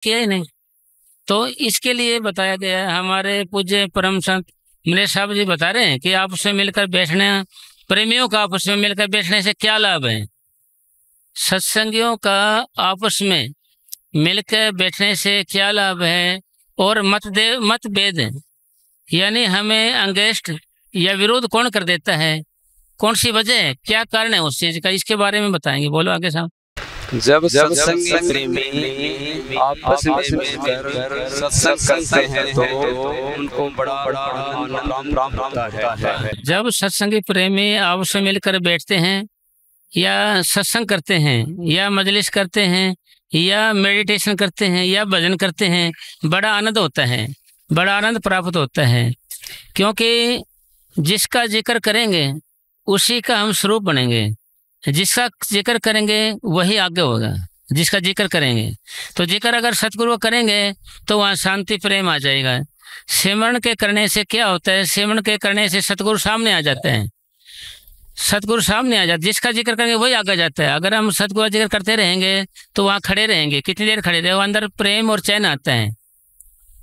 किया ही नहीं। तो इसके लिए बताया गया है, हमारे पूज्य परम संत मिलेश साहब जी बता रहे हैं कि आपस में मिलकर बैठने, प्रेमियों का आपस में मिलकर बैठने से क्या लाभ है। सत्संगियों का आपस में मिलकर बैठने से क्या लाभ है। और मतभेद यानी हमें अंगेस्ट या विरोध कौन कर देता है, कौन सी वजह है, क्या कारण है उस चीज का, इसके बारे में बताएंगे। बोलो आगे साहब। जब सत्संगी प्रेमी आपस में मिलकर सत्संग करते हैं तो उनको बड़ा आनंद प्राप्त होता है। जब सत्संगी प्रेमी आपस में मिलकर बैठते हैं या सत्संग करते हैं या मजलिस करते हैं या मेडिटेशन करते हैं या भजन करते हैं, बड़ा आनंद होता है, बड़ा आनंद प्राप्त होता है। क्योंकि जिसका जिक्र करेंगे उसी का हम स्वरूप बनेंगे, जिसका जिक्र करेंगे वही आगे होगा, जिसका जिक्र करेंगे। तो जिक्र अगर सतगुरु करेंगे तो वहाँ शांति प्रेम आ जाएगा। सिमरन के करने से क्या होता है, सिमरन के करने से सतगुरु सामने आ जाते हैं, सतगुरु सामने आ जाते, जिसका जिक्र करेंगे वही आगे जाता है। अगर हम सतगुरु जिक्र करते रहेंगे तो वहाँ खड़े रहेंगे, कितनी देर खड़े रहे, अंदर प्रेम और चैन आता है।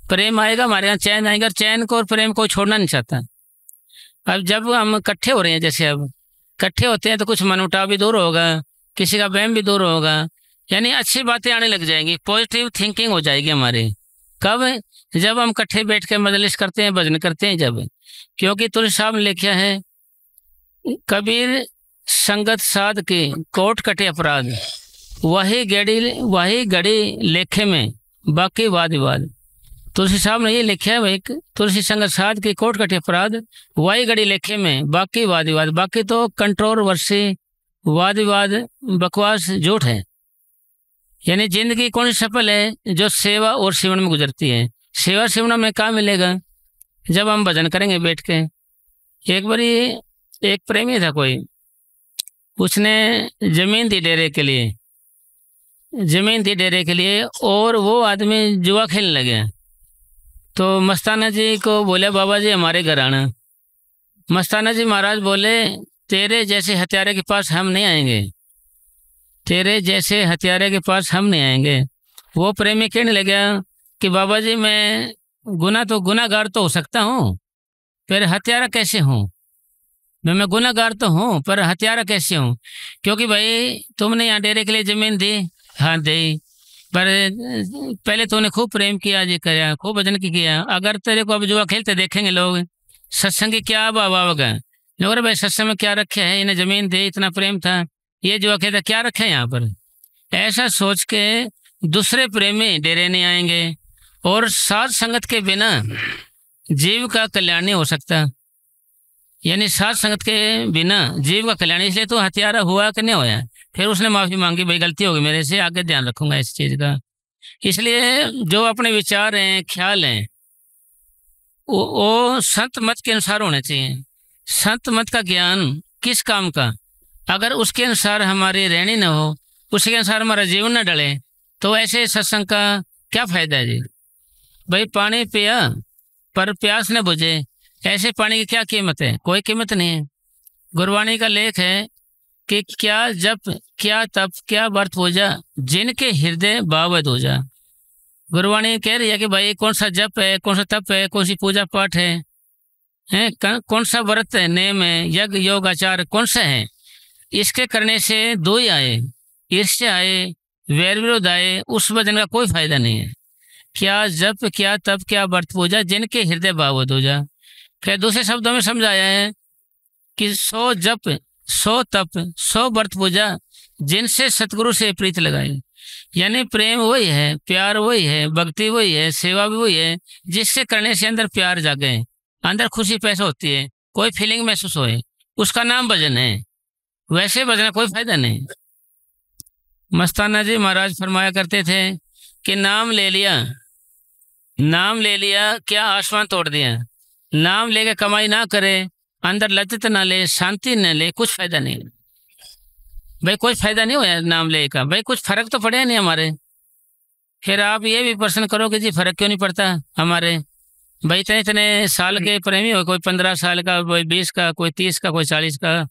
प्रेम आएगा हमारे यहाँ, चैन आएगा, चैन को और प्रेम को छोड़ना नहीं चाहता। अब जब हम इकट्ठे हो रहे हैं, जैसे अब इकट्ठे होते हैं तो कुछ मनमुटाव भी दूर होगा, किसी का वहम भी दूर होगा, यानी अच्छी बातें आने लग जाएंगी, पॉजिटिव थिंकिंग हो जाएगी हमारी। कब? जब हम इकट्ठे बैठ के मजलिस करते हैं, भजन करते हैं जब। क्योंकि तुलसी साहब ने लिखा है, कबीर संगत साध के कोट कटे अपराध, वही घड़ी लेखे में बाकी वाद विवाद। तुलसी साहब ने ये लिखा है भाई, तुलसी संगत साध की कोट कटे अपराध, वही घड़ी लेखे में बाकी वाद विवाद। बाकी तो कंट्रोवर्सी, वाद विवाद, बकवास, झूठ है। यानी जिंदगी कौन सी सफल है, जो सेवा और सिमरन में गुजरती है। सेवा सिमरन में क्या मिलेगा, जब हम भजन करेंगे बैठ के। एक बारी एक प्रेमी था कोई, उसने जमीन दी डेरे के लिए, जमीन दी डेरे के लिए, और वो आदमी जुआ खेलने लगे। तो मस्ताना जी को बोले, बाबा जी हमारे घर आना। मस्ताना जी महाराज बोले, तेरे जैसे हत्यारे के पास हम नहीं आएंगे, तेरे जैसे हत्यारे के पास हम नहीं आएंगे। वो प्रेमी कहने लगा कि बाबा जी मैं गुनाहगार तो हो सकता हूँ, फिर हत्यारा कैसे हूँ। मैं गुनाहगार तो हूँ पर हत्यारा कैसे हूँ। क्योंकि भाई तुमने यहाँ डेरे के लिए जमीन दी, हाँ दी, पर पहले तूने खूब प्रेम किया, जी किया, खूब भजन किया। अगर तेरे को अब जुआ खेलते देखेंगे लोग, सत्संग क्या बाबा होगा, लोग भाई सत्संग में क्या रखे है, इन्हें जमीन दे, इतना प्रेम था, ये जुआ खेलता क्या रखे है यहाँ पर। ऐसा सोच के दूसरे प्रेमी डेरे नहीं आएंगे। और साध संगत के बिना जीव का कल्याण नहीं हो सकता, यानी साध संगत के बिना जीव का कल्याण। इसलिए तो हत्यारा हुआ कि नहीं होया। फिर उसने माफी मांगी, भाई गलती होगी मेरे से, आगे ध्यान रखूंगा इस चीज का। इसलिए जो अपने विचार हैं, ख्याल हैं, वो संत मत के अनुसार होने चाहिए। संत मत का ज्ञान किस काम का, अगर उसके अनुसार हमारी रहनी न हो, उसके अनुसार हमारा जीवन न ढले, तो ऐसे सत्संग का क्या फायदा है जी। भाई पानी पिया पर प्यास न बुझे, ऐसे पानी की क्या कीमत है, कोई कीमत नहीं है। गुरबाणी का लेख है कि क्या जप, क्या तप, क्या व्रत पूजा, जिनके हृदय भाव दूजा। गुरबाणी कह रही है कि भाई कौन सा जप है, कौन सा तप है, कौन सी पूजा पाठ है, कौन सा व्रत है, नेम है, यज्ञ योग आचार कौन सा है। इसके करने से दो ही आए, ईर्ष्या आए, वैर विरोध आए, उस भजन का कोई फायदा नहीं है। क्या जप, क्या तप, क्या व्रत पूजा, जिनके हृदय भाव दूजा। क्या दूसरे शब्दों में समझाया है कि 100 जप, 100 तप, 100 व्रत पूजा, जिनसे सतगुरु से प्रीत लगाए। यानी प्रेम वही है, प्यार वही है, भक्ति वही है, सेवा भी वही है, जिससे करने से अंदर प्यार जागे, अंदर खुशी पैदा होती है, कोई फीलिंग महसूस होए, उसका नाम भजन है। वैसे भजन का कोई फायदा नहीं। मस्ताना जी महाराज फरमाया करते थे कि नाम ले लिया, नाम ले लिया, क्या आसमान तोड़ दिया। नाम लेके कमाई ना करे, अंदर लज्जत ना ले, शांति न ले, कुछ फायदा नहीं भाई, कोई फायदा नहीं होया नाम ले का। भाई कुछ फर्क तो पड़े नहीं हमारे। फिर आप ये भी प्रश्न करो कि जी फर्क क्यों नहीं पड़ता हमारे। भाई इतने इतने साल के प्रेमी हो, कोई 15 साल का, कोई 20 का, कोई 30 का, कोई 40 का,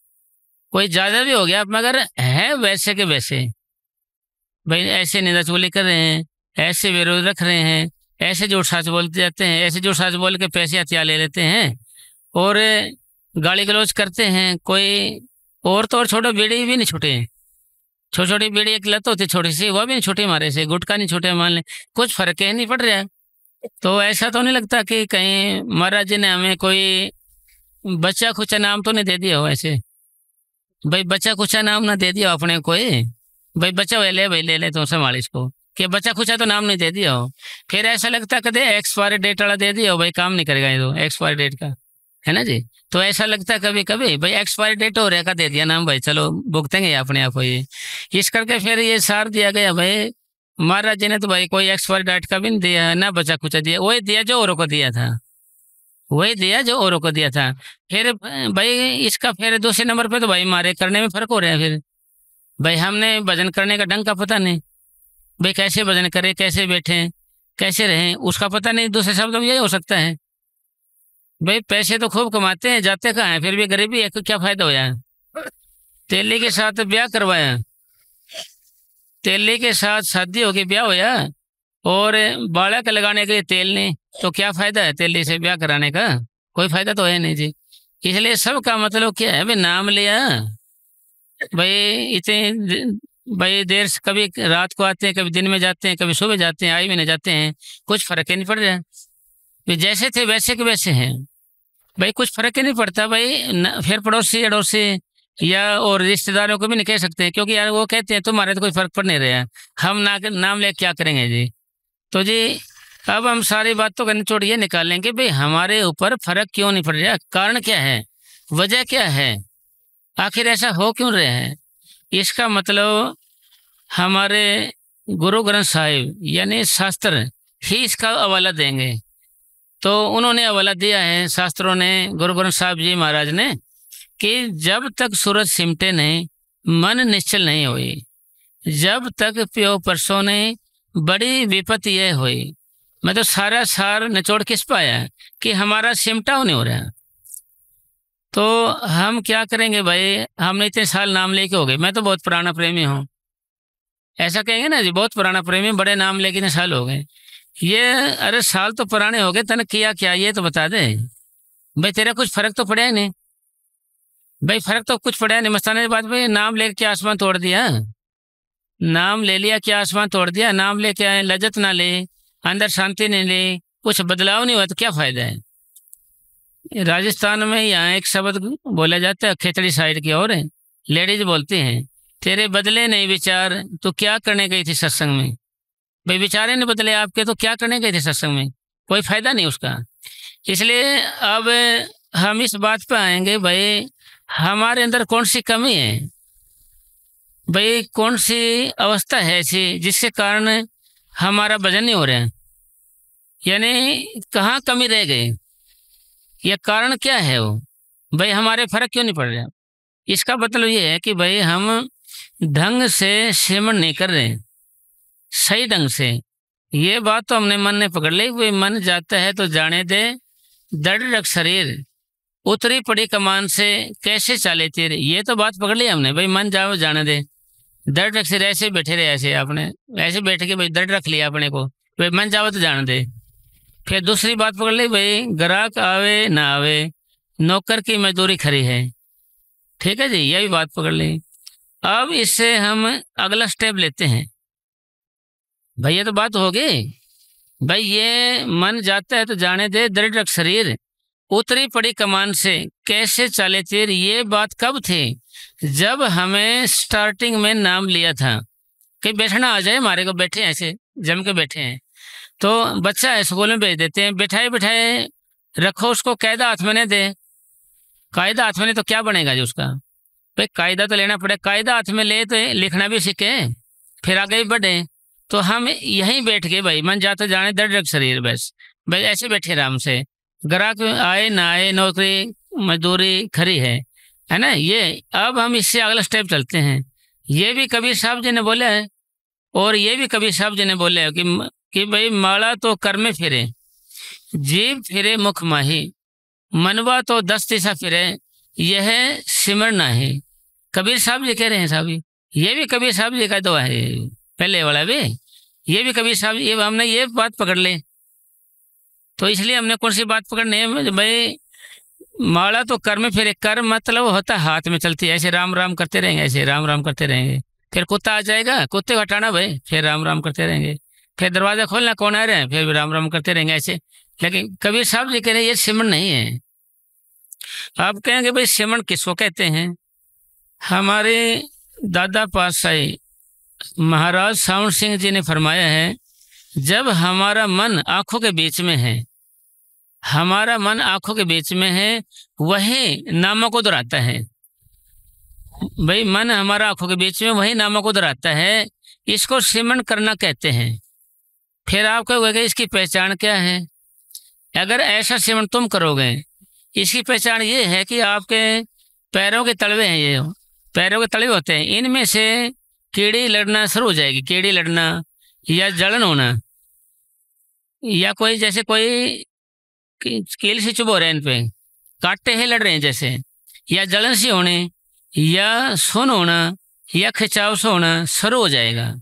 कोई ज्यादा भी हो गया, मगर है वैसे के वैसे। भाई ऐसे निंदा चुगली कर रहे हैं, ऐसे विरोध रख रहे हैं, ऐसे झूठ साच बोलते जाते हैं, ऐसे झूठ साच बोल के पैसे हथियार ले लेते हैं और गाली गलौज करते हैं। कोई और तो और छोटे बीड़ी भी नहीं छूटे, छोटी छोटी बीड़ी एक लत होती छोटी सी, वो भी नहीं छूटी हमारे से, गुटखा नहीं छूटे मान लें, कुछ फर्क ही नहीं पड़ रहा है। तो ऐसा तो नहीं लगता कि कहीं महाराज जी ने हमें कोई बच्चा खुचा नाम तो नहीं दे दिया हो ऐसे? भाई बच्चा खुचा नाम ना दे दिया अपने कोई, भाई बच्चा हुआ ले, भाई ले ले तो संभाल इसको, कि बच्चा खुचा तो नाम नहीं दे दिया हो। फिर ऐसा लगता कदे एक्सपायरी डेट वाला दे दिया हो, भाई काम नहीं करेगा ये तो एक्सपायरी डेट का, है ना जी। तो ऐसा लगता है कभी कभी भाई एक्सपायरी डेट हो रहा का दे दिया नाम, भाई चलो भुगतेंगे अपने आप को ये, इस करके फिर ये सार दिया गया। भाई महाराज जी ने तो भाई कोई एक्सपायरी डेट का भी नहीं दिया, ना बच्चा खुचा दिया, वही दिया जो औरों को दिया था, वही दिया जो औरों को दिया था। फिर भाई इसका फिर दूसरे नंबर पे तो भाई हमारे करने में फर्क हो रहा है। फिर भाई हमने भजन करने का ढंग का पता नहीं, भाई कैसे भजन करें, कैसे बैठें, कैसे रहें, उसका पता नहीं। दूसरे शब्द में यही हो सकता है, भाई पैसे तो खूब कमाते हैं, जाते कहाँ हैं, फिर भी गरीबी है, क्या फायदा होया? तेली के साथ ब्याह करवाया, तेली के साथ शादी होगी, ब्याह होया, और बालक लगाने के लिए तेल नहीं, तो क्या फायदा है तेली से ब्याह कराने का? कोई फायदा तो है नहीं जी। इसलिए सबका मतलब क्या है, भाई नाम लिया, भाई इतने भाई देर से, कभी रात को आते हैं, कभी दिन में जाते हैं, कभी सुबह जाते हैं, आई महीने जाते हैं, कुछ फर्क ही नहीं पड़ रहा है। भाई जैसे थे वैसे के वैसे हैं, भाई कुछ फर्क ही नहीं पड़ता। भाई फिर पड़ोसी अड़ोसी या और रिश्तेदारों को भी नहीं कह सकते, क्योंकि यार वो कहते हैं तुम्हारे तो कोई फर्क पड़ नहीं रहा है, हम नाम ले क्या करेंगे जी। तो जी अब हम सारी बातों का निचोड़ ये निकालेंगे, भाई हमारे ऊपर फर्क क्यों नहीं पड़ रहा, कारण क्या है, वजह क्या है, आखिर ऐसा हो क्यों रहा है। इसका मतलब हमारे गुरु ग्रंथ साहिब यानी शास्त्र ही इसका हवाला देंगे। तो उन्होंने हवाला दिया है शास्त्रों ने, गुरु ग्रंथ साहिब जी महाराज ने, कि जब तक सूरज सिमटे नहीं मन निश्चल नहीं हुई, जब तक प्यो परसों नहीं बड़ी विपत्ति यह हुई। मैं तो सारा सार निचोड़ किस पाया कि हमारा सिमटाव नहीं हो रहा। तो हम क्या करेंगे भाई, हमने इतने साल नाम लेके हो गए, मैं तो बहुत पुराना प्रेमी हूँ, ऐसा कहेंगे ना जी, बहुत पुराना प्रेमी, बड़े नाम लेके इतने साल हो गए। ये अरे साल तो पुराने हो गए, तने किया क्या ये तो बता दे भाई, तेरा कुछ फर्क तो पड़ा ही नहीं भाई, फर्क तो कुछ पड़ा नहीं। मस्ताना की बात भाई, नाम लेके क्या आसमान तोड़ दिया, नाम ले लिया क्या आसमान तोड़ दिया, नाम लेके आए लज्जत ना ले, अंदर शांति नहीं ले, कुछ बदलाव नहीं हुआ तो क्या फायदा है। राजस्थान में यहाँ एक शब्द बोला जाता है, खेतड़ी साइड की और लेडीज बोलती हैं, तेरे बदले नहीं विचार, तो क्या करने गई थी सत्संग में। भाई विचारे नहीं बदले आपके, तो क्या करने गए थे सत्संग में, कोई फायदा नहीं उसका। इसलिए अब हम इस बात पे आएंगे, भाई हमारे अंदर कौन सी कमी है, भाई कौन सी अवस्था है ऐसी जिसके कारण हमारा भजन नहीं हो रहा है, यानी कहाँ कमी रह गई, या कारण क्या है वो, भाई हमारे फर्क क्यों नहीं पड़ रहा। इसका मतलब ये है कि भाई हम ढंग से सिमरन नहीं कर रहे सही ढंग से। ये बात तो हमने मन ने पकड़ ली, भाई मन जाता है तो जाने दे, दृढ़ रख शरीर, उतरी पड़ी कमान से कैसे चाले तीर, ये तो बात पकड़ ली हमने, भाई मन जाओ जाने दे, दृढ़ रख शरीर, ऐसे बैठे रहे, ऐसे आपने ऐसे बैठ के भाई दृढ़ रख लिया अपने को, भाई मन जाओ तो जाने दे। फिर दूसरी बात पकड़ ली, भाई ग्राहक आवे ना आवे नौकर की मजदूरी खरी है, ठीक है जी, यह भी बात पकड़ ली। अब इससे हम अगला स्टेप लेते हैं, भाई ये तो बात हो गई, भाई ये मन जाता है तो जाने दे, दृढ़ रख शरीर, उतरी पड़ी कमान से कैसे चाले तीर, ये बात कब थी, जब हमें स्टार्टिंग में नाम लिया था कि बैठना आ जाए हमारे को, बैठे ऐसे जम के बैठे हैं, तो बच्चा है स्कूल में भेज देते हैं, बैठाए बैठाए रखो उसको, कायदा हाथ में नहीं दे, कायदा हाथ में नहीं तो क्या बनेगा जी उसका, भाई कायदा तो लेना पड़े, कायदा हाथ में ले तो लिखना भी सीखे, फिर आगे भी बढ़े। तो हम यहीं बैठ के भाई मन जाता जाने, दृढ़ रख शरीर, बस भाई ऐसे बैठे आराम से, ग्राहक आए ना आए नौकरी मजदूरी खरी है ना। ये अब हम इससे अगला स्टेप चलते हैं। ये भी कबीर साहब जी ने बोला है, और ये भी कबीर साहब जी ने बोला है कि भाई माला तो कर में फिरे, जीव फिरे मुख माही, मनवा तो 10 दिशा फिरे, यह सिमरना है। कबीर साहब जी कह रहे हैं साहब, ये भी कबीर साहब जी का दुआ है, पहले वाला भी ये भी कबीर साहब ये हमने ये बात पकड़ ले, तो इसलिए हमने कौन सी बात पकड़नी है भाई, माला तो कर में फिर कर मतलब होता है हाथ में चलती है, ऐसे राम राम करते रहेंगे, ऐसे राम राम करते रहेंगे, फिर कुत्ता आ जाएगा, कुत्ते को हटाना भाई, फिर राम राम करते रहेंगे, फिर दरवाजा खोलना कौन आ रहे हैं, फिर भी राम राम करते रहेंगे ऐसे। लेकिन कबीर साहब जी कह रहे हैं ये सिमरन नहीं है। आप कहेंगे भाई सिमरन किसको कहते हैं? हमारे दादा पातशाही महाराज सावन सिंह जी ने फरमाया है, जब हमारा मन आंखों के बीच में है, हमारा मन आंखों के बीच में है, वही नामों को दोहराता है। भाई मन हमारा आंखों के बीच में वही नामों को दोहराता है, इसको सिमरन करना कहते हैं। फिर आप कहोगे इसकी पहचान क्या है? अगर ऐसा सिमरन तुम करोगे, इसकी पहचान ये है कि आपके पैरों के तलवे हैं, ये पैरों के तलवे होते हैं, इनमें से कीड़ी लड़ना शुरू हो जाएगी, कीड़ी लड़ना या जलन होना, या कोई जैसे कोई कील सी चुभ हो रहे हैं, इन पे कांटे हैं लड़ रहे हैं जैसे, या जलन सी होने, या सुन होना, या खिंचाव से होना शुरू हो जाएगा।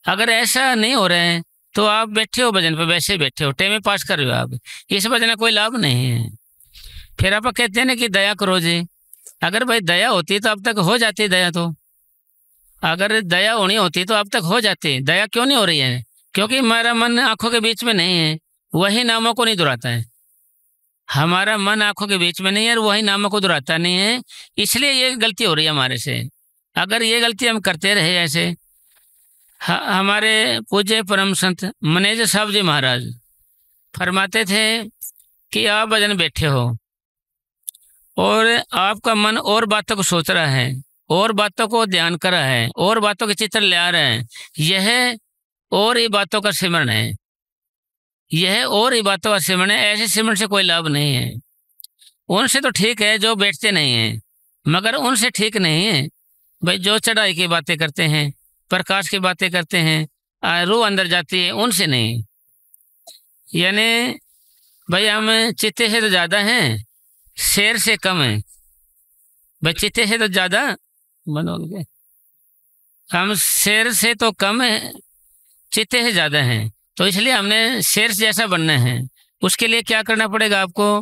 अगर ऐसा नहीं हो रहा है तो आप बैठे हो भजन पे, वैसे बैठे हो, टाइम पास कर रहे हो आप, इस भजन का कोई लाभ नहीं है। फिर आप कहते हैं ना कि दया करो जी, अगर भाई दया होती तो अब तक हो जाती दया, तो अगर दया होनी होती तो अब तक हो जाती। दया क्यों नहीं हो रही है? क्योंकि हमारा मन आंखों के बीच में नहीं है, वही नामों को नहीं दोहराता है। हमारा मन आंखों के बीच में नहीं है और वही नामों को दोहराता नहीं है, इसलिए ये गलती हो रही है हमारे से। अगर ये गलती हम करते रहे ऐसे, हमारे पूज्य परम संत मैनेजर साहब जी महाराज फरमाते थे कि आप भजन बैठे हो और आपका मन और बातों को सोच रहा है, और बातों को ध्यान कर रहा है, और बातों के चित्र ले आ रहा है, यह और ही बातों का सिमरन है, यह और ही बातों का सिमरन है। ऐसे सिमरन से कोई लाभ नहीं है। उनसे तो ठीक है जो बैठते नहीं हैं, मगर उनसे ठीक नहीं है भाई जो चढ़ाई की बातें करते हैं, प्रकाश की बातें करते हैं, रूह अंदर जाती है, उनसे नहीं। यानी भाई हम चित्ते से तो ज़्यादा हैं, शेर से कम है। भाई चित्ते से तो ज़्यादा बनोगे, हम शेर से तो कम है, चित्ते से ज़्यादा हैं, तो इसलिए हमने शेर जैसा बनना है। उसके लिए क्या करना पड़ेगा आपको?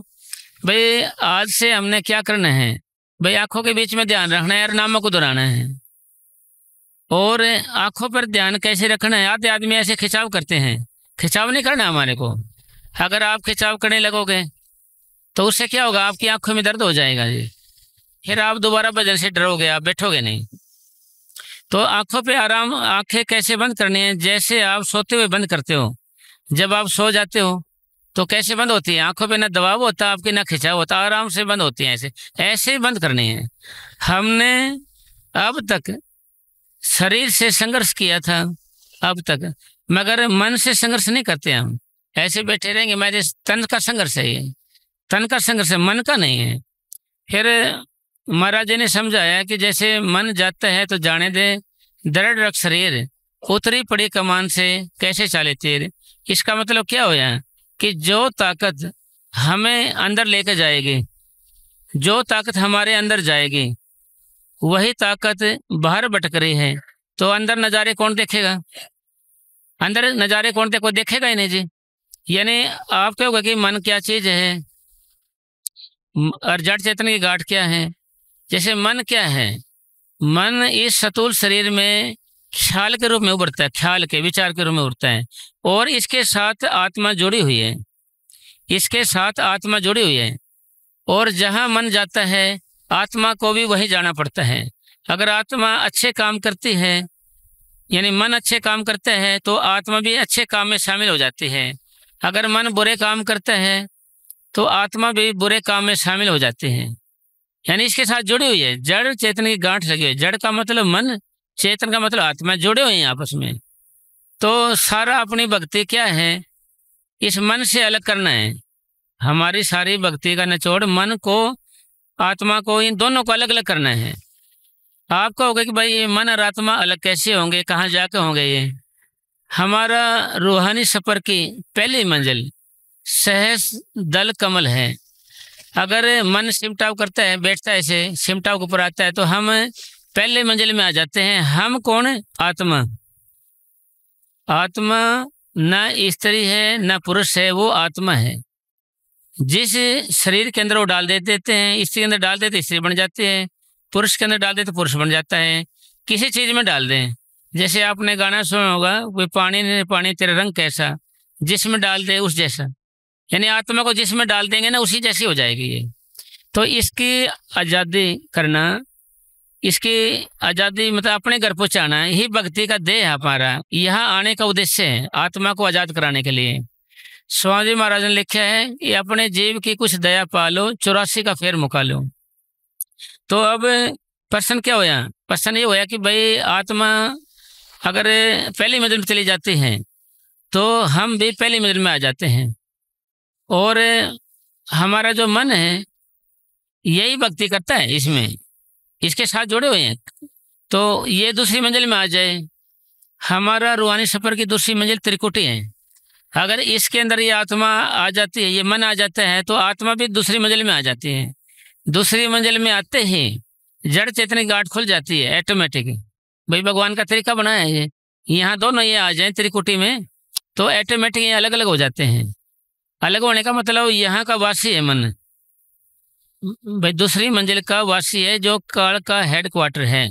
भाई आज से हमने क्या करना है? भाई आंखों के बीच में ध्यान रखना है और नामों को दोहराना है। और आंखों पर ध्यान कैसे रखना है? आधे आदमी ऐसे खिंचाव करते हैं, खिंचाव नहीं करना हमारे को। अगर आप खिंचाव करने लगोगे तो उससे क्या होगा? आपकी आंखों में दर्द हो जाएगा जी, फिर आप दोबारा भजन से डरोगे, आप बैठोगे नहीं। तो आंखों पे आराम, आंखें कैसे बंद करनी है? जैसे आप सोते हुए बंद करते हो, जब आप सो जाते हो तो कैसे बंद होती है? आंखों पे ना दबाव होता आपकी, ना खिंचाव होता, आराम से बंद होती है, ऐसे ऐसे ही बंद करनी है। हमने अब तक शरीर से संघर्ष किया था अब तक, मगर मन से संघर्ष नहीं करते हम, ऐसे बैठे रहेंगे। मेरे तन का संघर्ष है, ये तन का संघर्ष है, मन का नहीं है। फिर महाराज जी ने समझाया कि जैसे मन जाता है तो जाने दे, दृढ़ रख शरीर, उतरी पड़ी कमान से कैसे चाले तीर। इसका मतलब क्या होया कि जो ताकत हमें अंदर लेकर जाएगी, जो ताकत हमारे अंदर जाएगी, वही ताकत बाहर भटक रही है, तो अंदर नज़ारे कौन देखेगा? अंदर नज़ारे कौन देखो? देखेगा ही नहीं जी। यानी आप कहोगे कि मन क्या चीज़ है और जड़ चेतन की गांठ क्या है। जैसे मन क्या है? मन इस सतूल शरीर में ख्याल के रूप में उभरता है, ख्याल के विचार के रूप में उभरता है, और इसके साथ आत्मा जुड़ी हुई है, इसके साथ आत्मा जुड़ी हुई है। और जहाँ मन जाता है आत्मा को भी वहीं जाना पड़ता है। अगर आत्मा अच्छे काम करती है, यानी मन अच्छे काम करता है, तो आत्मा भी अच्छे काम में शामिल हो जाती है। अगर मन बुरे काम करता है तो आत्मा भी बुरे काम में शामिल हो जाती है। यानी इसके साथ जुड़ी हुई है, जड़ चेतन की गांठ लगी हुई है। जड़ का मतलब मन, चेतन का मतलब आत्मा, जुड़े हुए हैं आपस में। तो सारा अपनी भक्ति क्या है? इस मन से अलग करना है। हमारी सारी भक्ति का निचोड़ मन को, आत्मा को, इन दोनों को अलग अलग करना है। आप कहोगे कि भाई ये मन और आत्मा अलग कैसे होंगे, कहाँ जाके होंगे? ये हमारा रूहानी सफ़र की पहली मंजिल सहस दल कमल है। अगर मन सिमटाव करता है, बैठता है ऐसे सिमटाव के ऊपर आता है, तो हम पहले मंजिल में आ जाते हैं। हम कौन? आत्मा। आत्मा न स्त्री है न पुरुष है, वो आत्मा है। जिस शरीर के अंदर वो डाल देते हैं, स्त्री के अंदर डाल देते स्त्री बन जाती है, पुरुष के अंदर डाल देते पुरुष बन जाता है। किसी चीज़ में डाल दें, जैसे आपने गाना सुना होगा, वो पानी ने पानी तेरा रंग कैसा, जिसमें डाल दे उस जैसा, यानी आत्मा को जिसमें डाल देंगे ना उसी जैसी हो जाएगी ये। तो इसकी आज़ादी करना, इसकी आज़ादी मतलब अपने घर पहुँचाना, यही भक्ति का देह है हमारा। यहाँ आने का उद्देश्य है आत्मा को आज़ाद कराने के लिए। स्वामी महाराज ने लिखा है कि अपने जीव की कुछ दया पालो, 84 का फेर मुका लो। तो अब प्रश्न क्या होया? प्रश्न ये होया कि भाई आत्मा अगर पहली मंजिल में चली जाती है तो हम भी पहली मंजिल में आ जाते हैं, और हमारा जो मन है यही भक्ति करता है, इसमें इसके साथ जुड़े हुए हैं, तो ये दूसरी मंजिल में आ जाए। हमारा रूहानी सफ़र की दूसरी मंजिल त्रिकुटी है। अगर इसके अंदर ये आत्मा आ जाती है, ये मन आ जाता है, तो आत्मा भी दूसरी मंजिल में आ जाती है। दूसरी मंजिल में आते ही जड़ चेतन की गांठ खुल जाती है ऑटोमेटिक। भाई भगवान का तरीका बनाया है ये, यहाँ दोनों ये आ जाए त्रिकुटी में तो ऑटोमेटिक ये अलग अलग हो जाते हैं। अलग होने का मतलब यहाँ का वासी है मन, भाई दूसरी मंजिल का वासी है, जो काल का हेड क्वार्टर है,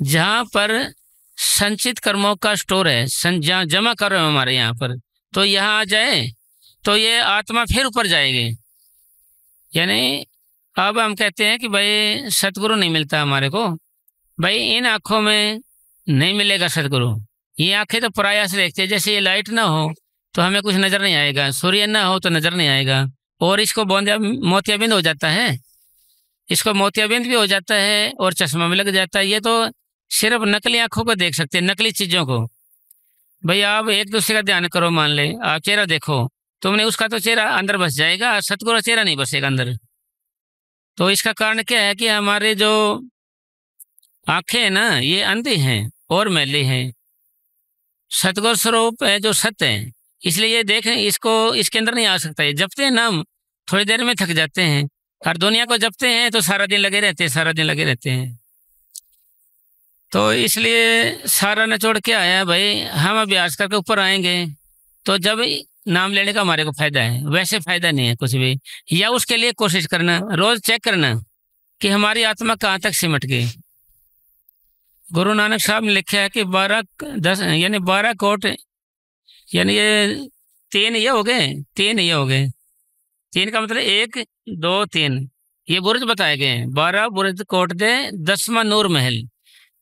जहाँ पर संचित कर्मों का स्टोर है, जहाँ जमा कर रहे हो हमारे यहाँ पर। तो यहाँ आ जाए तो ये आत्मा फिर ऊपर जाएगी। यानी अब हम कहते हैं कि भाई सतगुरु नहीं मिलता हमारे को, भाई इन आँखों में नहीं मिलेगा सतगुरु। ये आँखें तो पराया से देखते हैं, जैसे ये लाइट ना हो तो हमें कुछ नज़र नहीं आएगा, सूर्य ना हो तो नज़र नहीं आएगा, और इसको मोतियाबिंद हो जाता है, इसको मोतियाबिंद भी हो जाता है और चश्मा भी लग जाता है। ये तो सिर्फ नकली आँखों को देख सकते हैं, नकली चीज़ों को। भाई आप एक दूसरे का ध्यान करो, मान ले आप चेहरा देखो, तुमने उसका तो चेहरा अंदर बस जाएगा, सतगुरु चेहरा नहीं बसेगा अंदर। तो इसका कारण क्या है कि हमारे जो आंखें हैं ना ये अंधी हैं और मैली हैं। सतगुरु स्वरूप है जो सत्य है, इसलिए ये देख इसको इसके अंदर नहीं आ सकता। ये जपते हैं नाम, थोड़ी देर में थक जाते हैं, और दुनिया को जपते हैं तो सारा दिन लगे रहते हैं, सारा दिन लगे रहते हैं। तो इसलिए सारा निचोड़ के आया भाई, हम अभ्यास करके ऊपर आएंगे तो जब नाम लेने का हमारे को फायदा है, वैसे फायदा नहीं है कुछ भी। या उसके लिए कोशिश करना, रोज चेक करना कि हमारी आत्मा कहाँ तक सिमट गई। गुरु नानक साहब ने लिखा है कि 12 कोट, यानी ये 3 ये हो गए, 3 ये हो गए, 3 का मतलब 1 2 3 ये बुर्ज बताए गए हैं। 12 बुर्ज कोट दे 10वां नूर महल,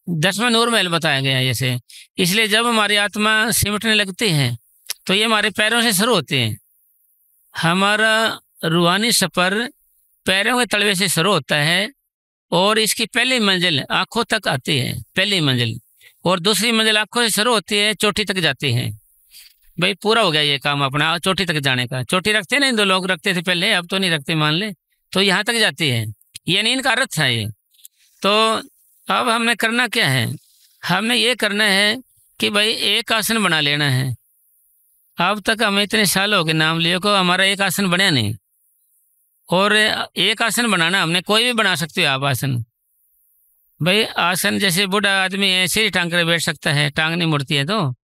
10वां नूर महल बताया गया है जैसे। इसलिए जब हमारी आत्मा सिमटने लगती है तो ये हमारे पैरों से शुरू होते हैं। हमारा रूहानी सफ़र पैरों के तलवे से शुरू होता है, और इसकी पहली मंजिल आँखों तक आती है, पहली मंजिल, और दूसरी मंजिल आँखों से शुरू होती है, चोटी तक जाती है। भाई पूरा हो गया ये काम अपना, चोटी तक जाने का। चोटी रखते नहीं, 2 लोग रखते थे पहले, अब तो नहीं रखते मान ले, तो यहाँ तक जाती है। ये नींद का अर्थ था ये। तो अब हमने करना क्या है, हमने ये करना है कि भाई एक आसन बना लेना है। अब तक हमें इतने साल हो गए नाम लिए को, हमारा एक आसन बना नहीं, और एक आसन बनाना हमने, कोई भी बना सकते हो आप आसन। भाई आसन जैसे बूढ़ा आदमी है सिर टांग कर बैठ सकता है, टांग नहीं मुड़ती है, तो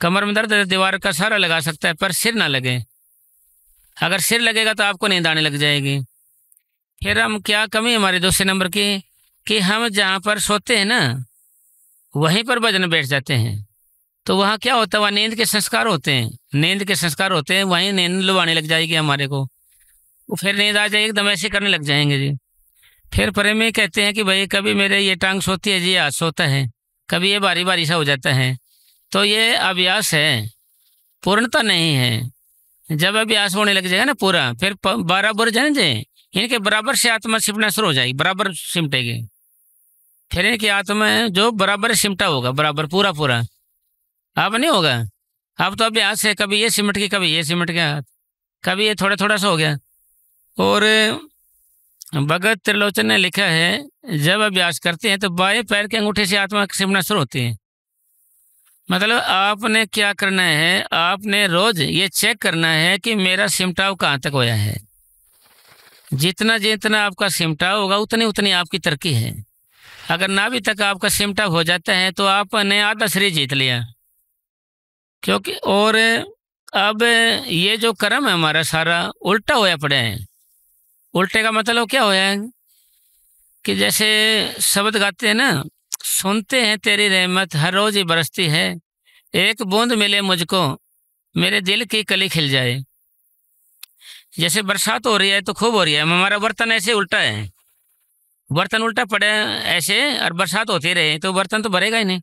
कमर में दर्द है दीवार का सहारा लगा सकता है, पर सिर ना लगे। अगर सिर लगेगा तो आपको नींद आने लग जाएगी। फिर हम क्या कमी हमारे दूसरे नंबर की कि हम जहाँ पर सोते हैं ना वहीं पर भजन बैठ जाते हैं, तो वहाँ क्या होता है, वहाँ नींद के संस्कार होते हैं, नींद के संस्कार होते हैं, वहीं नींद लुभाने लग जाएगी हमारे को, वो फिर नींद आ जाएगी, एकदम ऐसे करने लग जाएंगे जी। फिर प्रेमी कहते हैं कि भाई कभी मेरे ये टांग सोती है जी, हाथ सोता है, कभी ये बारी बारी सा हो जाता है। तो ये अभ्यास है, पूर्णता नहीं है। जब अभ्यास होने लग जाएगा ना पूरा, फिर 12 बुर्ज है जे, इनके बराबर से आत्मा सिमटना शुरू हो जाएगी, बराबर सिमटेगी। फिर इनकी आत्मा जो बराबर सिमटा होगा, बराबर पूरा पूरा। अब नहीं होगा, अब तो अभ्यास है, कभी ये सिमट गई, कभी ये सिमट गया, कभी ये थोड़ा थोड़ा सा हो गया। और भगत त्रिलोचन ने लिखा है जब अभ्यास करते हैं तो बाएं पैर के अंगूठे से आत्मा सिमटना शुरू होती है। मतलब आपने क्या करना है, आपने रोज ये चेक करना है कि मेरा सिमटाव कहाँ तक होया है। जितना जितना आपका सिमटाव होगा उतनी उतनी आपकी तरक्की है। अगर नाभि तक आपका सिमटाव हो जाता है तो आपने आधा शरीर जीत लिया। क्योंकि और अब ये जो कर्म है हमारा सारा उल्टा होया पड़ा है। उल्टे का मतलब क्या होया है कि जैसे शब्द गाते हैं ना, सुनते हैं तेरी रहमत हर रोज ही बरसती है, एक बूंद मिले मुझको मेरे दिल की कली खिल जाए। जैसे बरसात हो रही है तो खूब हो रही है, हमारा बर्तन ऐसे उल्टा है, बर्तन उल्टा पड़े ऐसे और बरसात होती रहे तो बर्तन तो भरेगा ही नहीं।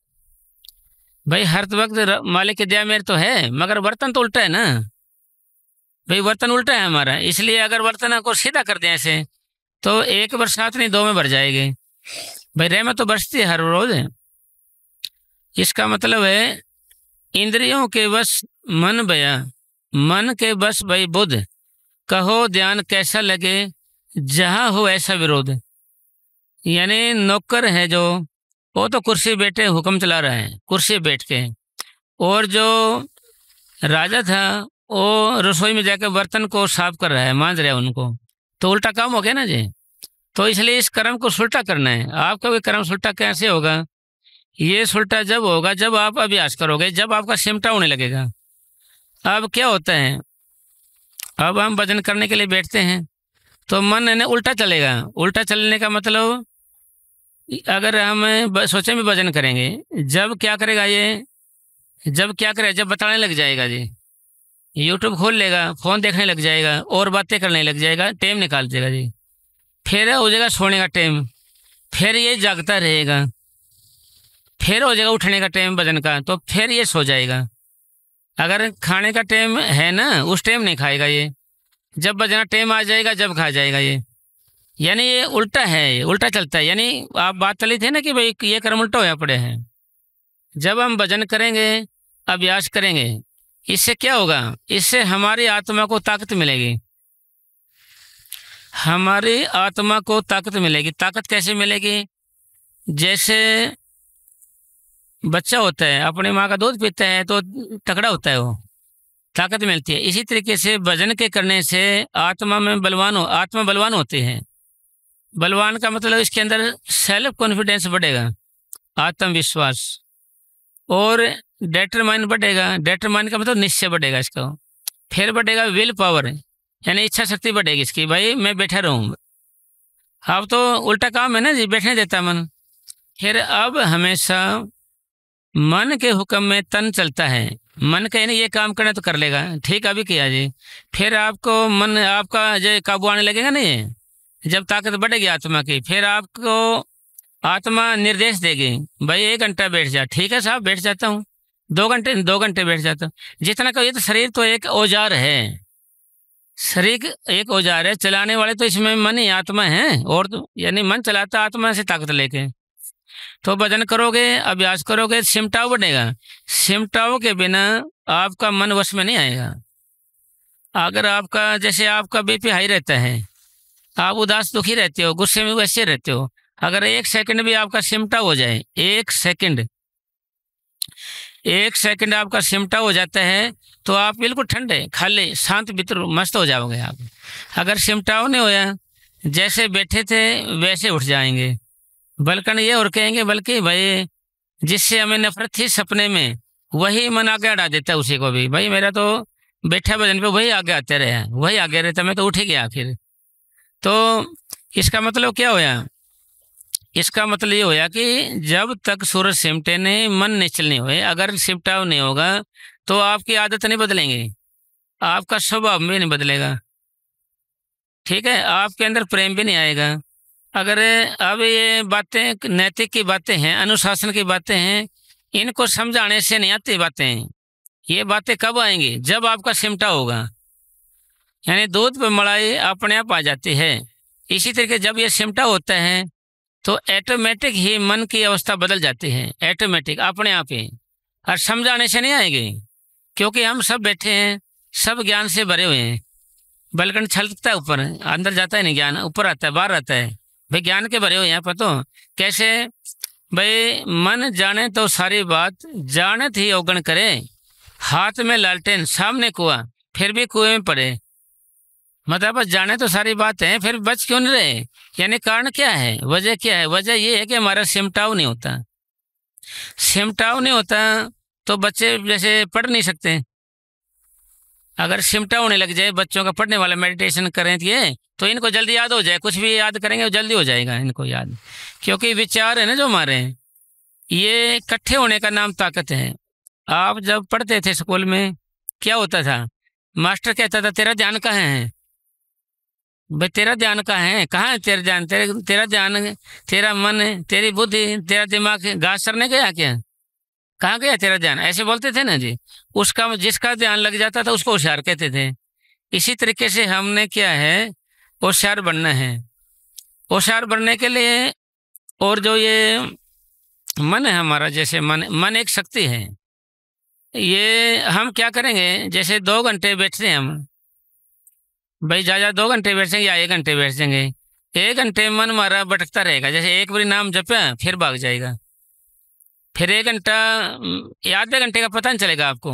भाई हर वक्त मालिक की दया मेरे तो है, मगर बर्तन तो उल्टा है ना भाई, बर्तन उल्टा है हमारा। इसलिए अगर बर्तन को सीधा कर दें ऐसे तो एक बरसात नहीं दो में भर जाएगी। भाई रहमत तो बरसती है हर रोज। इसका मतलब है इंद्रियों के बस मन बया, मन के बस भाई बुध, कहो ध्यान कैसा लगे जहां हो ऐसा विरोध। यानी नौकर है जो, वो तो कुर्सी बैठे हुक्म चला रहा है कुर्सी बैठ के, और जो राजा था वो रसोई में जाकर बर्तन को साफ कर रहा है, मांज रहा है उनको, तो उल्टा काम हो गया ना जी। तो इसलिए इस कर्म को सुलटा करना है। आपका भी कर्म सुलटा कैसे होगा? ये सुलटा जब होगा जब आप अभ्यास करोगे, जब आपका सिमटा होने लगेगा। अब क्या होता है, अब हम भजन करने के लिए बैठते हैं तो मन है ना उल्टा चलेगा। उल्टा चलने का मतलब अगर हम सोचे में भजन करेंगे, जब क्या करेगा ये, जब क्या करेगा, जब बताने लग जाएगा जी, यूट्यूब खोल लेगा, फ़ोन देखने लग जाएगा और बातें करने लग जाएगा, टाइम निकाल देगा जी। फिर हो जाएगा सोने का टाइम, फिर ये जागता रहेगा, फिर हो जाएगा उठने का टाइम भजन का, तो फिर ये सो जाएगा। अगर खाने का टाइम है ना उस टाइम नहीं खाएगा ये, जब भजना टाइम आ जाएगा जब खा जाएगा ये। यानी ये उल्टा है, ये उल्टा चलता है। यानी आप बात चली थी ना कि भाई ये कर्म उल्टा होया पड़े हैं। जब हम भजन करेंगे, अभ्यास करेंगे, इससे क्या होगा, इससे हमारी आत्मा को ताकत मिलेगी, हमारी आत्मा को ताकत मिलेगी। ताकत कैसे मिलेगी? जैसे बच्चा होता है अपनी माँ का दूध पीता है तो तगड़ा होता है, वो ताकत मिलती है। इसी तरीके से भजन के करने से आत्मा में आत्मा बलवान होती है। बलवान का मतलब इसके अंदर सेल्फ कॉन्फिडेंस बढ़ेगा, आत्मविश्वास, और डेटरमाइन बढ़ेगा। डेटरमाइन का मतलब निश्चय बढ़ेगा इसका। फिर बढ़ेगा विल पावर, यानी इच्छा शक्ति बढ़ेगी इसकी, भाई मैं बैठा रहूँ। अब तो उल्टा काम है ना जी, बैठने देता मन। फिर अब हमेशा मन के हुक्म में तन चलता है। मन कहे नहीं ये काम करना तो कर लेगा, ठीक अभी किया जी। फिर आपको मन आपका जो काबू आने लगेगा ना, ये जब ताकत बढ़ेगी आत्मा की, फिर आपको आत्मा निर्देश देगी, भाई 1 घंटा बैठ जा। ठीक है साहब बैठ जाता हूँ, 2 घंटे बैठ जाता हूँ, जितना कहो। ये तो शरीर तो एक औजार है, शरीर एक औजार है, चलाने वाले तो इसमें मन ही आत्मा है, और तो यानी मन चलाता आत्मा से ताकत लेके। तो भजन करोगे, अभ्यास करोगे, सिमटाव बढ़ेगा। सिमटाव के बिना आपका मन वश में नहीं आएगा। अगर आपका जैसे आपका बीपी हाई रहता है, आप उदास दुखी रहते हो, गुस्से में वैसे रहते हो, अगर 1 सेकंड भी आपका सिमटा हो जाए, 1 सेकंड आपका सिमटा हो जाता है तो आप बिल्कुल ठंडे खाली शांत भीतर मस्त हो जाओगे आप। अगर सिमटाव नहीं होया, जैसे बैठे थे वैसे उठ जाएंगे, बल्कि ये और कहेंगे, बल्कि भाई जिससे हमें नफरत थी सपने में वही मन आगे अड़ा देता है उसी को भी। भाई मेरा तो बैठा भजन पे वही आगे आते रहे, वही आगे रहता, मैं तो उठ ही गया फिर। तो इसका मतलब क्या होया? इसका मतलब ये होया कि जब तक सूरज सिमटे नहीं, मन निश्चल नहीं हुए, अगर सिमटाव नहीं होगा तो आपकी आदत नहीं बदलेंगे, आपका स्वभाव भी नहीं बदलेगा, ठीक है, आपके अंदर प्रेम भी नहीं आएगा। अगर अब ये बातें नैतिक की बातें हैं, अनुशासन की बातें हैं, इनको समझाने से नहीं आती बातें। ये बातें कब आएंगी? जब आपका सिमटा होगा, यानी दूध पे मलाई अपने आप आ जाती है। इसी तरीके जब ये सिमटा होता है तो ऑटोमेटिक ही मन की अवस्था बदल जाती है, ऑटोमेटिक अपने आप ही, और समझाने से नहीं आएगी। क्योंकि हम सब बैठे हैं, सब ज्ञान से भरे हुए हैं, बल्कि छलकता है ऊपर, अंदर जाता है नहीं, ज्ञान ऊपर आता है, बाहर आता है। भाई ज्ञान के भरे हुए हैं, पता कैसे? भाई मन जाने तो सारी बात, जानत ही अवगण करे, हाथ में लालटेन सामने कुआं फिर भी कुएं में पड़े। मतलब बस जाने तो सारी बात है, फिर बच क्यों नहीं रहे? यानी कारण क्या है, वजह क्या है? वजह ये है कि हमारा सिमटाव नहीं होता। सिमटाव नहीं होता तो बच्चे जैसे पढ़ नहीं सकते। अगर सिमटा होने लग जाए बच्चों का पढ़ने वाला, मेडिटेशन करें तो इनको जल्दी याद हो जाए, कुछ भी याद करेंगे वो जल्दी हो जाएगा इनको याद, क्योंकि विचार है ना जो हमारे, ये इकट्ठे होने का नाम ताकत है। आप जब पढ़ते थे स्कूल में क्या होता था, मास्टर कहता था तेरा ध्यान कहाँ है भाई, तेरा ध्यान कहाँ है, कहाँ है तेरा ध्यान, तेरा ध्यान, तेरा मन, तेरी बुद्धि, तेरा दिमाग घास चरने गया क्या, कहाँ गया तेरा ध्यान, ऐसे बोलते थे ना जी। उसका जिसका ध्यान लग जाता था उसको होशियार कहते थे। इसी तरीके से हमने क्या है, होशियार बनना है। होशियार बनने के लिए, और जो ये मन है हमारा, जैसे मन एक शक्ति है, ये हम क्या करेंगे, जैसे 2 घंटे बैठते हैं हम भाई, ज़्यादा 2 घंटे बैठ जाएंगे या 1 घंटे बैठ जाएंगे, 1 घंटे मन हमारा भटकता रहेगा। जैसे एक बारी नाम जपा फिर भाग जाएगा, फिर 1 घंटा या आधे घंटे का पता नहीं चलेगा आपको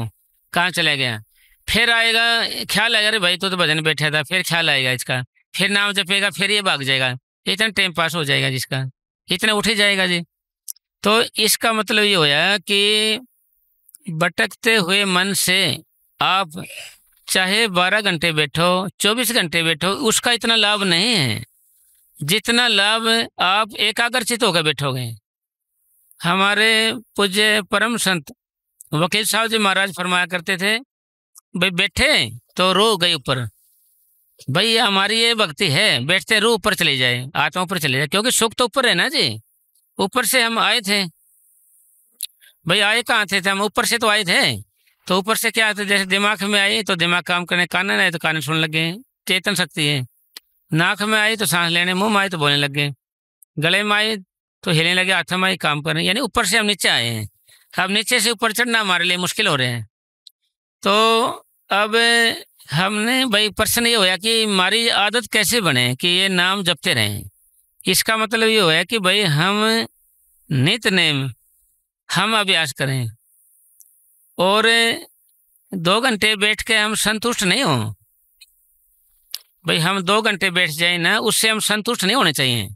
कहाँ चला गया। फिर आएगा ख्याल आएगा, अरे भाई तो भजन बैठा था, फिर ख्याल आएगा इसका, फिर नाम जपेगा, फिर ये भाग जाएगा, इतना टाइम पास हो जाएगा जिसका, इतना उठ ही जाएगा जी। तो इसका मतलब ये होया कि भटकते हुए मन से आप चाहे 12 घंटे बैठो, 24 घंटे बैठो, उसका इतना लाभ नहीं है जितना लाभ आप एकाग्रचित होकर बैठोगे। हमारे पूज्य परम संत वकील साहब जी महाराज फरमाया करते थे, भाई बैठे तो रूह गई ऊपर, भाई हमारी ये भक्ति है, बैठते रूह ऊपर चली जाए, आत्मा ऊपर चली जाए, क्योंकि सुख तो ऊपर है ना जी, ऊपर से हम आए थे भाई, आए कहाँ थे हम, ऊपर से तो आए थे। तो ऊपर से क्या आते, जैसे दिमाग में आए तो दिमाग काम करने, कान आए तो कान सुनने लगे, चेतन शक्ति है। नाक में आई तो सांस लेने, मुंह में आए तो बोलने लगे, गले में आए तो हिलने लगे, हाथ में आई काम करने, यानी ऊपर से हम नीचे आए हैं। अब नीचे से ऊपर चढ़ना हमारे लिए मुश्किल हो रहे हैं। तो अब हमने भाई प्रश्न ये होया कि हमारी आदत कैसे बने कि ये नाम जपते रहें। इसका मतलब ये होया कि भाई हम नित नेम हम अभ्यास करें, और 2 घंटे बैठ के हम संतुष्ट नहीं हो भाई, हम 2 घंटे बैठ जाए ना, उससे हम संतुष्ट नहीं होने चाहिए।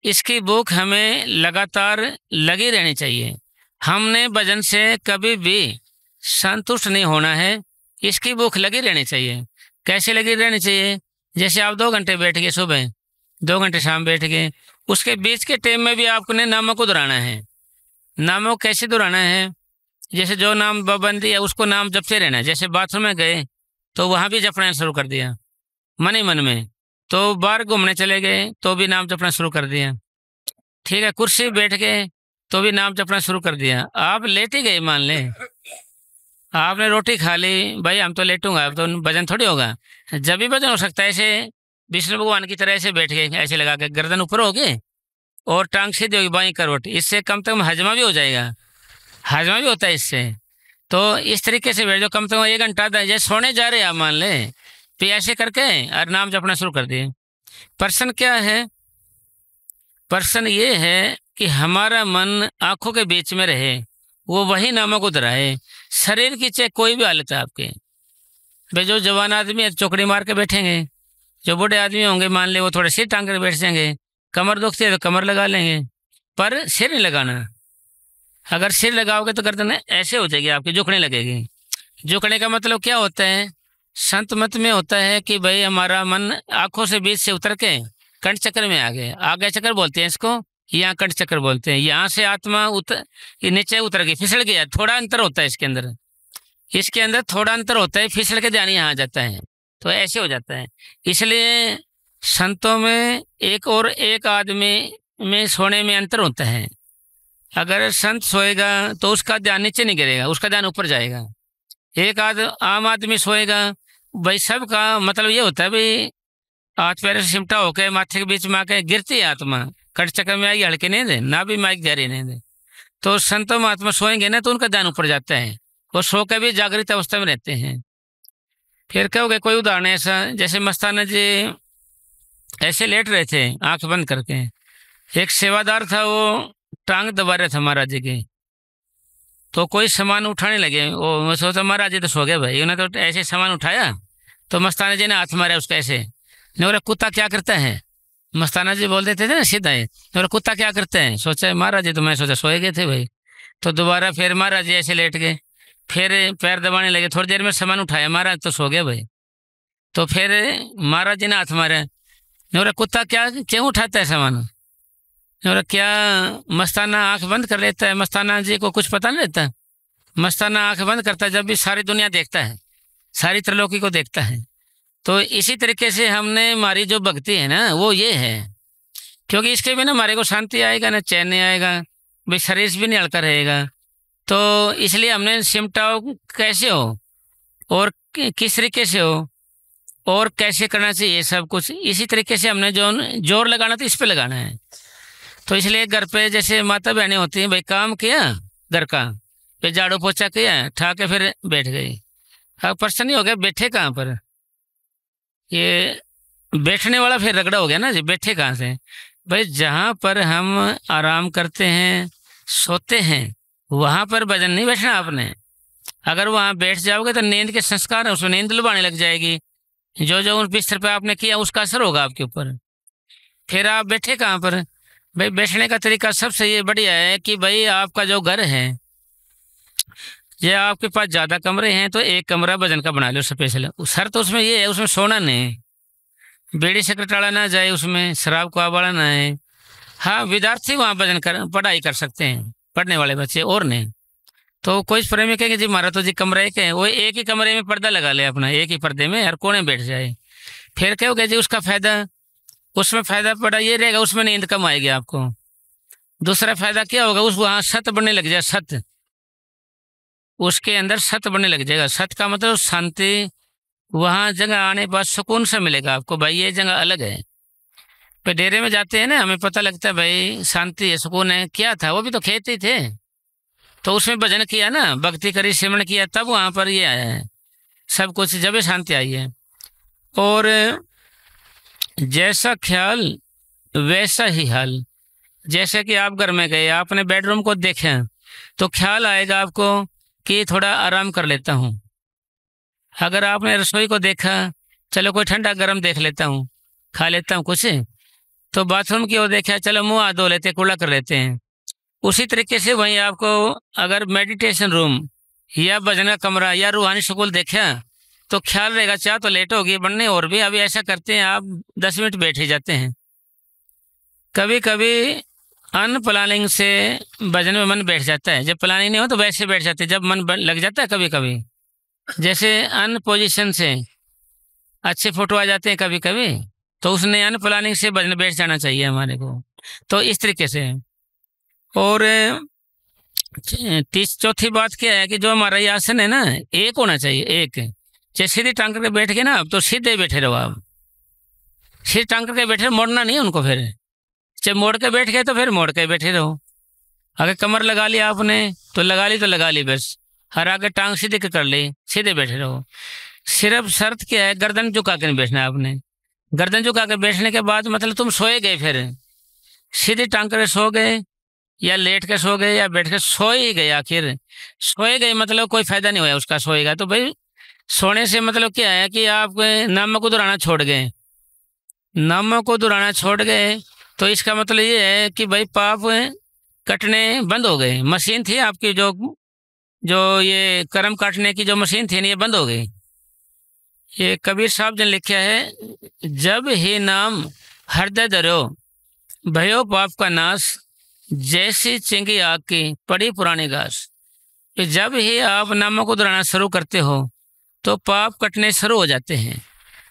इसकी भूख हमें लगातार लगी रहनी चाहिए। हमने भजन से कभी भी संतुष्ट नहीं होना है, इसकी भूख लगी रहनी चाहिए। कैसे लगी रहनी चाहिए, जैसे आप 2 घंटे बैठ गए सुबह, 2 घंटे शाम बैठ गए, उसके बीच के टाइम में भी आपने नामों को दोहराना है। नामों कैसे दोहराना है, जैसे जो नाम बंदी है उसको नाम जपते रहना है। जैसे बाथरूम में गए तो वहाँ भी जपना शुरू कर दिया मन ही मन में, तो बाहर घूमने चले गए तो भी नाम जपना शुरू कर दिया, ठीक है, कुर्सी बैठ गए तो भी नाम जपना शुरू कर दिया। आप लेट ही गए, मान लें आपने रोटी खा ली, भाई हम तो लेटूंगा, अब तो भजन थोड़ी होगा। जब भी भजन हो सकता है, ऐसे विष्णु भगवान की तरह ऐसे बैठ गए, ऐसे लगा के गर्दन ऊपर होगी और टांग सीधी होगी बाई करवट, इससे कम से कम हजमा भी हो जाएगा, हजमा भी होता है इससे। तो इस तरीके से बैठ जाओ, कम से कम 1 घंटा, जैसे सोने जा रहे हैं आप मान लें, तो ऐसे करके और नाम जपना शुरू कर दिए। प्रश्न क्या है, प्रश्न ये है कि हमारा मन आंखों के बीच में रहे, वो वही नामों को दोहराए। शरीर की चाहे कोई भी हालत है आपके, भाई जो जवान आदमी है चौकड़ी मार के बैठेंगे, जो बूढ़े आदमी होंगे मान ले वो थोड़े सिर टांग कर बैठ जाएंगे, कमर दुखती है तो कमर लगा लेंगे, पर सिर नहीं लगाना। अगर सिर लगाओगे तो गर्दन ऐसे हो जाएगी आपकी, झुकने लगेगी। झुकने का मतलब क्या होता है, संत मत में होता है कि भाई हमारा मन आंखों से बीच से उतर के कंठ चक्र में आ गए, आगे चक्र बोलते हैं इसको, यहाँ कंठ चक्र बोलते हैं। यहाँ से आत्मा नीचे उतर गई, फिसल गया, थोड़ा अंतर होता है इसके अंदर थोड़ा अंतर होता है, फिसल के ध्यान यहाँ आ जाता है, तो ऐसे हो जाता है। इसलिए संतों में एक और एक आदमी में सोने में अंतर होता है। अगर संत सोएगा तो उसका ध्यान नीचे नहीं गिरेगा, उसका ध्यान ऊपर जाएगा। एक आम आदमी सोएगा, भाई सबका मतलब ये होता है भाई हाथ पैर से सिमटा होकर माथे के बीच में आके गिरती है आत्मा, कट चक्कर में आएगी, हल्के नहीं दे ना भी माइक गहरी नहीं दे। तो संतों में आत्मा सोएंगे ना तो उनका ध्यान ऊपर जाता है, वो सो के भी जागृत अवस्था में रहते हैं। फिर कहोगे कोई उदाहरण ऐसा, जैसे मस्ताना जी ऐसे लेट रहे थे आंख बंद करके, एक सेवादार था वो टांग दबा रहे थे महाराज जी की, तो कोई सामान उठाने लगे, वो सोचा महाराज जी तो सो गए भाई, उन्होंने तो ऐसे सामान उठाया तो मस्ताना जी ने हाथ मारा उसका ऐसे, ने बोला कुत्ता क्या करता है, मस्ताना जी बोल देते थे ना सीधा है, बोला कुत्ता क्या करते हैं, सोचा महाराज जी, तो मैं सोचा सोए गए थे भाई, तो दोबारा फिर महाराज जी ऐसे लेट गए, फिर पैर दबाने लगे, थोड़ी देर में सामान उठाया, महाराज तो सो गया भाई। तो फिर महाराज जी ने हाथ मारा, बोला कुत्ता क्या क्यों उठाता है सामान? बोला क्या मस्ताना आंख बंद कर लेता है? मस्ताना जी को कुछ पता नहीं रहता? मस्ताना आंख बंद करता है जब भी सारी दुनिया देखता है, सारी त्रिलोकी को देखता है। तो इसी तरीके से हमने हमारी जो भक्ति है ना वो ये है, क्योंकि इसके बिना हमारे को शांति आएगा ना, चैन नहीं आएगा भाई, शरीर भी नहीं हल्का रहेगा। तो इसलिए हमने सिमटाओ कैसे हो और किस तरीके से हो और कैसे करना चाहिए, सब कुछ इसी तरीके से हमने जो जोर लगाना तो इस पे लगाना है। तो इसलिए घर पे जैसे माता बहनें होती हैं, भाई काम किया घर का, फिर झाड़ू पोछा किया, ठा के फिर बैठ गई। अब प्रश्न नहीं हो गया बैठे कहाँ पर, ये बैठने वाला फिर रगड़ा हो गया ना जी, बैठे कहाँ से? भाई जहाँ पर हम आराम करते हैं सोते हैं वहाँ पर भजन नहीं बैठना आपने। अगर वहाँ बैठ जाओगे तो नींद के संस्कार है उसमें नींद लुभाने लग जाएगी, जो जो उस बिस्तर पे आपने किया उसका असर होगा आपके ऊपर। फिर आप बैठे कहाँ पर? भाई बैठने का तरीका सबसे ये बढ़िया है कि भाई आपका जो घर है, ये आपके पास ज़्यादा कमरे हैं तो एक कमरा भजन का बना लो स्पेशल। सर तो उसमें ये है, उसमें सोना नहीं, बीड़ी सिगरेट ना जाए, उसमें शराब को आवाड़ा ना है। हाँ विद्यार्थी वहाँ भजन कर पढ़ाई कर सकते हैं, पढ़ने वाले बच्चे, और नहीं। तो कोई प्रेमी कहेंगे जी हमारा तो जी कमरा एक है, वो एक ही कमरे में पर्दा लगा ले अपना, एक ही पर्दे में हर कोने बैठ जाए। फिर कहोगे जी उसका फायदा, उसमें फायदा पड़ा ये रहेगा उसमें नींद कम आएगी आपको। दूसरा फायदा क्या होगा, उस वहाँ सत बनने लग जाए, सत उसके अंदर सत बनने लग जाएगा। सत का मतलब शांति, वहाँ जगह आने के बाद सुकून से मिलेगा आपको, भाई ये जगह अलग है। पे डेरे में जाते हैं ना हमें पता लगता है भाई शांति है, सुकून है। क्या था वो भी तो खेत ही थे, तो उसमें भजन किया ना, भक्ति करी, सिमरण किया, तब वहाँ पर ये आया है सब कुछ, जब शांति आई है। और जैसा ख्याल वैसा ही हाल। जैसे कि आप घर में गए, आपने बेडरूम को देखा तो ख्याल आएगा आपको कि थोड़ा आराम कर लेता हूँ। अगर आपने रसोई को देखा, चलो कोई ठंडा गर्म देख लेता हूँ, खा लेता हूँ कुछ, तो बाथरूम की ओर देखा, चलो मुँह हाथ धो लेते, कूड़ा कर लेते हैं। उसी तरीके से वहीं आपको अगर मेडिटेशन रूम या भजन का कमरा या रूहानी स्कूल देखा तो ख्याल रहेगा चाह तो लेट होगी बनने, और भी अभी ऐसा करते हैं आप 10 मिनट बैठ ही जाते हैं। कभी कभी अनप्लानिंग से भजन में मन बैठ जाता है, जब प्लानिंग नहीं हो तो वैसे बैठ जाते हैं, जब मन लग जाता है कभी कभी, जैसे अन पोजिशन से अच्छे फोटो आ जाते हैं कभी कभी, तो उसने अन प्लानिंग से भजन बैठ जाना चाहिए हमारे को। तो इस तरीके से। और चौथी बात क्या है कि जो हमारा ये आसन है ना, एक होना चाहिए, एक। चाहे सीधी टांग करके बैठ गए ना आप तो सीधे बैठे रहो, आप सीधे टांग करके बैठे, मोड़ना नहीं उनको। फिर चाहे मोड़ के बैठ गए तो फिर मोड़ के बैठे रहो। अगर कमर लगा ली आपने तो लगा ली बस, हर आगे टांग सीधे कर ली, सीधे बैठे रहो। सिर्फ शर्त क्या है, गर्दन झुका के नहीं बैठना है आपने। गर्दन झुका के बैठने के बाद मतलब तुम सोए गए, फिर सीधे टांग कर सो गए या लेट के सो गए या बैठ के सो ही गए, आखिर सोए गए मतलब कोई फायदा नहीं हुआ उसका, सोएगा तो भाई सोने से मतलब क्या है कि आप नाम को दोहराना छोड़ गए। नाम को दोहराना छोड़ गए तो इसका मतलब ये है कि भाई पाप कटने बंद हो गए। मशीन थी आपकी जो जो ये कर्म काटने की जो मशीन थी ये बंद हो गई। ये कबीर साहब ने लिखा है, जब ही नाम हृदय धरो भयो पाप का नाश, जैसी चिंगी आग की पड़ी पुरानी घास। कि जब ही आप नामों को दोहराना शुरू करते हो तो पाप कटने शुरू हो जाते हैं।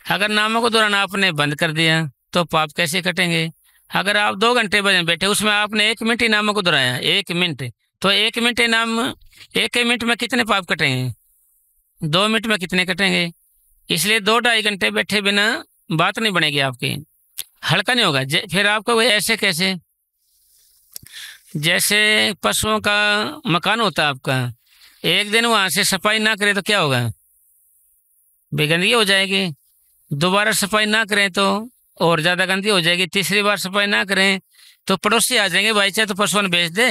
अगर नामों को दोहराना आपने बंद कर दिया तो पाप कैसे कटेंगे? अगर आप 2 घंटे भजन बैठे, उसमें आपने 1 मिनट ही नामों को दोहराया, 1 मिनट, तो 1 मिनट नाम, 1 मिनट में कितने पाप कटेंगे? 2 मिनट में कितने कटेंगे? इसलिए 2-2.5 घंटे बैठे बिना बात नहीं बनेगी आपकी, हल्का नहीं होगा। फिर आपको ऐसे कैसे, जैसे पशुओं का मकान होता है आपका, एक दिन वहाँ से सफाई ना करें तो क्या होगा? बेगंदगी हो जाएगी। दोबारा सफाई ना करें तो और ज़्यादा गंदी हो जाएगी। तीसरी बार सफाई ना करें तो पड़ोसी आ जाएंगे, भाई चाहे तो पशुओं बेच दे,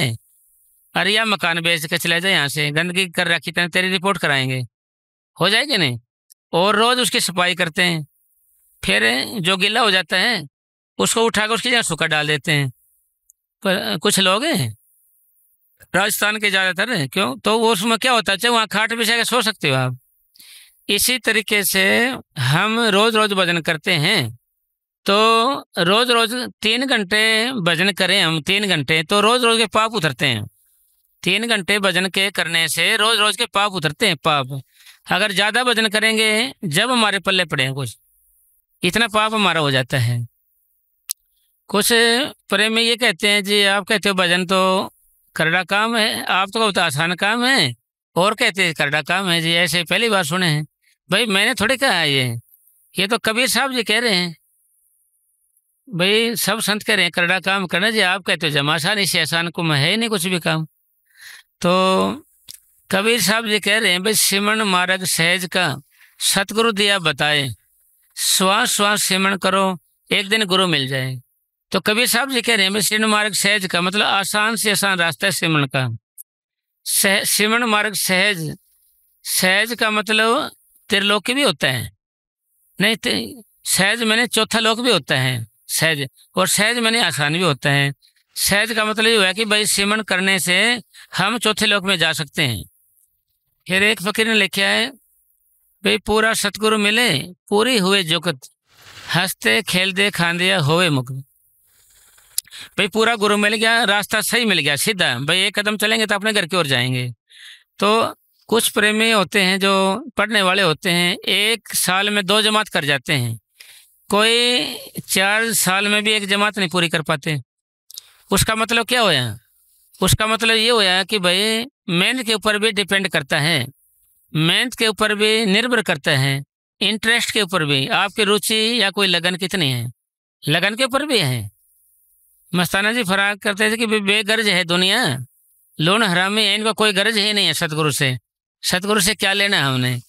अरे या मकान बेच के चले जाए, यहाँ से गंदगी कर रखी तेरी रिपोर्ट कराएंगे, हो जाएगी नहीं। और रोज़ उसकी सफाई करते हैं, फिर जो गीला हो जाता है उसको उठा कर उसकी जगह सूखा डाल देते हैं। पर कुछ लोग हैं राजस्थान के ज़्यादातर। क्यों? तो वो उसमें क्या होता है, चाहे वहाँ खाट बिछा के सो सकते हो आप। इसी तरीके से हम रोज़ रोज़ भजन करते हैं, तो रोज़ रोज़ 3 घंटे भजन करें हम, 3 घंटे, तो रोज़ रोज़ के पाप उतरते हैं। 3 घंटे भजन के करने से रोज़ रोज़ के पाप उतरते हैं, पाप। अगर ज़्यादा भजन करेंगे, जब हमारे पल्ले पड़े कुछ, इतना पाप हमारा हो जाता है। कुछ प्रेमी ये कहते हैं जी, आप कहते हो भजन तो करड़ा काम है, आप तो कहते आसान काम है, और कहते हैं करड़ा काम है जी। ऐसे पहली बार सुने हैं भाई, मैंने थोड़ी कहा है ये तो कबीर साहब जी कह रहे हैं भाई, सब संत कह रहे हैं करड़ा काम करना जी, आप कहते हो जमा आसान, इससे आसान को है ही नहीं कुछ भी काम। तो कबीर साहब जी कह रहे हैं भाई, सिमरन मार्ग सहज का सतगुरु दिया बताए, श्वास श्वास सिमरन करो एक दिन गुरु मिल जाए। तो कबीर साहब जी कह रहे हैं भाई, सिमरन मार्ग सहज का मतलब आसान से आसान रास्ता है सिमरन का। सिमरन मार्ग सहज, सहज का मतलब त्रिलोकी भी होता है, नहीं सहज मैंने चौथा लोक भी होता है सहज, और सहज मैंने आसान भी होता है। सहज का मतलब ये है कि भाई सिमरन करने से हम चौथे लोक में जा सकते हैं। फिर एक फकीर ने लिखा है भाई, पूरा सतगुरु मिले पूरी हुए जुगत, हंसते खेलते खांदिया होवे मुक्त। भाई पूरा गुरु मिल गया, रास्ता सही मिल गया सीधा, भाई 1 कदम चलेंगे तो अपने घर की ओर जाएंगे। तो कुछ प्रेमी होते हैं जो पढ़ने वाले होते हैं, 1 साल में 2 जमात कर जाते हैं, कोई 4 साल में भी 1 जमात नहीं पूरी कर पाते। उसका मतलब क्या होया? उसका मतलब ये होया कि भाई मेहनत के ऊपर भी डिपेंड करता है, मेहनत के ऊपर भी निर्भर करता है, इंटरेस्ट के ऊपर भी, आपकी रुचि या कोई लगन कितनी है, लगन के ऊपर भी है। मस्ताना जी फराग करते थे कि बेगर्ज है दुनिया, लोन हरामी है, इनका कोई गर्ज ही नहीं है सतगुरु से, सतगुरु से क्या लेना है हमने।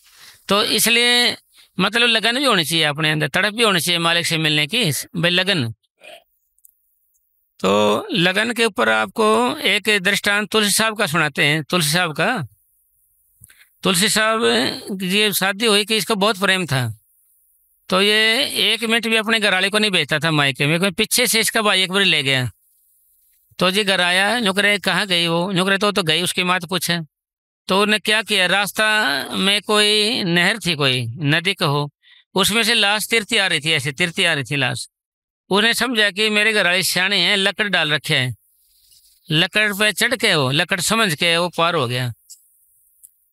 तो इसलिए मतलब लगन भी होनी चाहिए अपने अंदर, तड़प भी होनी चाहिए मालिक से मिलने की, भाई लगन। तो लगन के ऊपर आपको एक दृष्टांत तुलसी साहब का सुनाते हैं। तुलसी साहब का, तुलसी साहब ये शादी हुई कि इसको बहुत प्रेम था, तो ये 1 मिनट भी अपने घरवाले को नहीं भेजता था मायके में, पीछे से इसका भाई एक बार ले गया। तो जी घर आया, नुकरे कहाँ गई वो, नुकरे तो गई, उसकी माँ तो पूछे। तो उन्होंने क्या किया, रास्ता में कोई नहर थी, कोई नदी कहो, उसमें से लाश तिरती आ रही थी, ऐसे तिरती आ रही थी लाश। उन्हें समझा कि मेरे घर वाले सियाने हैं, लकड़ डाल रखे हैं, लकड़ पे चढ़ के वो लकड़ समझ के वो पार हो गया।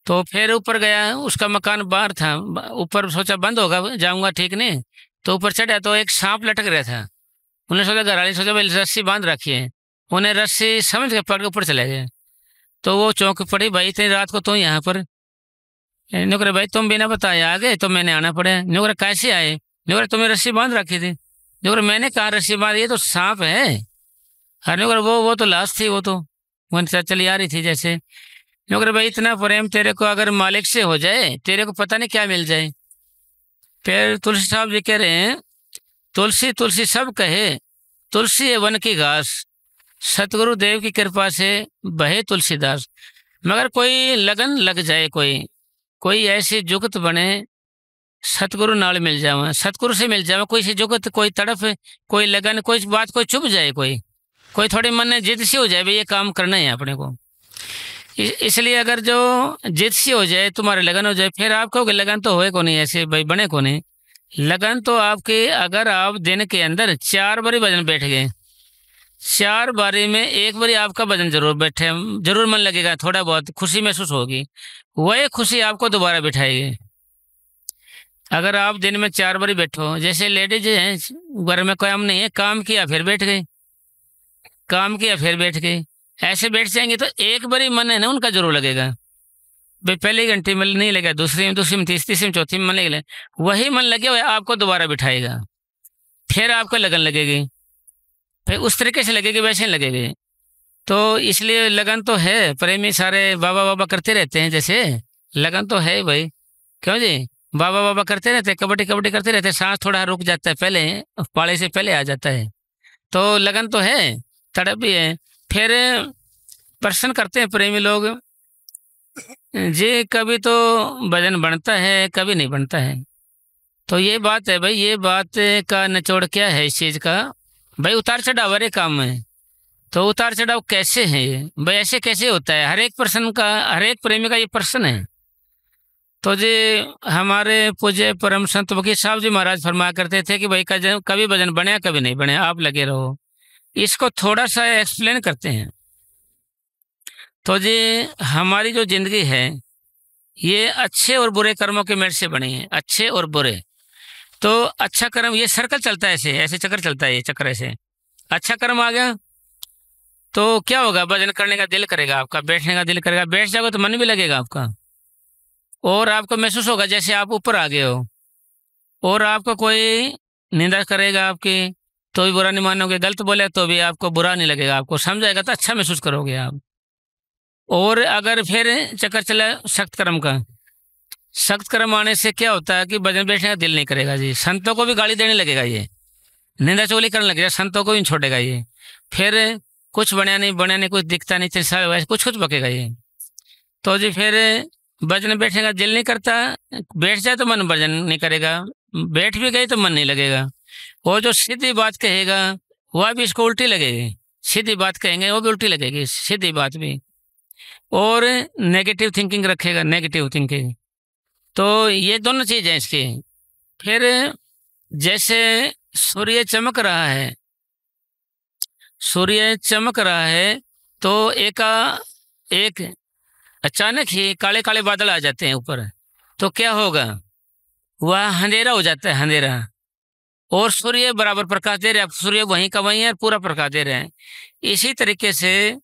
तो फिर ऊपर गया, उसका मकान बाहर था, ऊपर सोचा बंद होगा जाऊंगा ठीक नहीं, तो ऊपर चढ़ा तो एक सांप लटक रहा था। उन्हें सोचा, घर वाले सोचा भाई रस्सी बांध रखी है, उन्हें रस्सी समझ के पकड़ के ऊपर चले गए। तो वो चौंक पड़ी, भाई इतनी रात को तो यहाँ पर। नुकरे भाई तुम बिना बताए आ गए तो मैंने आना पड़ा। नुकरे कैसे आए? नुकरे तुम्हें रस्सी बांध रखी थी। नुकरे मैंने कहा रस्सी बांध, ये तो सांप है। अरे नुकरे वो तो लाश थी, वो तो वहीं चली आ रही थी जैसे। नुकरे भाई इतना प्रेम तेरे को अगर मालिक से हो जाए, तेरे को पता नहीं क्या मिल जाए। फिर तुलसी साहब जी कह रहे हैं, तुलसी तुलसी सब कहे, तुलसी है वन की घास, सतगुरु देव की कृपा से बहे तुलसीदास। मगर कोई लगन लग जाए, कोई ऐसी जुगत बने, सतगुरु नाल मिल जावे, सतगुरु से मिल जावे, कोई सी जुगत, कोई तड़फ, कोई लगन, कोई बात कोई चुभ जाए, कोई थोड़ी मन में जिद सी हो जाए भाई ये काम करना है अपने को। इसलिए अगर जो जिद सी हो जाए, तुम्हारे लगन हो जाए, फिर आप कहोगे लगन तो होए को नहीं, ऐसे भाई बने को नहीं। लगन तो आपके, अगर आप दिन के अंदर 4 बारी भजन बैठ गए, 4 बारी में 1 बारी आपका भजन जरूर बैठे, जरूर मन लगेगा, थोड़ा बहुत खुशी महसूस होगी, वही खुशी आपको दोबारा बिठाएगी। अगर आप दिन में 4 बारी बैठो, जैसे लेडीज हैं घर में काम नहीं है, काम किया फिर बैठ गई, काम किया फिर बैठ गई, ऐसे बैठ जाएंगे तो 1 बारी मन है ना उनका जरूर लगेगा भाई। पहली घंटे में नहीं लगेगा, दूसरी में, तीसरी में, चौथी में मन लगेगा, वही मन लगे हुए आपको दोबारा बिठाएगा, फिर आपको लगन लगेगी, फिर उस तरीके से लगेगी, वैसे ही लगेगी। तो इसलिए लगन तो है, प्रेमी सारे बाबा बाबा करते रहते हैं, जैसे लगन तो है भाई। क्यों जी? बाबा बाबा करते रहते हैं, कबड्डी कबड्डी करते रहते हैं, सांस थोड़ा रुक जाता है, पहले पाले से पहले आ जाता है। तो लगन तो है, तड़प भी है। फिर प्रश्न करते हैं प्रेमी लोग जी, कभी तो भजन बनता है, कभी नहीं बनता है। तो ये बात है भाई, ये बात का निचोड़ क्या है इस चीज़ का? भाई उतार चढ़ाव वाले काम है, तो उतार चढ़ाव कैसे है भाई, ऐसे कैसे होता है? हर एक पर्सन का, हर एक प्रेमी का ये प्रश्न है। तो जी हमारे पूज्य परम संत वकील साहब जी महाराज फरमाया करते थे कि भाई कभी भजन बने कभी नहीं बने, आप लगे रहो। इसको थोड़ा सा एक्सप्लेन करते हैं। तो जी हमारी जो जिंदगी है ये अच्छे और बुरे कर्मों के मेल से बनी है, अच्छे और बुरे। तो अच्छा कर्म, ये सर्कल चलता है, ऐसे ऐसे चक्कर चलता है, ये चक्कर ऐसे। अच्छा कर्म आ गया तो क्या होगा, भजन करने का दिल करेगा आपका, बैठने का दिल करेगा, बैठ जाओगे तो मन भी लगेगा आपका, और आपको महसूस होगा जैसे आप ऊपर आ गए हो। और आपको कोई निंदा करेगा आपकी तो भी बुरा नहीं मानोगे, गलत बोले तो भी आपको बुरा नहीं लगेगा, आपको समझाएगा तो अच्छा महसूस करोगे आप। और अगर फिर चक्कर चला सख्त कर्म का, सख्त कर्म आने से क्या होता है कि भजन बैठने का दिल नहीं करेगा जी, संतों को भी गाली देने लगेगा, ये निंदा चोली करने लगेगा, संतों को भी छोड़ेगा ये। फिर कुछ बनया नहीं, कुछ दिखता नहीं, वैसे कुछ कुछ बकेगा ये। तो जी फिर भजन बैठने का दिल नहीं करता, बैठ जाए तो मन भजन नहीं करेगा, बैठ भी गए तो मन नहीं लगेगा। वो जो सीधी बात कहेगा वह भी इसको उल्टी लगेगी, सीधी बात कहेंगे वो भी उल्टी लगेगी, सीधी बात भी। और नेगेटिव थिंकिंग रखेगा, नेगेटिव थिंकिंग। तो ये दोनों चीज़ हैं इसकी। फिर जैसे सूर्य चमक रहा है, सूर्य चमक रहा है तो एक अचानक ही काले काले बादल आ जाते हैं ऊपर, तो क्या होगा, वह अंधेरा हो जाता है, अंधेरा। और सूर्य बराबर प्रकाश दे रहे हैं, सूर्य वहीं का वहीं है, पूरा प्रकाश दे रहे हैं। इसी तरीके से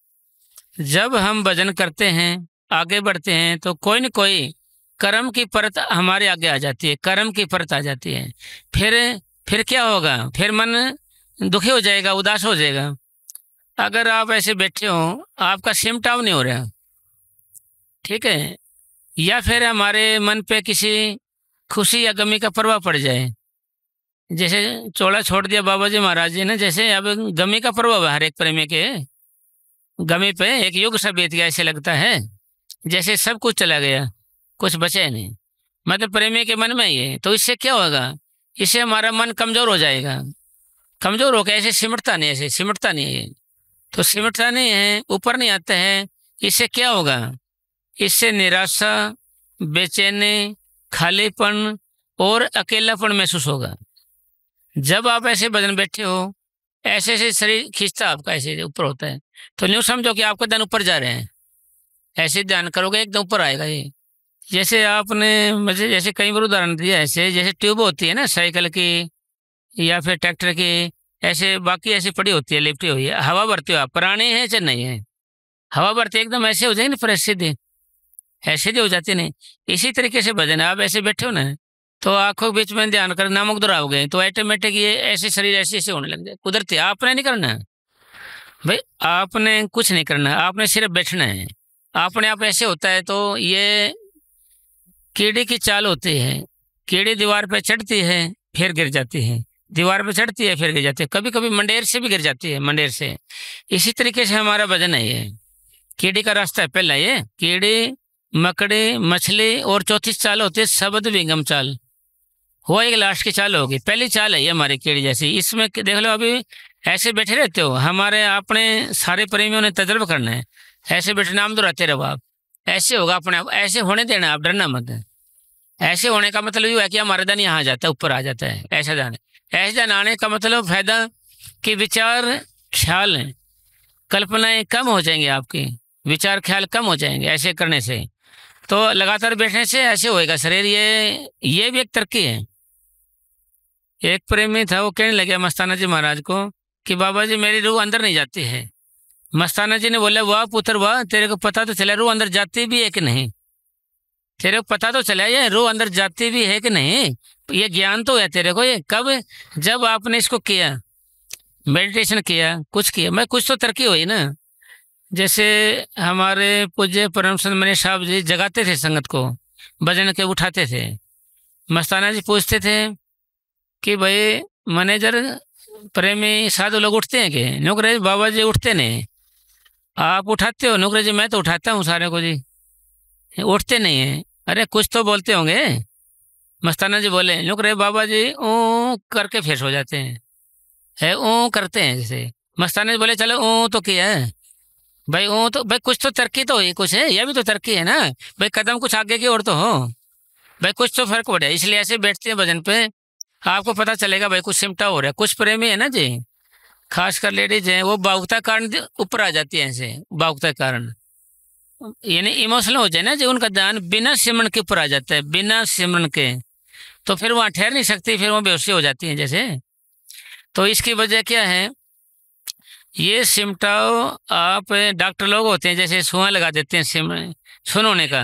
जब हम भजन करते हैं, आगे बढ़ते हैं, तो कोई न कोई कर्म की परत हमारे आगे आ जाती है, कर्म की परत आ जाती है। फिर क्या होगा, फिर मन दुखी हो जाएगा, उदास हो जाएगा। अगर आप ऐसे बैठे हो, आपका सिमटाव नहीं हो रहा, ठीक है, या फिर हमारे मन पे किसी खुशी या गमी का प्रभाव पड़ जाए, जैसे चोला छोड़ दिया बाबा जी महाराज जी ने, जैसे अब गमी का प्रभाव है हर एक प्रेमी के, गमी पे एक युग सा बीत गया, ऐसे लगता है जैसे सब कुछ चला गया, कुछ बचे नहीं, मतलब प्रेमी के मन में ये। तो इससे क्या होगा, इससे हमारा मन कमजोर हो जाएगा, कमजोर होकर ऐसे सिमटता नहीं, ऐसे सिमटता नहीं है, तो सिमटता नहीं है, ऊपर नहीं आता है। इससे क्या होगा, इससे निराशा, बेचैनी, खालीपन और अकेलापन महसूस होगा। जब आप ऐसे भजन बैठे हो, ऐसे ऐसे शरीर खींचता आपका, ऐसे ऊपर होता है, तो न्यू समझो कि आपका ध्यान ऊपर जा रहे हैं, ऐसे ध्यान करोगे एकदम ऊपर आएगा ये। जैसे आपने मुझे जैसे कई बार उदाहरण दिया, ऐसे जैसे ट्यूब होती है ना साइकिल की या फिर ट्रैक्टर की, ऐसे बाकी ऐसी पड़ी होती है, लिपटी हुई है, हवा भरती हो आप, पुरानी है चाहे नहीं है, हवा भरती एकदम ऐसे हो जाएगी ना, फ्रेश सीधे ऐसे ही हो जाती नहीं। इसी तरीके से भजन है, आप ऐसे बैठे हो ना, तो आंखों के बीच में ध्यान कर नामक दोहराओगे तो ऑटोमेटिक ये ऐसे शरीर ऐसे ऐसे होने लग जाए, कुदरती। आपने नहीं करना है भाई, आपने कुछ नहीं करना है, आपने सिर्फ बैठना है, अपने आप ऐसे होता है। तो ये कीड़े की चाल होती है, कीड़ी दीवार पे चढ़ती है फिर गिर जाती है, दीवार पे चढ़ती है फिर गिर जाती है, कभी कभी मंडेर से भी गिर जाती है, मंडेर से। इसी तरीके से हमारा भजन है, ये कीड़ी का रास्ता है पहला, ये कीड़ी, मकड़ी, मछली, और चौथी चाल होती है शब्द विंगम चाल, वो एक लास्ट की चाल होगी। पहली चाल है ये हमारी कीड़ी जैसी। इसमें देख लो, अभी ऐसे बैठे रहते हो, हमारे अपने सारे प्रेमियों ने तजर्बा करना है, ऐसे बैठे नाम दोहराते रहो आप, ऐसे होगा अपने आप, ऐसे होने देना, आप डरना मत। ऐसे होने का मतलब ये है कि हमारा धन यहाँ आ जाता है, ऊपर आ जाता है, ऐसा जाने। ऐसे धन आने का मतलब फायदा कि विचार ख्याल है, कल्पनाएं कम हो जाएंगी, आपकी विचार ख्याल कम हो जाएंगे ऐसे करने से। तो लगातार बैठने से ऐसे होएगा शरीर, ये भी एक तरक्की है। एक प्रेमी था, वो कहने लगे मस्ताना जी महाराज को कि बाबा जी मेरी रूह अंदर नहीं जाती है। मस्ताना जी ने बोला, वाह पुत्र वाह, तेरे को पता तो चला रूह अंदर जाती भी है कि नहीं, तेरे को पता तो चला ये रूह अंदर जाती भी है कि नहीं, ये ज्ञान तो है तेरे को। ये कब, जब आपने इसको किया, मेडिटेशन किया, कुछ किया, मैं कुछ तो तरक्की हुई ना। जैसे हमारे पूज्य परम संत मनीष साहब जी जगाते थे संगत को, भजन के उठाते थे। मस्ताना जी पूछते थे कि भाई मैनेजर प्रेमी साधु लोग उठते हैं कि? नुकरे बाबा जी उठते नहीं, आप उठाते हो? नुकरे जी मैं तो उठाता हूँ सारे को जी, उठते नहीं है। अरे कुछ तो बोलते होंगे। मस्ताना जी बोले, नुकरे बाबा जी ओ करके फिर सो जाते हैं, है ओ करते हैं जैसे, मस्तानी बोले चलो ऊ तो किया है भाई, ऊ तो भाई कुछ तो तरक्की तो हुई, कुछ है, यह भी तो तरक्की है ना भाई, कदम कुछ आगे की ओर तो हो भाई, कुछ तो फर्क पड़ा। इसलिए ऐसे बैठते हैं भजन पे, आपको पता चलेगा भाई कुछ सिमटा हो रहा है। कुछ प्रेमी है ना जी, खासकर लेडीज हैं, वो भावुकता कारण ऊपर आ जाती है, ऐसे भावुकता कारण यानी इमोशनल हो जाए ना जी, उनका ध्यान बिना सिमरन के ऊपर आ जाता है, बिना सिमरन के, तो फिर वहाँ ठहर नहीं सकती, फिर वो बेहोशी हो जाती है जैसे। तो इसकी वजह क्या है, ये सिमटाओ आप डॉक्टर लोग होते हैं जैसे सुआ लगा देते हैं सिम सुन होने का,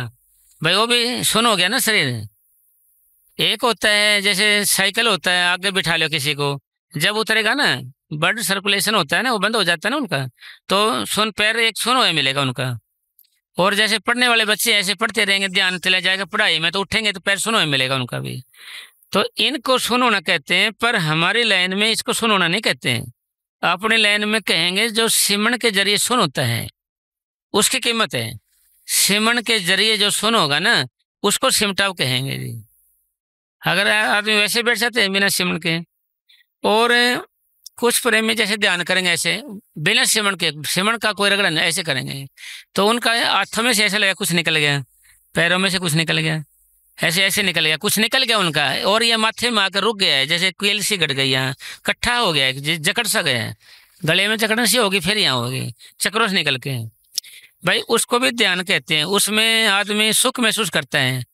भाई वो भी सुन हो गया ना शरीर। एक होता है जैसे साइकिल होता है, आगे बिठा लो किसी को, जब उतरेगा ना ब्लड सर्कुलेशन होता है ना, वो बंद हो जाता है ना उनका, तो सुन पैर एक सुन हुए मिलेगा उनका। और जैसे पढ़ने वाले बच्चे ऐसे पढ़ते रहेंगे, ध्यान चला जाएगा पढ़ाई में, तो उठेंगे तो पैर सुन हुए मिलेगा उनका भी। तो इनको सुन होना कहते हैं, पर हमारी लाइन में इसको सुन होना नहीं कहते हैं। अपनी लाइन में कहेंगे जो सिमरन के जरिए सुन होता है उसकी कीमत है। सिमरन के जरिए जो सुन होगा ना उसको सिमटाव कहेंगे जी। अगर आदमी वैसे बैठ जाते हैं बिना सिमरन के, और कुछ प्रेमी जैसे ध्यान करेंगे ऐसे बिना सिमरन के, सिमरन का कोई रगड़ा नहीं, ऐसे करेंगे तो उनका हाथों में से ऐसा लगेगा कुछ निकल गया, पैरों में से कुछ निकल गया, ऐसे ऐसे निकल गया, कुछ निकल गया उनका, और ये माथे में आकर रुक गया है, जैसे कोयल सी गट गई, यहाँ इकट्ठा हो गया है, जकड़ सा गया है, गले में जकड़न सी होगी, फिर यहाँ होगी चक्रों से निकल के, भाई उसको भी ध्यान कहते हैं। उसमें आदमी सुख महसूस करता है।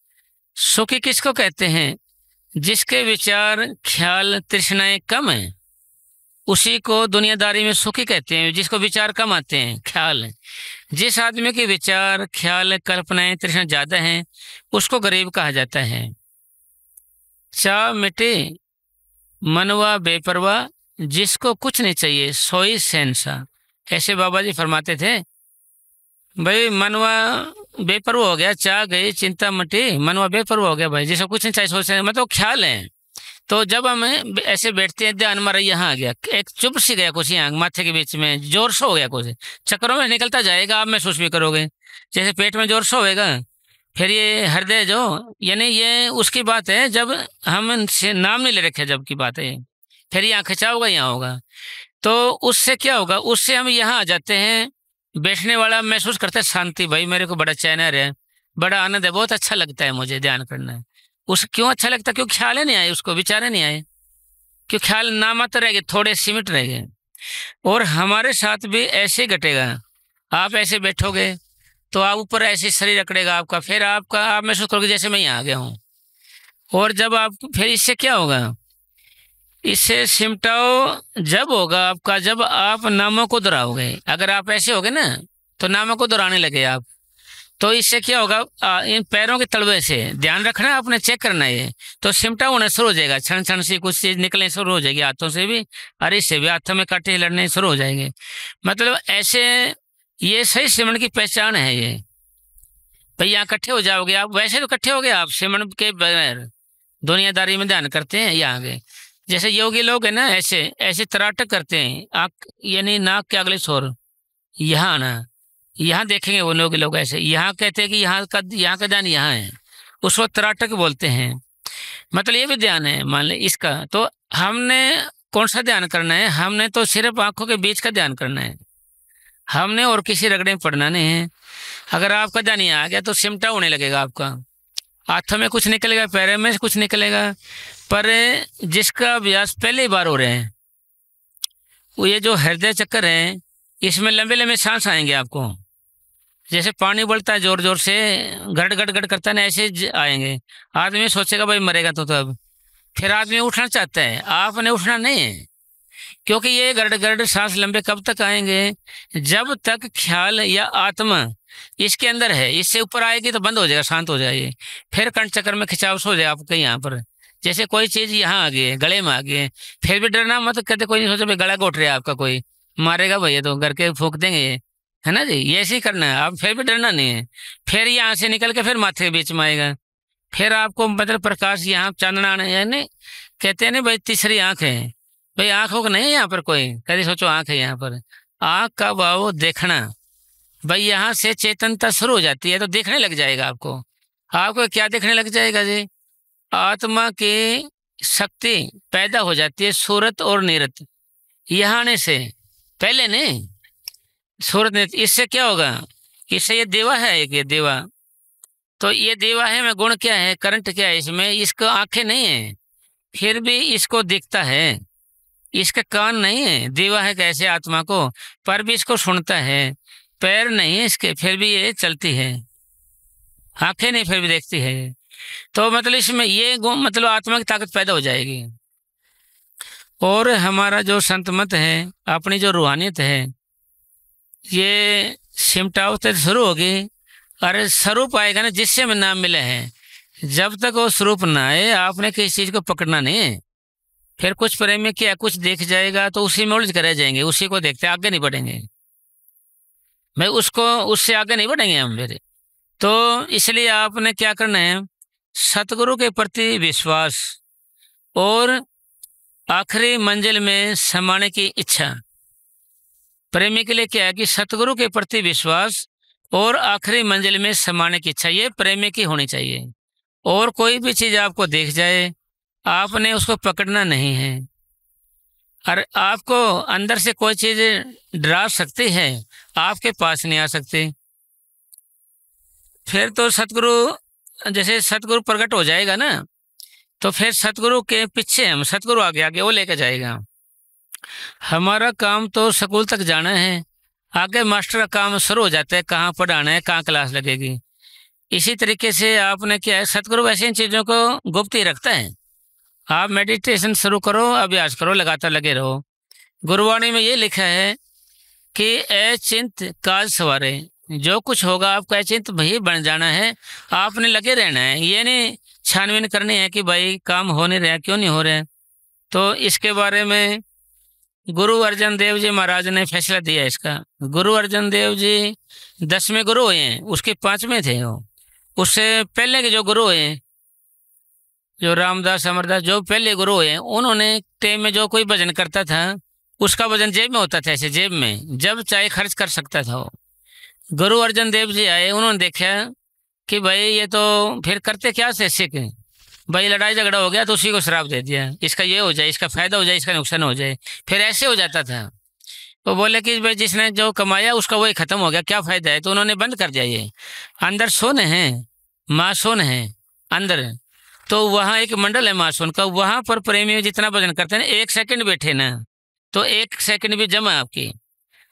सुखी किसको कहते हैं, जिसके विचार ख्याल तृष्णाएं कम है, उसी को दुनियादारी में सुखी कहते हैं। जिसको विचार कम आते हैं, ख्याल, जिस आदमी के विचार ख्याल कल्पनाएं तृष्णा ज्यादा हैं उसको गरीब कहा जाता है। चाह मिटे मनवा बेपरवाह, जिसको कुछ नहीं चाहिए सोई शहंशाह, ऐसे बाबा जी फरमाते थे। भाई मनवा बेपरवाह हो गया, चाह गई चिंता मटी, मनवा बेपरवाह हो गया भाई, जिसको कुछ नहीं चाहिए सोच रहे, मतलब ख्याल है। तो जब हम ऐसे बैठते हैं, ध्यान हमारा यहाँ आ गया, एक चुप सी गया कुछ यहाँ माथे के बीच में, जोर से हो गया कुछ, चक्करों में निकलता जाएगा, आप महसूस भी करोगे जैसे पेट में जोर से होएगा। फिर ये हृदय जो, यानी ये उसकी बात है जब हम से नाम नहीं ले रखे, जब की बात है। फिर यहाँ खिंचा होगा, यहाँ होगा, तो उससे क्या होगा, उससे हम यहाँ आ जाते हैं। बैठने वाला महसूस करता है शांति, भाई मेरे को बड़ा चैन है, बड़ा आनंद है, बहुत अच्छा लगता है मुझे ध्यान करना। उस क्यों अच्छा लगता है, क्यों ख्याल नहीं आए उसको, विचारे नहीं आए, क्यों ख्याल नामात्र रह गए, थोड़े सीमित रह गए। और हमारे साथ भी ऐसे घटेगा, आप ऐसे बैठोगे तो आप ऊपर ऐसे शरीर अकड़ेगा आपका, फिर आपका आप महसूस करोगे जैसे मैं यहाँ आ गया हूँ। और जब आप फिर इससे क्या होगा, इससे सिमटाओ जब होगा आपका, जब आप नामों को दोहराओगे। अगर आप ऐसे होगे ना तो नामों को दोहराने लगे आप, तो इससे क्या होगा, इन पैरों के तलवे से ध्यान रखना, आपने चेक करना है, तो सिमटा होना शुरू हो जाएगा, क्षण क्षण से कुछ चीज निकलने शुरू हो जाएगी, हाथों से भी और इससे भी, हाथों में कांटे लड़ने शुरू हो जाएंगे। मतलब ऐसे ये सही सिमरन की पहचान है ये। भाई यहाँ इकट्ठे हो जाओगे आप, वैसे तो इकट्ठे हो गए आप, सिमरन के बगैर दुनियादारी में ध्यान करते हैं। यहाँ आगे जैसे योगी लोग है ना, ऐसे ऐसे तराटक करते हैं, आँख यानी नाक के अगले छोर यहाँ आना, यहाँ देखेंगे वो लोग ऐसे, यहाँ कहते हैं कि यहाँ का ध्यान यहाँ है, उसको तराटक बोलते हैं। मतलब ये भी ध्यान है मान ले इसका। तो हमने कौन सा ध्यान करना है, हमने तो सिर्फ आंखों के बीच का ध्यान करना है, हमने और किसी रगड़े में पड़ना नहीं है। अगर आपका ध्यान यहाँ आ गया तो सिमटा होने लगेगा आपका, हाथों में कुछ निकलेगा, पैरों में कुछ निकलेगा। पर जिसका अभ्यास पहली बार हो रहे हैं, वो ये जो हृदय चक्कर है, इसमें लंबे लंबे सांस आएंगे आपको, जैसे पानी उबलता है जोर जोर से, गड़ गड़ गड़ करता है ना, ऐसे आएंगे। आदमी सोचेगा भाई मरेगा तो अब फिर आदमी उठना चाहता है, आपने उठना नहीं है, क्योंकि ये गड़ गड़ सांस लंबे कब तक आएंगे, जब तक ख्याल या आत्मा इसके अंदर है। इससे ऊपर आएगी तो बंद हो जाएगा, शांत हो जाएगी, फिर कंठ चक्कर में खिंचाव हो जाए आपके यहाँ पर। जैसे कोई चीज यहाँ आ गई है, गले में आ गई है, फिर भी डरना मत, कहते कोई नहीं सोचा भाई गला घोट रहा है आपका, कोई मारेगा भैया तो घर के फूक देंगे ये, है ना जी, ये ऐसे ही करना है आप, फिर भी डरना नहीं है। फिर यहाँ से निकल के फिर माथे के बीच में आएगा, फिर आपको मतलब प्रकाश यहाँ चांदना आना, यानी कहते हैं ना भाई तीसरी आंख है, भाई आंखों को नहीं है यहाँ पर कोई, कभी सोचो आंख है यहाँ पर, आंख का भाव देखना, भाई यहाँ से चेतनता शुरू हो जाती है तो देखने लग जाएगा आपको। आपको क्या देखने लग जाएगा जी, आत्मा की शक्ति पैदा हो जाती है, सूरत और नीरत यहाँ आने से। पहले नहीं, सूरत ने। इससे क्या होगा, इससे ये देवा है एक, ये देवा, तो ये देवा है में गुण क्या है, करंट क्या है इसमें, इसको आंखें नहीं है फिर भी इसको दिखता है, इसके कान नहीं है, देवा है कैसे आत्मा को, पर भी इसको सुनता है, पैर नहीं है इसके फिर भी ये चलती है, आंखें नहीं फिर भी देखती है। तो मतलब इसमें ये गुण, मतलब आत्मा की ताकत पैदा हो जाएगी। और हमारा जो संत मत है, अपनी जो रूहानियत है, ये सिमटाव से शुरू होगी। अरे स्वरूप आएगा ना, जिससे हमें नाम मिले हैं, जब तक वो स्वरूप ना आए आपने किसी चीज को पकड़ना नहीं है। फिर कुछ प्रेमी क्या कुछ देख जाएगा तो उसी में उलझ कर रह जाएंगे, उसी को देखते आगे नहीं बढ़ेंगे, मैं उसको, उससे आगे नहीं बढ़ेंगे हम मेरे। तो इसलिए आपने क्या करना है, सतगुरु के प्रति विश्वास और आखिरी मंजिल में समाने की इच्छा। प्रेमी के लिए क्या है कि सतगुरु के प्रति विश्वास और आखिरी मंजिल में समाने की इच्छा, ये प्रेमी की होनी चाहिए। और कोई भी चीज आपको देख जाए आपने उसको पकड़ना नहीं है। और आपको अंदर से कोई चीज डरा सकती है, आपके पास नहीं आ सकती। फिर तो सतगुरु, जैसे सतगुरु प्रकट हो जाएगा ना, तो फिर सतगुरु के पीछे हम, सतगुरु आगे आगे वो लेकर जाएगा। हमारा काम तो स्कूल तक जाना है, आगे मास्टर का काम शुरू हो जाता है, कहाँ पढ़ाना है, कहाँ क्लास लगेगी। इसी तरीके से आपने क्या है, सतगुरु वैसे इन चीज़ों को गुप्त ही रखता है। आप मेडिटेशन शुरू करो, अभ्यास करो, लगातार लगे रहो। गुरुवाणी में ये लिखा है कि अचिंत काज सवारे, जो कुछ होगा आपका अचिंत भी बन जाना है, आपने लगे रहना है। ये नहीं छानबीन करनी है कि भाई काम हो नहीं रहा, क्यों नहीं हो रहा। तो इसके बारे में गुरु अर्जन देव जी महाराज ने फैसला दिया इसका। गुरु अर्जन देव जी 10वें गुरु हुए हैं, उसके 5वें थे वो। उससे पहले के जो गुरु हुए हैं, जो रामदास अमरदास, जो पहले गुरु हुए हैं, उन्होंने टाइम में जो कोई भजन करता था उसका भजन जेब में होता था, ऐसे जेब में, जब चाहे खर्च कर सकता था वो। गुरु अर्जन देव जी आए, उन्होंने देखा कि भाई ये तो फिर करते क्या से सिख, भाई लड़ाई झगड़ा हो गया तो उसी को श्राप दे दिया, इसका ये हो जाए, इसका फायदा हो जाए, इसका नुकसान हो जाए, फिर ऐसे हो जाता था। वो बोले कि भाई जिसने जो कमाया उसका वही खत्म हो गया, क्या फायदा है, तो उन्होंने बंद कर दिया। ये अंदर सोन है, माँ सोन है अंदर, तो वहाँ एक मंडल है मासून का, वहाँ पर प्रेमी जितना भजन करते हैं, 1 सेकंड बैठे ना तो 1 सेकंड भी जमा आपकी,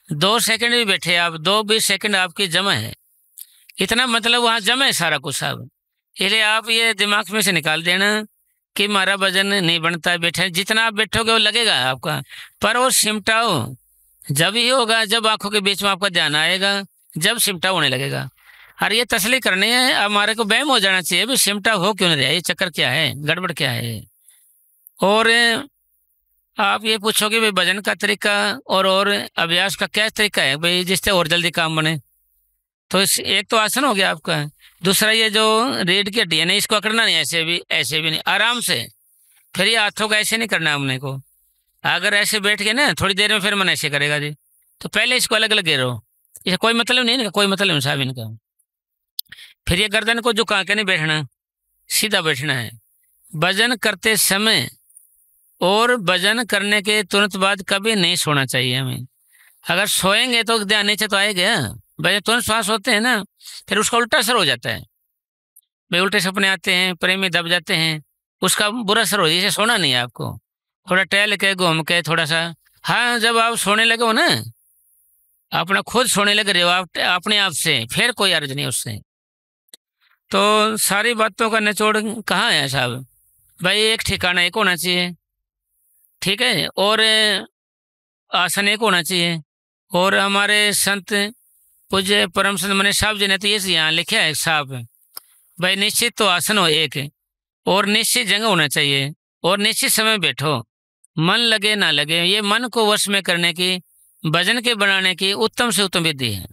2 सेकंड भी बैठे आप, 2-20 सेकंड आपकी जमा है, इतना मतलब वहाँ जमा है सारा कुछ सब। इसलिए आप ये दिमाग में से निकाल देना कि हमारा भजन नहीं बनता है, बैठे, जितना आप बैठोगे वो लगेगा आपका, पर वो सिमटाओ जब ही होगा जब आंखों के बीच में आपका ध्यान आएगा, जब सिमटाओ होने लगेगा। और ये तसली करनी है, हमारे को वहम हो जाना चाहिए भी सिमटा हो क्यों नहीं रहा, ये चक्कर क्या है, गड़बड़ क्या है। और आप ये पूछोगे भाई भजन का तरीका और अभ्यास का क्या तरीका है भाई जिससे और जल्दी काम बने। तो इस एक तो आसन हो गया आपका, दूसरा ये जो रीढ़ की हड्डी है ना, इसको अकड़ना नहीं, ऐसे भी नहीं, आराम से। फिर ये हाथों का ऐसे नहीं करना हमने को, अगर ऐसे बैठ के ना थोड़ी देर में फिर मन ऐसे करेगा जी, तो पहले इसको अलग अलग गिरो, इसे कोई मतलब नहीं, कोई मतलब नहीं साहब इनका। फिर ये गर्दन को झुका के नहीं बैठना, सीधा बैठना है भजन करते समय, और भजन करने के तुरंत बाद कभी नहीं सोना चाहिए हमें। अगर सोएंगे तो ध्यान नीचे तो आएगा, भजन तुरंत श्वास होते हैं ना, फिर उसका उल्टा असर हो जाता है, भाई उल्टे सपने आते हैं, प्रेमी दब जाते हैं, उसका बुरा असर हो जाए। सोना नहीं है आपको, थोड़ा टहल के घूम के थोड़ा सा, हाँ जब आप सोने लगे हो ना, अपना खुद सोने लगे रहे हो आप अपने आप से, फिर कोई अर्ज नहीं उससे। तो सारी बातों का निचोड़ कहाँ है साहब, भाई एक ठिकाना एक होना चाहिए, ठीक है, और आसन एक होना चाहिए। और हमारे संत पूज्य परम संत मनीष साहब जी ने तो ये यहाँ लिखा है साहब, भाई निश्चित तो आसन हो एक, और निश्चित जगह होना चाहिए, और निश्चित समय बैठो, मन लगे ना लगे, ये मन को वश में करने की, भजन के बनाने की उत्तम से उत्तम विधि है।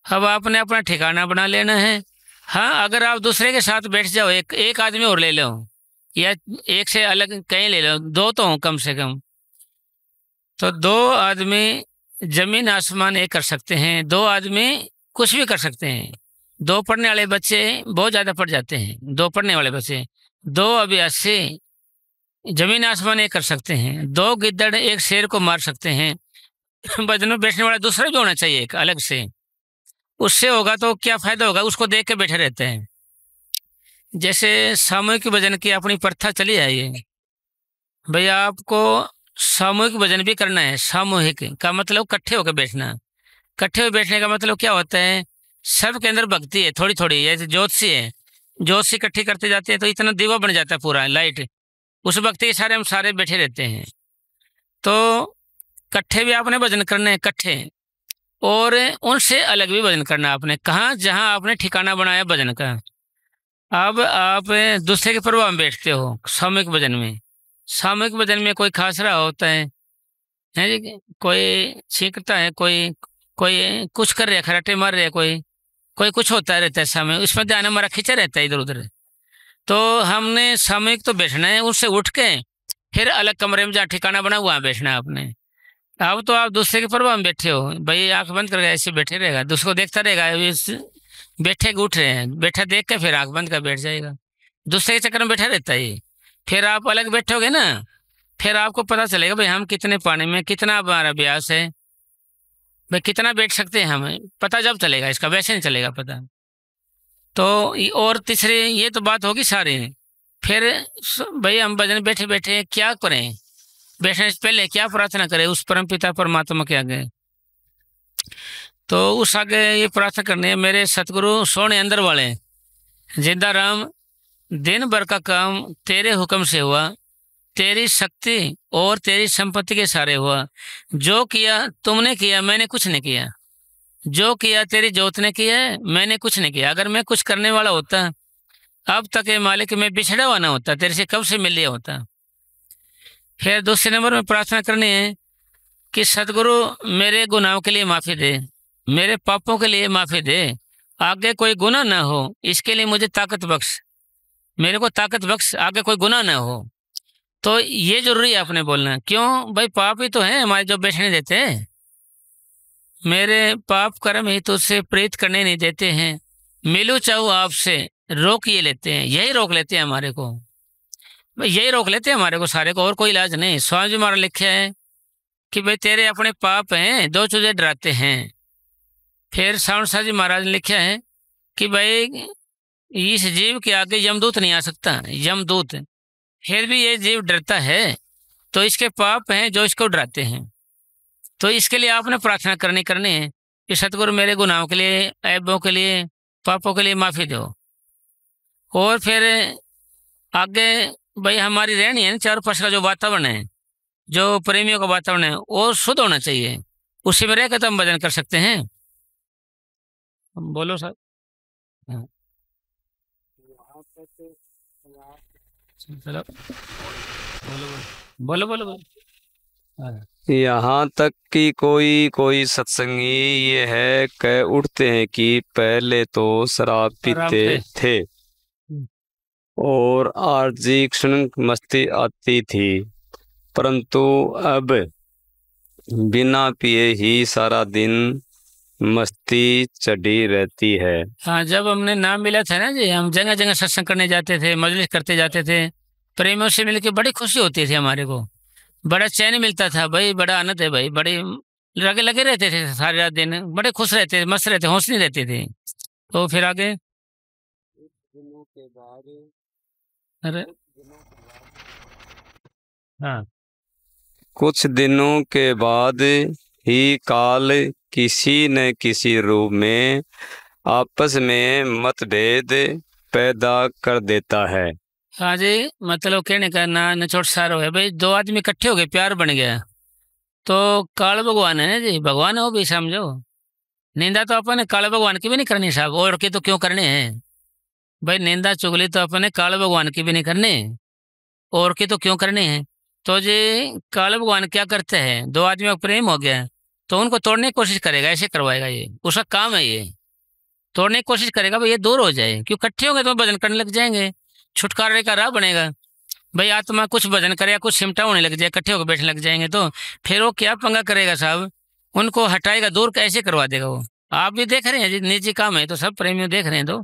अब आपने अपना ठिकाना बना लेना है। हाँ अगर आप दूसरे के साथ बैठ जाओ, एक आदमी और ले लो, या एक से अलग कहीं ले लो, 2 तो हो कम से कम, तो 2 आदमी जमीन आसमान एक कर सकते हैं, 2 आदमी कुछ भी कर सकते हैं। 2 पढ़ने वाले बच्चे बहुत ज़्यादा पढ़ जाते हैं, 2 पढ़ने वाले बच्चे, 2 अभ्यासी जमीन आसमान एक कर सकते हैं, 2 गिद्दड़ एक शेर को मार सकते हैं, भजन में बैठने वाला दूसरा भी होना चाहिए एक अलग से। उससे होगा तो क्या फायदा होगा, उसको देख के बैठे रहते हैं। जैसे सामूहिक भजन की अपनी प्रथा चली आई है, भाई आपको सामूहिक भजन भी करना है। सामूहिक का मतलब इकट्ठे होकर बैठना। इकट्ठे होकर बैठने का मतलब क्या होता है, सबके अंदर भक्ति है थोड़ी थोड़ी, जैसे ज्योतिषी है, ज्योतिषी इकट्ठी करते जाते हैं तो इतना दीवा बन जाता है पूरा लाइट, उस भक्ति के सारे हम सारे बैठे रहते हैं। तो इकट्ठे भी आपने भजन करने हैं इकट्ठे, और उनसे अलग भी भजन करना है आपने। कहाँ, जहाँ आपने ठिकाना बनाया भजन का। अब आप दूसरे के प्रभाव में बैठते हो सामूहिक भजन में। सामूहिक भजन में कोई खास रहा होता है जी, कोई छींकता है, कोई कोई कुछ कर रहा है, खराटे मार रहा है, कोई कोई कुछ होता रहता है सामूहिक, उसमें ध्यान हमारा खींचा रहता है इधर उधर। तो हमने सामूहिक तो बैठना है, उससे उठ के फिर अलग कमरे में जहाँ ठिकाना बना वहाँ बैठना है आपने। अब तो आप दूसरे के प्रभाव में बैठे हो, भाई आंख बंद करके ऐसे बैठे रहेगा, दूसरे को देखता रहेगा, इस बैठे उठ रहे हैं, बैठा देख के फिर आंख बंद कर बैठ जाएगा, दूसरे के चक्कर में बैठा रहता है ये। फिर आप अलग बैठोगे ना, फिर आपको पता चलेगा भाई हम कितने पानी में, कितना हमारा अभ्यास है, भाई कितना बैठ सकते हैं हमें, पता जब चलेगा इसका, वैसे नहीं चलेगा पता। तो और तीसरी ये तो बात होगी सारी। फिर भाई हम भजन बैठे बैठे क्या करें, बैठने से पहले क्या प्रार्थना करें उस परम पिता परमात्मा के आगे। तो उस आगे ये प्रार्थना करनी है, मेरे सतगुरु सोने अंदर वाले जिंदा राम, दिन भर का काम तेरे हुक्म से हुआ, तेरी शक्ति और तेरी संपत्ति के सारे हुआ। जो किया तुमने किया, मैंने कुछ नहीं किया। जो किया तेरी ज्योत ने किया है, मैंने कुछ नहीं किया। अगर मैं कुछ करने वाला होता अब तक ये मालिक मैं बिछड़ा हुआ ना होता, तेरे से कब से मिल लिया होता। फिर दूसरे नंबर में प्रार्थना करनी है कि सतगुरु मेरे गुनाहों के लिए माफ़ी दे, मेरे पापों के लिए माफ़ी दे, आगे कोई गुनाह ना हो इसके लिए मुझे ताकत बख्श, मेरे को ताकत बख्श, आगे कोई गुनाह ना हो। तो ये जरूरी है आपने बोलना। क्यों भाई, पाप ही तो है हमारे जो बैठने देते हैं, मेरे पाप कर्म ही तो उससे प्रेरित करने नहीं देते हैं, मिलूं चाहूँ आपसे रोक ये लेते हैं, यही रोक लेते हैं हमारे को, यही रोक लेते हैं हमारे को सारे को, और कोई इलाज नहीं। स्वामी जी महाराज लिखे हैं कि भाई तेरे अपने पाप हैं, दो चूजे डराते हैं। फिर सावण शाह जी महाराज ने लिखा है कि भाई इस जीव के आगे यमदूत नहीं आ सकता, यमदूत, फिर भी ये जीव डरता है तो इसके पाप हैं जो इसको डराते हैं। तो इसके लिए आपने प्रार्थना करनी है कि सतगुरु मेरे गुनाहों के लिए, ऐबों के लिए, पापों के लिए माफ़ी दो। और फिर आगे भाई हमारी रहनी है ना, चारों पास का जो वातावरण है, जो प्रेमियों का वातावरण है वो शुद्ध होना चाहिए, उसी में रहकर तो हम भजन कर सकते हैं। बोलो सर। हाँ। चलो बोलो बोलो बोलो। यहाँ तक कि कोई कोई सत्संगी ये है कह उठते हैं कि पहले तो शराब पीते थे और आरजी क्षण मस्ती आती थी, परंतु अब बिना पिए ही सारा दिन मस्ती चढ़ी रहती है। हाँ, जब हमने नाम मिला था ना जी, हम जगह जगह सत्संग करने जाते थे, मजलिस करते जाते थे, प्रेमियों से मिलकर बड़ी खुशी होती थी हमारे को, बड़ा चैन मिलता था भाई, बड़ा आनंद है भाई, बड़े लगे लगे रहते थे सारे रात दिन, बड़े खुश रहते थे, मस्त रहते, हौसले रहते थे। तो फिर आगे दिनों के बाद, अरे हाँ, कुछ दिनों के बाद ही काल किसी न किसी रूप में आपस में मतभेद पैदा कर देता है। हाँ जी, मतलब कहने का ना नचोट सारो है भाई, दो आदमी इकट्ठे हो गए, प्यार बन गया, तो काल भगवान है जी, भगवान हो भी समझो। निंदा तो अपन काल भगवान की भी नहीं करनी साहब, और की तो क्यों करने हैं भाई, निंदा चुगली तो अपने काल भगवान की भी नहीं करने, और की तो क्यों करने हैं। तो जी काल भगवान क्या करते हैं, दो आदमियों का प्रेम हो गया तो उनको तोड़ने की कोशिश करेगा, ऐसे करवाएगा, ये उसका काम है, ये तोड़ने की कोशिश करेगा भाई ये दूर हो जाए, क्यों इकट्ठे होंगे तो भजन करने लग जाएंगे, छुटकारे का राह बनेगा भाई। आत्मा कुछ भजन करे या कुछ सिमटा होने लग जाए, इकट्ठे होकर बैठने लग जाएंगे, तो फिर वो क्या पंगा करेगा साहब, उनको हटाएगा, दूर कैसे करवा देगा वो। आप भी देख रहे हैं जी, निजी काम है तो सब प्रेमी देख रहे हैं, तो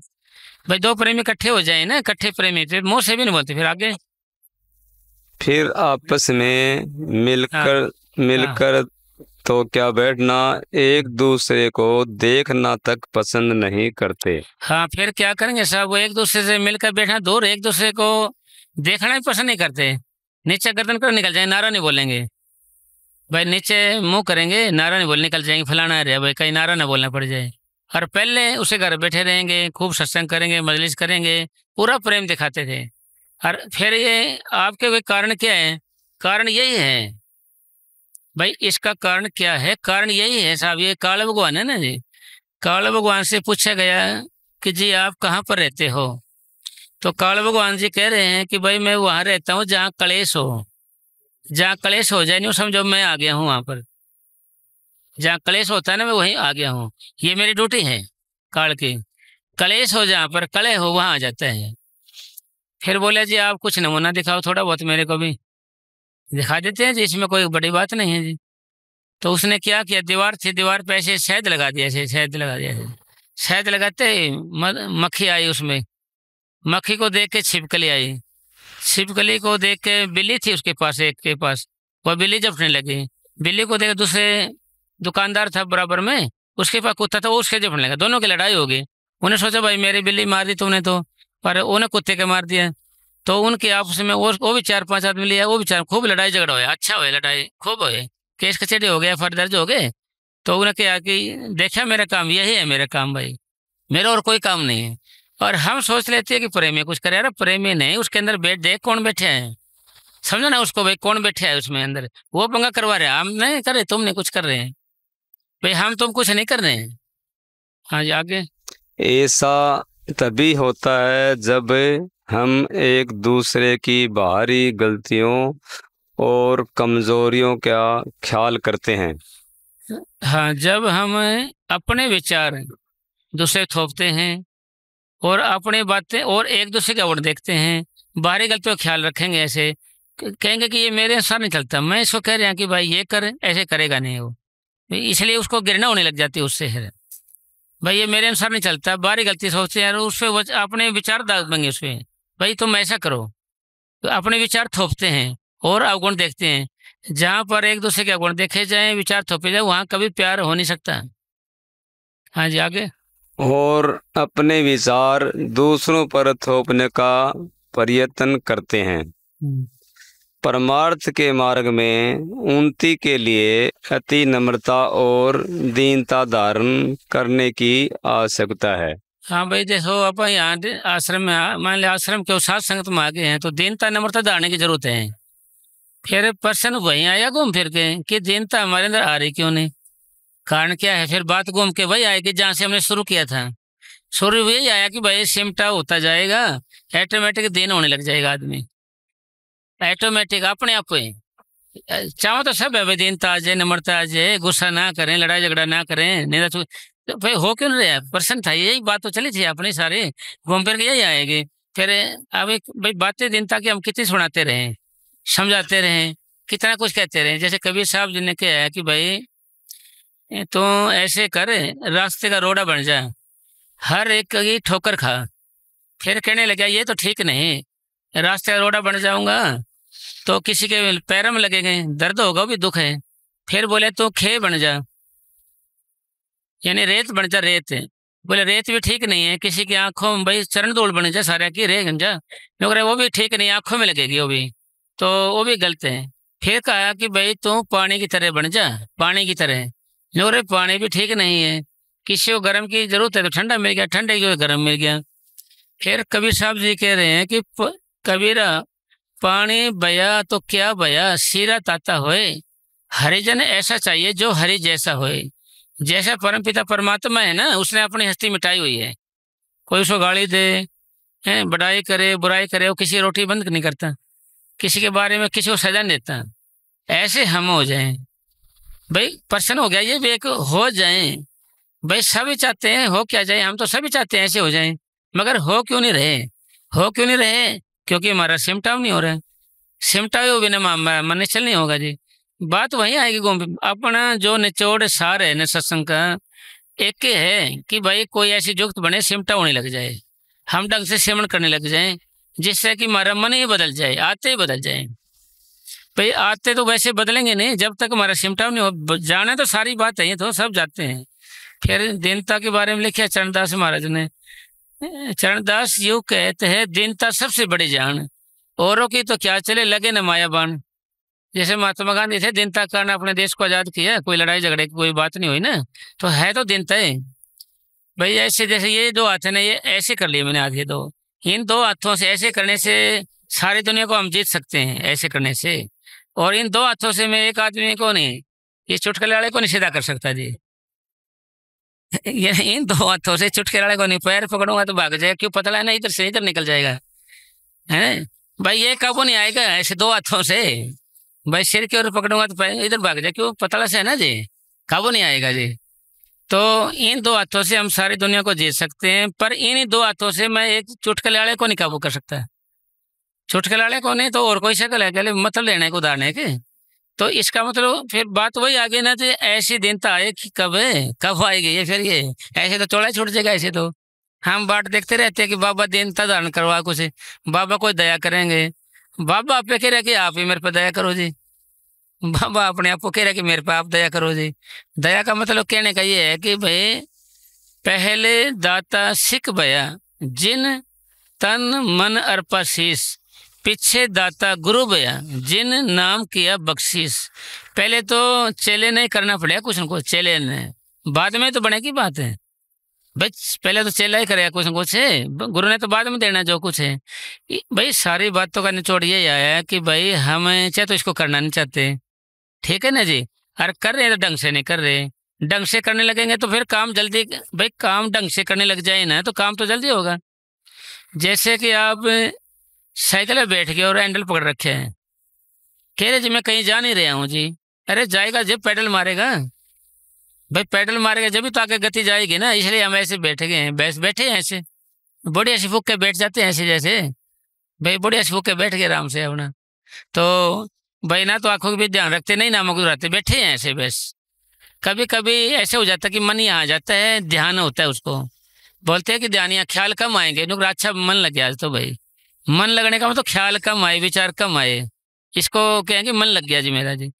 भाई दो प्रेमी इकट्ठे हो जाए ना, इकट्ठे प्रेमी फिर मुँह से भी नहीं बोलते, फिर आगे फिर आपस में मिलकर तो क्या बैठना एक दूसरे को देखना तक पसंद नहीं करते। हाँ, फिर क्या करेंगे साहब, वो एक दूसरे से मिलकर बैठना दूर, एक दूसरे को देखना ही पसंद नहीं करते। नीचे गर्दन कर निकल जाए, नारा नहीं बोलेंगे भाई, नीचे मुंह करेंगे, नारा नहीं बोल, निकल जाएंगे फलाना रहे भाई, कहीं नारा ना बोलना पड़ जाए। और पहले उसे घर बैठे रहेंगे, खूब सत्संग करेंगे, मजलिस करेंगे, पूरा प्रेम दिखाते थे। और फिर ये आपके वे कारण क्या है? कारण यही है भाई, इसका कारण क्या है? कारण यही है साहब, ये काल भगवान है ना जी। काल भगवान से पूछा गया कि जी आप कहाँ पर रहते हो? तो काल भगवान जी कह रहे हैं कि भाई मैं वहां रहता हूँ जहाँ कलेश हो। जहाँ कलेश हो जाए, नहीं समझो मैं आ गया हूँ वहां पर। जहाँ कलेश होता है ना, मैं वहीं आ गया हूँ। ये मेरी ड्यूटी है काल की। कलेश हो, जहाँ पर कलह हो वहां आ जाता है। फिर बोले जी आप कुछ नमूना दिखाओ थोड़ा बहुत, मेरे को भी दिखा देते हैं जी, इसमें कोई बड़ी बात नहीं है जी। तो उसने क्या किया, दीवार थी, दीवार पे ऐसे शहद लगा दिया, ऐसे शहद लगा दिया। शहद लगाते ही मक्खी आई उसमें। मक्खी को देख के छिपकली आई। छिपकली को देख के बिल्ली थी उसके पास, एक के पास, वह बिल्ली जपने लगी। बिल्ली को देख दूसरे दुकानदार था बराबर में, उसके पास कुत्ता था, वो उसके जपने लगा। दोनों की लड़ाई हो गई। उन्हें सोचा भाई मेरी बिल्ली मार दी तुमने तो, पर उन्हें कुत्ते के मार दिया। तो उनके आपस में वो भी 4-5 आदमी लिया, वो भी चार, खूब लड़ाई झगड़ा हुआ, अच्छा हुआ, लड़ाई खूब हुए, केस कचहरी हो गया, फर्ज दर्ज हो गए। तो उन्हें क्या कि देखा मेरा काम यही है, मेरा काम भाई, मेरा और कोई काम नहीं है। और हम सोच लेते हैं कि प्रेमी कुछ करे, अरे प्रेमी नहीं, उसके अंदर बैठ देख कौन बैठे हैं, समझो ना उसको भाई, कौन बैठे है उसमें अंदर, वो पंगा करवा रहे हैं, हम नहीं कर रहे, तुम नहीं कुछ कर रहे हैं भाई, हम तुम कुछ नहीं कर रहे हैं। हाँ जी आगे। ऐसा तभी होता है जब हम एक दूसरे की बाहरी गलतियों और कमजोरियों का ख्याल करते हैं। हाँ, जब हम अपने विचार दूसरे थोपते हैं और अपनी बातें और एक दूसरे के ओर देखते हैं, बाहरी गलतियों का ख्याल रखेंगे, ऐसे कहेंगे कि ये मेरे अनुसार नहीं चलता, मैं इसको कह रहा हूँ कि भाई ये कर, ऐसे करेगा नहीं वो, इसलिए उसको घृणा होने लग जाती है उससे है भाई, ये मेरे अनुसार नहीं चलता, बाहरी गलती सोचते हैं, उस पर अपने विचार डाल देंगे उस पर, भाई तुम ऐसा करो, तो अपने विचार थोपते हैं और अवगुण देखते हैं। जहाँ पर एक दूसरे के अवगुण देखे जाए, विचार थोपे जाए, वहाँ कभी प्यार हो नहीं सकता। हाँ जी आगे। और अपने विचार दूसरों पर थोपने का प्रयत्न करते हैं। परमार्थ के मार्ग में उन्नति के लिए अति नम्रता और दीनता धारण करने की आवश्यकता है। हाँ भाई देखो, अपन यहाँ आश्रम में मान लिया, आश्रम के साथ संगत में आ गए हैं, तो दीनता नम्रता धारने की जरूरत है। फिर प्रश्न वहीं आया घूम फिर के कि दीनता हमारे अंदर आ रही क्यों नहीं, कारण क्या है? फिर बात घूम के वही आएगी जहाँ से हमने शुरू किया था। शुरू यही आया कि भाई सिमटा होता जाएगा, ऑटोमेटिक दीन होने लग जाएगा आदमी, ऑटोमेटिक अपने आप ही। चाहो तो सब है भाई, दीनता आ जाए, नम्रता आ जाए, गुस्सा ना करें, लड़ाई झगड़ा ना करें, निंदा तो भाई हो क्यों नहीं रहा? प्रश्न था, यही बात तो चली थी अपनी सारी, घूम फिर के यही आएगी। फिर अब एक भाई बातें दीनता की हम कितनी सुनाते रहे, समझाते रहे, कितना कुछ कहते रहे। जैसे कबीर साहब जी ने कहा है कि भाई तो ऐसे कर, रास्ते का रोड़ा बन जा, हर एक की ठोकर खा। फिर कहने लगा ये तो ठीक नहीं, रास्ते का रोड़ा बन जाऊंगा तो किसी के पैरों में लगेंगे, दर्द होगा, भी दुख है। फिर बोले तो खे बन जा, यानी रेत बन जा, रेत। बोले रेत भी ठीक नहीं है, किसी की आंखों में भाई चरण धूल बन जा, सारे की रे गंजा, लोग वो भी ठीक नहीं, आंखों में लगेगी वो भी, तो वो भी गलत है। फिर कहा कि भाई तू पानी की तरह बन जा, पानी की तरह, लोग रे पानी भी ठीक नहीं है, किसी को गर्म की जरूरत है तो ठंडा मिल गया, ठंडे की गर्म मिल गया। फिर कबीर साहब जी कह रहे हैं कि कबीरा पानी बया तो क्या बया, सीरा ताता होए, हरिजन ऐसा चाहिए जो हरि जैसा होए। जैसा परमपिता परमात्मा है ना, उसने अपनी हस्ती मिटाई हुई है। कोई उसको गाली दे, है बड़ाई करे, बुराई करे, वो किसी रोटी बंद नहीं करता, किसी के बारे में किसी को सजा नहीं देता। ऐसे हम हो जाएं भाई, प्रश्न हो गया ये भी एक, हो जाएं भाई, सभी चाहते हैं हो क्या जाए, हम तो सभी चाहते हैं ऐसे हो जाएं, मगर हो क्यों नहीं रहे? हो क्यों नहीं रहे? क्योंकि हमारा सिमटाव नहीं हो रहा है। सिमटावे हो बिना मन चल नहीं होगा जी। बात वहीं आएगी घूम, अपना जो निचोड़ सार है न सत्संग का, एक ही है कि भाई कोई ऐसी जुगत बने, सिमटा होने लग जाए, हम ढंग से सिमरण करने लग जाएं, जिससे कि हमारा मन ही बदल जाए, आते ही बदल जाए। भाई आते तो वैसे बदलेंगे नहीं जब तक हमारा सिमटा नहीं हो। जाना तो सारी बात है, ये तो सब जाते हैं। फिर दीनता के बारे में लिखा चरणदास महाराज ने। चरणदास यूं कहते हैं, दीनता सबसे बड़ी जान, औरों की तो क्या चले लगे न माया बाण। जैसे महात्मा गांधी थे, दीनता के कारण अपने देश को आजाद किया, कोई लड़ाई झगड़े की कोई बात नहीं हुई ना, तो है तो दीनता है भाई। ऐसे जैसे ये दो हाथ है ना, ये ऐसे कर लिए मैंने, आज ये दो, इन दो हाथों से ऐसे करने से सारी दुनिया को हम जीत सकते हैं, ऐसे करने से। और इन दो हाथों से मैं एक आदमी को नहीं, ये चुटकुले वाले को नहीं सीधा कर सकता जी। ये इन दो हाथों से चुटकुले वाले को नहीं, पैर पकड़ूंगा तो भाग जाएगा, क्यों पतला है ना, इधर से इधर निकल जाएगा, है भाई। ये काबू नहीं आएगा ऐसे दो हाथों से भाई। सिर के ओर पकड़ूंगा तो पैर इधर भाग जाए, क्यों पतला से है ना जी, काबू नहीं आएगा जी। तो इन दो हाथों से हम सारी दुनिया को जीत सकते हैं, पर इन दो हाथों से मैं एक चुटकुले वाले को नहीं काबू कर सकता। चुटकुले वाले को नहीं तो और कोई शक्ल है क्या, मतलब लेने को उदाहरण के। तो इसका मतलब फिर बात वही आ गई ना, तो ऐसी दीनता आए कि कब है, कब आएगी ये, फिर ये ऐसे तो चौड़ा छूट जाएगा। ऐसे तो हम बात देखते रहते हैं कि बाबा दीनता धारण करवा कुछ, बाबा कोई दया करेंगे। बाबा आप पे कह रहे कि आप ही मेरे पे दया करो जी। बाबा अपने आप को कह रहे कि मेरे पे आप दया करो जी। दया का मतलब कहने का ये है कि भाई पहले दाता सिख भया, जिन तन मन अर्पा शीस, पीछे दाता गुरु भया, जिन नाम किया बख्शीस। पहले तो चेले ने करना पड़ेगा कुछ न कुछ, चेले ने, बाद में तो बनेगी बात है भाई। पहले तो चेला ही करेगा कुछ न कुछ है, गुरु ने तो बाद में देना जो कुछ है भाई। सारी बातों का निचोड़ यही आया है कि भाई हम चाहे तो इसको करना नहीं चाहते, ठीक है ना जी। अरे कर रहे हैं तो ढंग से नहीं कर रहे, ढंग से करने लगेंगे तो फिर काम जल्दी, भाई काम ढंग से करने लग जाए ना तो काम तो जल्दी होगा। जैसे कि आप साइकिल में बैठ गए और हैंडल पकड़ रखे हैं, कह रहे जी मैं कहीं जा नहीं रहा हूँ जी। अरे जाएगा जब पैडल मारेगा भाई, पैडल मारेगा जब भी तो आगे गति जाएगी ना। इसलिए हम ऐसे बैठ गए हैं, बैठे हैं ऐसे, बढ़िया सी फूक के बैठ जाते हैं ऐसे, जैसे भाई बढ़िया सी फूक के बैठ गए आराम से अपना। तो भाई ना तो आंखों का भी ध्यान रखते नहीं, ना मुख रहते, बैठे हैं ऐसे बस। कभी कभी ऐसे हो जाता है कि मन यहाँ आ जाता है, ध्यान होता है उसको, बोलते हैं कि ध्यान यहाँ ख्याल कम आएंगे, अच्छा मन लग गया आज तो भाई। मन लगने का मतलब ख्याल कम आए, विचार कम आए, इसको कहेंगे मन लग गया जी मेरा जी।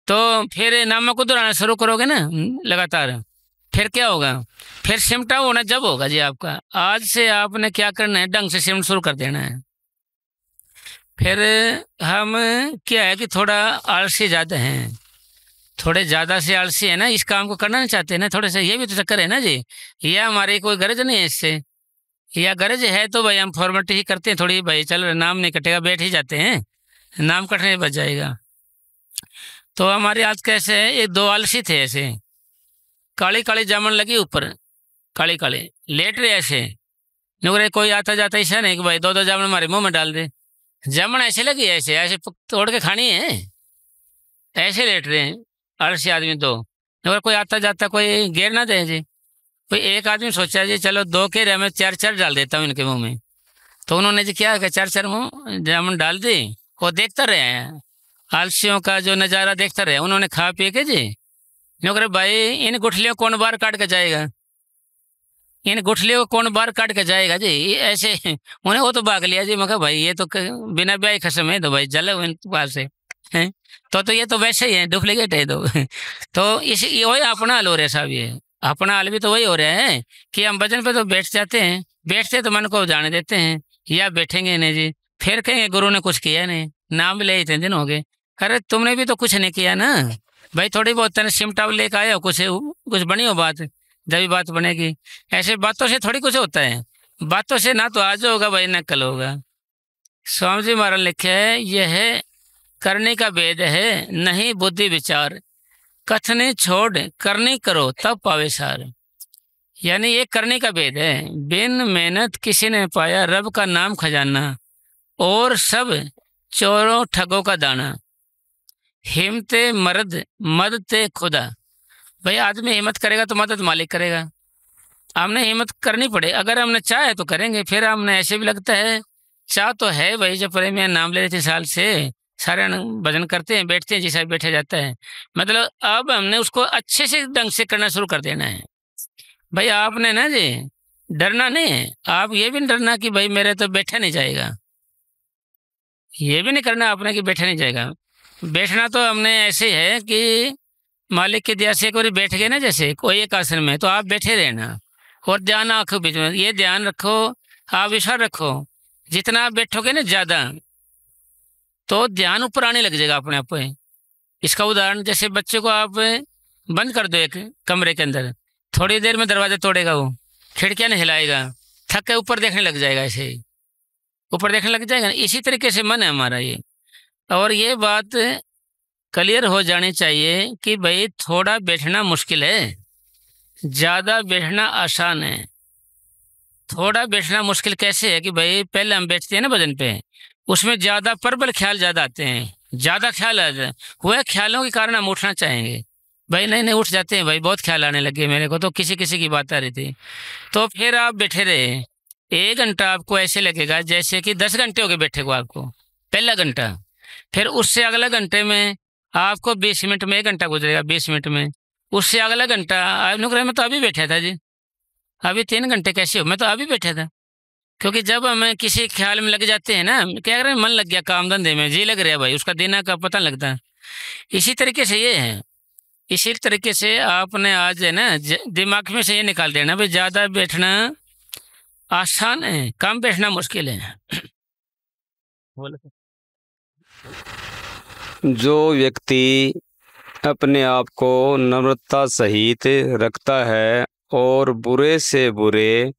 तो फिर नामों को दोहराना शुरू करोगे ना लगातार, फिर क्या होगा, फिर सिमटा होना जब होगा जी आपका। आज से आपने क्या करना है, ढंग से सिमट शुरू कर देना है। फिर हम क्या है कि थोड़ा आलसी ज़्यादा हैं, थोड़े ज़्यादा से आलसी है ना, इस काम को करना नहीं चाहते ना, थोड़े से ये भी तो चक्कर है ना जी। यह हमारी कोई गरज नहीं है इससे, या गरज है तो भाई हम फॉर्मेलिटी ही करते हैं थोड़ी, भाई चल नाम नहीं कटेगा, बैठ ही जाते हैं, नाम कटने बच जाएगा। तो हमारे आज कैसे है, ये दो आलसी थे ऐसे, काली काली जामन लगी ऊपर, काली काली लेट रहे ऐसे, नुकरे कोई आता जाता ऐसा नहीं कि भाई दो दो जामन हमारे मुंह में डाल दे। जामन ऐसे लगी, ऐसे ऐसे तोड़ के खानी है, ऐसे लेट रहे हैं आलसी आदमी दो। नुकरे कोई आता जाता कोई घेर ना दे जी। कोई एक आदमी सोचा जी चलो दो के रहे मैं चार चार डाल देता हूँ इनके मुंह में। तो उन्होंने जी क्या चार चार मुँह जामुन डाल दी, वो देखता रहे हैं, आलसियों का जो नज़ारा देखता रहे। उन्होंने खा पी के जी नौकर भाई इन गुठलियों कौन बाहर काट के जाएगा, इन गुठलियों को कौन बाहर काट के जाएगा जी, ऐसे उन्हें वो तो भाग लिया जी। मैं कहा भाई ये तो बिना ब्याह खसम है, तो भाई जले इनके पास से हैं, तो ये तो वैसे ही है, डुप्लीकेट है तो इस वही अपना हाल हो रहा है साहब, ये अपना हाल भी तो वही हो रहा है कि हम भजन पे तो बैठ जाते हैं, बैठते तो मन को जाने देते हैं, या बैठेंगे नहीं जी, फिर कहेंगे गुरु ने कुछ किया नहीं, नाम ले इतने दिन हो गए। अरे तुमने भी तो कुछ नहीं किया ना भाई, थोड़ी बहुत तेने सिमटा लेकर आया हो, कुछ बनी हो बात, जब भी बात बनेगी। ऐसे बातों से थोड़ी कुछ होता है, बातों से ना तो आज होगा भाई ना कल होगा। स्वामी जी महाराज लिखे है, यह करने का भेद है नहीं बुद्धि विचार, कथने छोड़ करने करो तब पावे सार। यानी ये करने का भेद है, बिन मेहनत किसी ने पाया रब का नाम खजाना, और सब चोरों ठगों का दाना। हिम्मते मर्द मदते खुदा, भाई आदमी हिम्मत करेगा तो मदद मालिक करेगा। हमने हिम्मत करनी पड़े, अगर हमने चाहे तो करेंगे। फिर हमने ऐसे भी लगता है चाह तो है भाई, जब प्रेमिया नाम ले रहे थे साल से, सारे भजन करते हैं, बैठते हैं, जैसा बैठा जाता है, मतलब अब हमने उसको अच्छे से ढंग से करना शुरू कर देना है। भाई आपने ना जी डरना नहीं है, आप ये भी नहीं डरना कि भाई मेरे तो बैठा नहीं जाएगा, ये भी नहीं करना आपने कि बैठा नहीं जाएगा। बैठना तो हमने ऐसे है कि मालिक की दया से एक बार बैठ गए ना, जैसे कोई एक आसन में, तो आप बैठे रहना और ध्यान आंखों बीच में, ये ध्यान रखो, आप विश्वास रखो, जितना आप बैठोगे ना ज़्यादा, तो ध्यान ऊपर आने लग जाएगा अपने आप। इसका उदाहरण, जैसे बच्चे को आप बंद कर दो एक कमरे के अंदर, थोड़ी देर में दरवाजा तोड़ेगा, वो खिड़कियाँ नहीं हिलाएगा, थक के ऊपर देखने लग जाएगा, ऐसे ही ऊपर देखने लग जाएगा। इसी तरीके से मन है हमारा ये। और ये बात क्लियर हो जानी चाहिए कि भाई थोड़ा बैठना मुश्किल है, ज़्यादा बैठना आसान है। थोड़ा बैठना मुश्किल कैसे है कि भाई पहले हम बैठते हैं ना भजन पे, उसमें ज़्यादा प्रबल ख्याल ज़्यादा आते हैं, ज़्यादा ख्याल आ जाए, वह ख्यालों के कारण हम उठना चाहेंगे, भाई नहीं नहीं उठ जाते हैं, भाई बहुत ख्याल आने लगे मेरे को, तो किसी किसी की बात आ रही थी, तो फिर आप बैठे रहे 1 घंटा, आपको ऐसे लगेगा जैसे कि 10 घंटे हो गए बैठे को आपको, पहला घंटा। फिर उससे अगला घंटे में आपको 20 मिनट में, 1 घंटा गुजरेगा 20 मिनट में, उससे अगला घंटा आप लोग रहे, मैं तो अभी बैठा था जी, अभी 3 घंटे कैसे हो, मैं तो अभी बैठा था। क्योंकि जब हम किसी ख्याल में लग जाते हैं ना, क्या करें, मन लग गया काम धंधे में, जी लग रहा है भाई, उसका देना का पता लगता है। इसी तरीके से ये है, इसी तरीके से आपने आज है ना दिमाग में से ये निकाल देना भाई ज़्यादा बैठना आसान है, कम बैठना मुश्किल है। जो व्यक्ति अपने आप को नम्रता सहित रखता है और बुरे से बुरे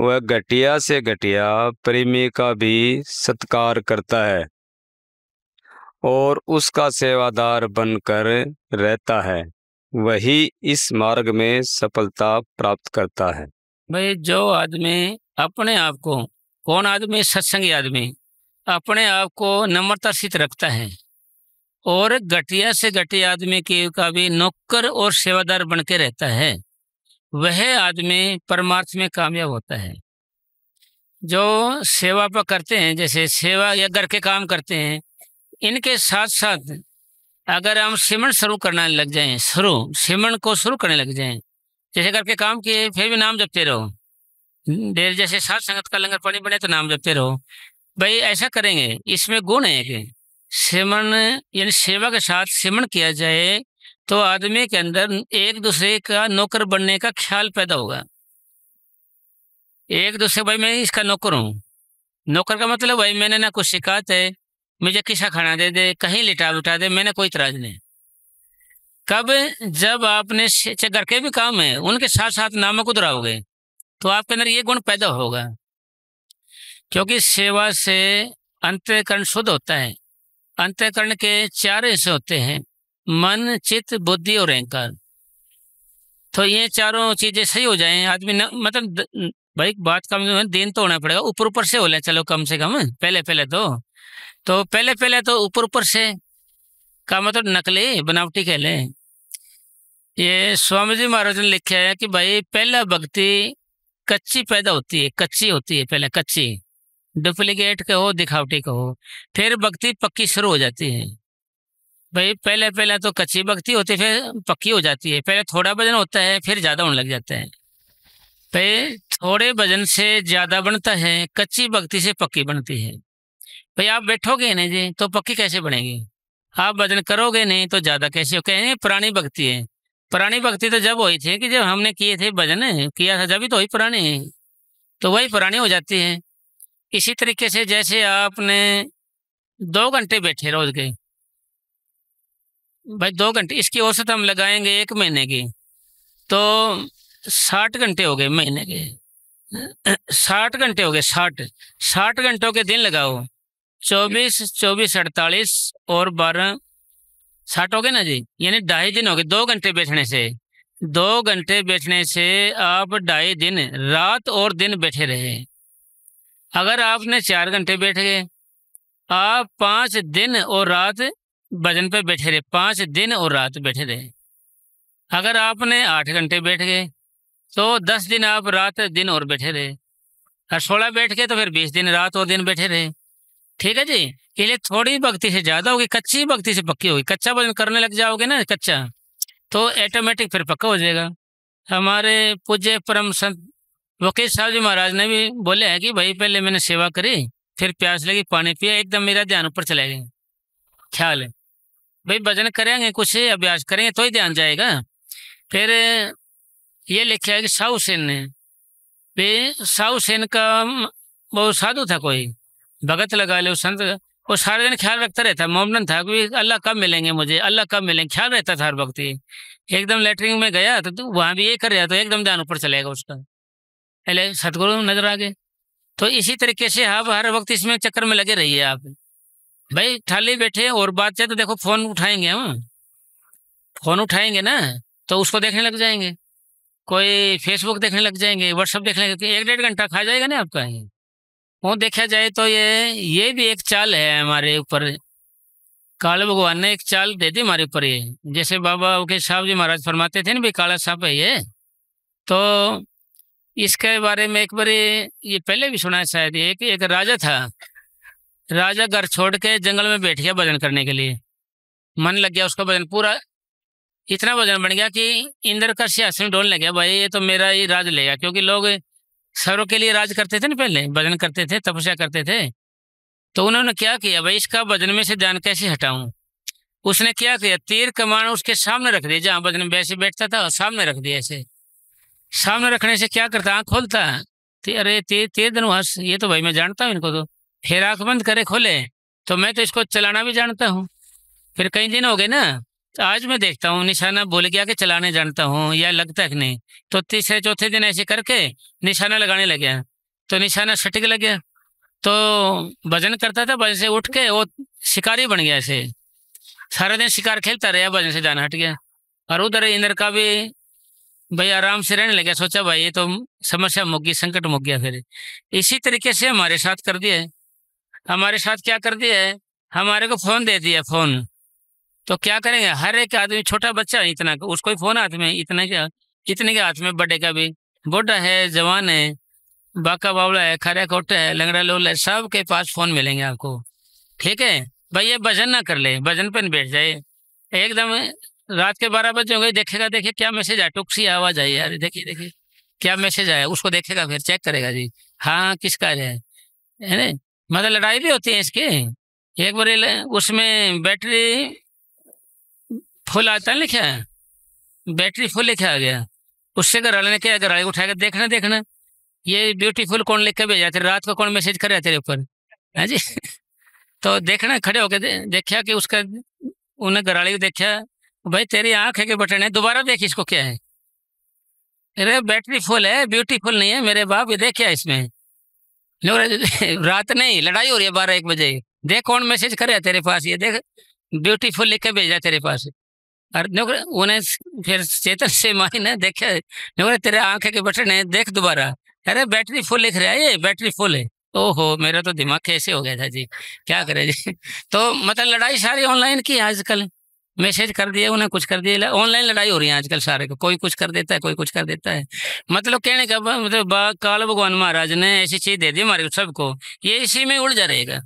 वह घटिया से घटिया प्रेमी का भी सत्कार करता है और उसका सेवादार बनकर रहता है, वही इस मार्ग में सफलता प्राप्त करता है। भाई जो आदमी अपने आप को, कौन आदमी, सत्संगी आदमी अपने आप को नम्रता से रखता है और घटिया से घटिया आदमी की का भी नौकर और सेवादार बन के रहता है, वह आदमी परमार्थ में कामयाब होता है। जो सेवा पर करते हैं, जैसे सेवा या घर के काम करते हैं, इनके साथ साथ अगर हम सिमरन शुरू करना लग जाएं, सिमरन को शुरू करने लग जाएं, जैसे घर के काम किए फिर भी नाम जपते रहो, देर जैसे सात संगत का लंगर पानी बने तो नाम जपते रहो, भाई ऐसा करेंगे। इसमें गुण है कि सिमरन यानी सेवा के साथ सिमरन किया जाए तो आदमी के अंदर एक दूसरे का नौकर बनने का ख्याल पैदा होगा। एक दूसरे, भाई मैं इसका नौकर हूँ, नौकर का मतलब भाई मैंने ना कुछ शिकायत है, मुझे किसा खाना दे दे, कहीं लिटा बिठा दे, मैंने कोई इतराज नहीं। कब, जब आपने घर के भी काम है उनके साथ साथ नामक उधराओगे तो आपके अंदर ये गुण पैदा होगा। क्योंकि सेवा से अंतःकरण शुद्ध होता है। अंतःकरण के 4 हिस्से होते हैं, मन, चित्त, बुद्धि और अहंकार। तो ये चारों चीजें सही हो जाएं, आदमी मतलब भाई बात कम दिन तो होना पड़ेगा, ऊपर ऊपर से हो ले, चलो कम से कम पहले पहले तो पहले पहले तो ऊपर ऊपर से का मतलब नकली बनावटी कह लें। ये स्वामी जी महाराज ने लिखा है कि भाई पहला भक्ति कच्ची पैदा होती है, कच्ची होती है, पहले कच्ची, डुप्लीकेट कहो दिखावटी कहो, फिर भक्ति पक्की शुरू हो जाती है। भाई पहले पहले तो कच्ची भक्ति होती है, फिर पक्की हो जाती है। पहले थोड़ा भजन होता है, फिर ज्यादा होने लग जाता है। भाई थोड़े भजन से ज्यादा बनता है, कच्ची भक्ति से पक्की बनती है। भाई आप बैठोगे नहीं जी तो पक्की कैसे बनेगी, आप भजन करोगे नहीं तो ज्यादा कैसे हो, कहेंगे पुरानी भक्ति है। पुरानी भक्ति तो जब हुई थी कि जब हमने किए थे भजन किया था, जब ही तो वही पुरानी है, तो वही पुरानी हो जाती है। इसी तरीके से जैसे आपने 2 घंटे बैठे रोज के, भाई 2 घंटे, इसकी औसत हम लगाएंगे 1 महीने की, तो 60 घंटे हो गए महीने के, 60 घंटे हो गए, 60 घंटों के दिन लगाओ, 24 24 48 और 12 60 हो गए ना जी, यानी 2.5 दिन हो गए 2 घंटे बैठने से। 2 घंटे बैठने से आप 2.5 दिन रात और दिन बैठे रहे। अगर आपने 4 घंटे बैठ गए, आप 5 दिन और रात भजन पे बैठे रहे, 5 दिन और रात बैठे रहे। अगर आपने 8 घंटे बैठ गए तो 10 दिन आप रात दिन और बैठे रहे, और 16 बैठ गए तो फिर 20 दिन रात और दिन बैठे रहे। ठीक है जी। इसलिए थोड़ी भक्ति से ज्यादा होगी, कच्ची भक्ति से पक्की होगी। कच्चा भजन करने लग जाओगे ना कच्चा, तो ऑटोमेटिक फिर पक्का हो जाएगा। हमारे पूज्य परम संत वकील साहब जी महाराज ने भी बोले है कि भाई पहले मैंने सेवा करी, फिर प्यास लगी पानी पिया, एकदम मेरा ध्यान ऊपर चला गया, ख्याल है, भाई भजन करेंगे, कुछ अभ्यास करेंगे तो ही ध्यान जाएगा। फिर ये लिखा है कि साहू सेन ने, भाई साहू सेन का वो साधु था, कोई भगत लगा लो, संत, वो सारे दिन ख्याल रखता रहता, मोमडन था, कि अल्लाह कब मिलेंगे मुझे, अल्लाह कब मिलेंगे, ख्याल रहता था हर वक्त ही। एकदम लेटरिन में गया तो वहां भी ये कर रहा, तो एकदम ध्यान ऊपर चलेगा उसका, पहले सतगुरु नजर आ गए। तो इसी तरीके से आप हर वक्त इसमें चक्कर में लगे रहिए आप। भाई थाली बैठे और बात चाहे तो देखो, फोन उठाएंगे हम, फोन उठाएंगे ना तो उसको देखने लग जाएंगे, कोई फेसबुक देखने लग जाएंगे, व्हाट्सअप देखने लग जाएंगे, 1-1.5 घंटा खा जाएगा ना आपका ये। वो देखा जाए तो ये भी एक चाल है हमारे ऊपर, काले भगवान ने एक चाल दे दी हमारे ऊपर ये। जैसे बाबा के साहब जी महाराज फरमाते थे ना, भाई काला सांप है ये, तो इसके बारे में एक बार ये पहले भी सुना है शायद, एक राजा था, राजा घर छोड़ के जंगल में बैठ गया भजन करने के लिए, मन लग गया उसका भजन, पूरा इतना भजन बन गया कि इंद्र का सिंहासन डोलने लग गया, भाई ये तो मेरा ही राज लेगा, क्योंकि लोग सर्व के लिए राज करते थे ना, पहले भजन करते थे, तपस्या करते थे। तो उन्होंने क्या किया, भाई इसका भजन में से ध्यान कैसे हटाऊं। उसने क्या किया, तीर कमान उसके सामने रख दिया, जहां भजन में वैसे बैठता था सामने रख दिया। ऐसे सामने रखने से क्या करता, आँख खोलता, अरे तीर तीर धनुष, ये तो भाई मैं जानता हूँ इनको, तो फिर आँख बंद करे खोले तो मैं तो इसको चलाना भी जानता हूँ। फिर कई दिन हो गए ना, तो आज मैं देखता हूँ निशाना भूल गया कि चलाने जानता हूँ या लगता है कि नहीं, तो तीसरे चौथे दिन ऐसे करके निशाना लगाने लग गया, तो निशाना सटिक लग गया, तो भजन करता था, भजन से उठ के वो शिकारी बन गया। ऐसे सारा दिन शिकार खेलता रहा, भजन से ध्यान हट गया। और उधर इंद्र का भी भाई आराम से रहने लगा, सोचा भाई ये तो समस्या मुक गई, संकट मुक गया। फिर इसी तरीके से हमारे साथ कर दिया है, हमारे साथ क्या कर दिया है, हमारे को फोन दे दिया, फोन तो क्या करेंगे, हर एक आदमी, छोटा बच्चा इतना उसको ही फोन हाथ में, इतने के हाथ में, बड़े का भी, बूढ़ा है, जवान है, बाका बावला है, खरा खोटा है, लंगड़ा लोला है, सबके पास फोन मिलेंगे आपको। ठीक है भाई, ये भजन ना कर ले, भजन पे बैठ जाए, एकदम रात के 12 बजे होंगे, देखेगा, देखिए क्या मैसेज आया, टुक सी आवाज आई यार, देखिए देखिए क्या मैसेज आया, उसको देखेगा, फिर चेक करेगा जी हाँ किसका है ना। मतलब लड़ाई भी होती है इसकी, एक बार उसमें बैटरी फुल आता है लिखा है, बैटरी फुल लिखा आ गया, उससे घर वाले ने क्या, घर वाले उठाकर देखना देखना ये ब्यूटीफुल कौन लिख के भेजा, तेरे रात को कौन मैसेज कर रहा है तेरे ऊपर, है जी। तो देखना, खड़े होकर देखा कि उसका, उन्हें घर वाले देखा, भाई तेरी आंख है कि बटन है, दोबारा देख इसको क्या है, अरे बैटरी फुल है, ब्यूटीफुल नहीं है मेरे बाप, ये देख क्या इसमें। रात नहीं, लड़ाई हो रही है 12-1 बजे, देख कौन मैसेज कर रहा है तेरे पास, ये देख ब्यूटीफुल लिख के भेजा तेरे पास। और उन्हें फिर चेतन से माही ने देखा, तेरे आंखें के बटन है, देख दोबारा, अरे बैटरी फुल लिख रहा है, ये बैटरी फुल है। ओहो, मेरा तो दिमाग कैसे हो गया था जी, क्या करे जी। तो मतलब लड़ाई सारी ऑनलाइन की आजकल, मैसेज कर दिए उन्हें, कुछ कर दिया, ऑनलाइन लड़ाई हो रही है आजकल सारे को, कोई कुछ कर देता है, कोई कुछ कर देता है। मतलब कहने का मतलब काल भगवान महाराज ने ऐसी चीज दे दी हमारे सबको, ये इसी में उलझा रहेगा।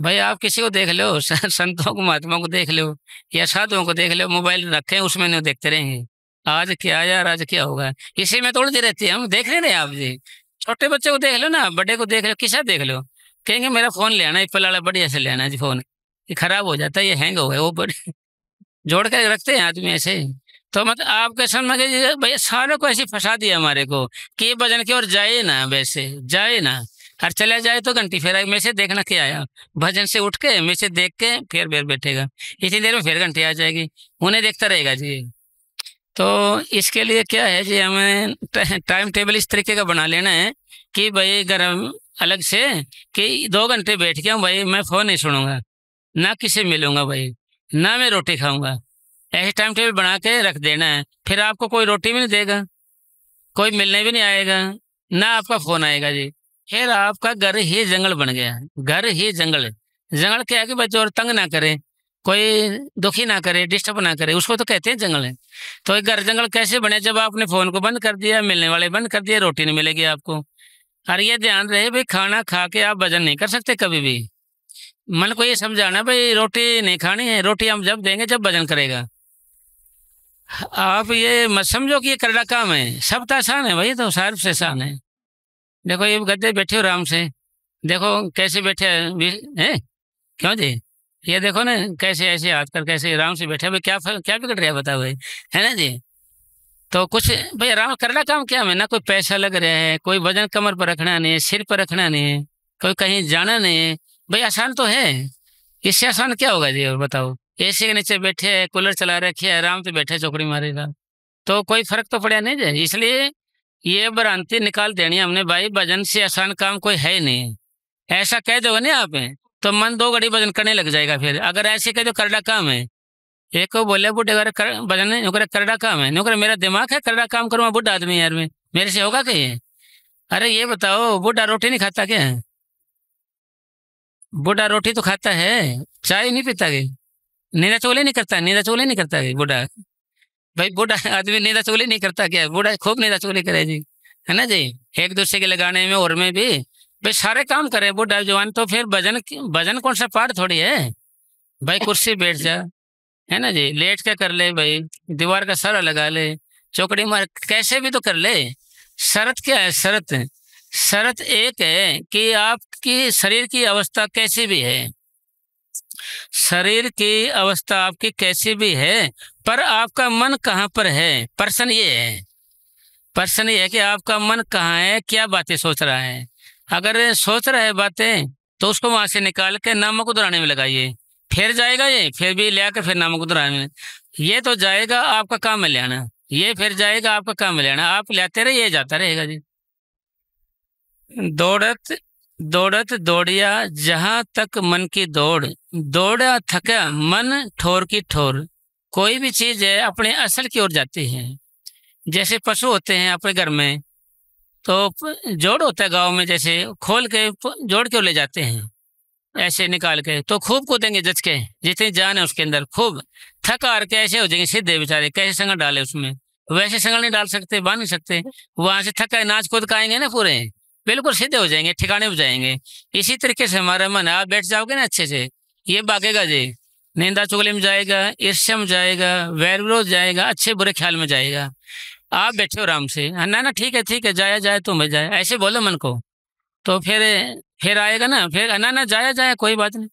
भाई आप किसी को देख लो, संतों को, महात्मा को देख लो, या साधुओं को देख लो, मोबाइल रखे उसमें नहीं देखते रहेंगे, आज क्या यार, आज क्या होगा, इसी में तो उलझे रहते हैं हम, देख रहे हैं आप जी। छोटे बच्चे को देख लो ना, बड़े को देख लो, किसा देख लो, कहेंगे मेरा फोन ले आना, एप्पल वाला बढ़िया से ले आना जी, फोन ये खराब हो जाता है, ये हैंग हो गया, वो बड़े जोड़ कर रखते हैं आदमी ऐसे। तो मतलब आपके समझ में भैया सारों को ऐसे फंसा दिया हमारे को कि ये भजन की ओर जाए ना, वैसे जाए ना, और चला जाए तो घंटी फेरा मैसेज देखना क्या आया, भजन से उठ के मैसेज देख के फिर बेर बैठेगा, इतनी देर में फिर घंटी आ जाएगी, उन्हें देखता रहेगा जी। तो इसके लिए क्या है जी, हमें टाइम टेबल इस तरीके का बना लेना है कि भाई अगर अलग से कि 2 घंटे बैठ गया हूँ भाई, मैं फोन नहीं सुनूंगा, ना किसी मिलूंगा भाई, ना मैं रोटी खाऊंगा, ऐसे टाइम टेबल बना के रख देना है। फिर आपको कोई रोटी भी नहीं देगा, कोई मिलने भी नहीं आएगा, ना आपका फोन आएगा जी, फिर आपका घर ही जंगल बन गया, घर ही जंगल। जंगल क्या है कि बच्चे और तंग ना करे, कोई दुखी ना करे, डिस्टर्ब ना करे, उसको तो कहते हैं जंगल है। तो एक घर जंगल कैसे बने, जब आपने फोन को बंद कर दिया, मिलने वाले बंद कर दिए, रोटी नहीं मिलेगी आपको। और ये ध्यान रहे भाई, खाना खा के आप भजन नहीं कर सकते कभी भी, मन को ये समझाना भाई रोटी नहीं खानी है, रोटी हम जब देंगे जब भजन करेगा। आप ये मत समझो कि ये करड़ा काम है, सब तो आसान है भाई, तो सार से आसान है। देखो ये गद्दे बैठे हो आराम से, देखो कैसे बैठे हैं, क्यों जी, ये देखो ना कैसे ऐसे हाथ कर कैसे आराम से बैठे भाई, क्या बिगड़ रहा है बताओ भाई, है ना जी। तो कुछ भाई आराम करना काम क्या है ना, कोई पैसा लग रहा है, कोई वजन कमर पर रखना नहीं है, सिर पर रखना नहीं है, कोई कहीं जाना नहीं है, भाई आसान तो है। इससे आसान क्या होगा जी, और बताओ। एसी के नीचे बैठे है, कूलर चला रखे है, आराम से बैठे चौकड़ी मारेगा, तो कोई फर्क तो पड़ा नहीं जी। इसलिए ये भ्रांति निकाल देनी है हमने भाई, वजन से आसान काम कोई है ही नहीं। ऐसा कह दोगे ना आप, तो मन 2 घड़ी वजन करने लग जाएगा। फिर अगर ऐसे कह दो करड़ा काम है, एक को बोले बुढ़े अगर वजन नहीं नौकर करड़ा काम है, नौकर मेरा दिमाग है करड़ा काम करूँगा, बुढ़ा आदमी यार मैं, मेरे से होगा कहीं। अरे ये बताओ, बुढ़ा रोटी नहीं खाता क्या? बुढ़ा रोटी तो खाता है, चाय नहीं पीता क्या? नींदा चोले नहीं करता, नींदा चोले नहीं करता क्या बुढ़ा? भाई बुढ़ा आदमी नींदा चोले नहीं करता क्या? बुढ़ा खूब नींदा चोले करे जी, है ना जी। एक दूसरे के लगाने में और में भी भाई सारे काम करे बुढ़ा जवान। तो फिर भजन कौन सा पाठ थोड़ी है भाई, कुर्सी बैठ जा, है ना जी, लेट के कर ले भाई, दीवार का सहारा लगा ले, चौकड़ी मार, कैसे भी तो कर ले। शर्त क्या है? शर्त एक है कि आपकी शरीर की अवस्था कैसी भी है, शरीर की अवस्था आपकी कैसी भी है, पर आपका मन कहाँ पर है। प्रश्न ये है कि आपका मन कहाँ है, क्या बातें सोच रहा है। अगर सोच रहा है बातें, तो उसको वहां से निकाल के नामक उतराने में लगाइए, फिर जाएगा ये, फिर भी ले आकर फिर नामक उतराने में। ये तो जाएगा आपका काम है ले आना, ये फिर जाएगा आपका काम है ले आना, आप लाते रहे, ये जाता रहेगा जी। दौड़त दौड़त दौड़िया जहां तक मन की दौड़, दौड़ा थका मन ठोर की ठोर। कोई भी चीज है अपने असल की ओर जाती है। जैसे पशु होते हैं अपने घर में, तो जोड़ होता है गांव में, जैसे खोल के जोड़ के ले जाते हैं, ऐसे निकाल के तो खूब कूदेंगे जच के, जितनी जान है उसके अंदर, खूब थक हार के ऐसे हो जाएंगे सीधे बेचारे, कैसे संगल डाले उसमें, वैसे संगल नहीं डाल सकते, बांध नहीं सकते, वहां से थका नाच कूद के आएंगे ना पूरे, बिल्कुल सीधे हो जाएंगे, ठिकाने हो जाएंगे। इसी तरीके से हमारा मन, आप बैठ जाओगे ना अच्छे से, ये भागेगा जी, निंदा चुगली में जाएगा, ईर्ष्या में जाएगा, वैर विरोध जाएगा, अच्छे बुरे ख्याल में जाएगा। आप बैठे हो आराम से, ना ना ठीक है जाया जाए तो मैं जाए, ऐसे बोलो मन को, तो फिर आएगा ना, फिर ना ना जाया जाए कोई बात नहीं।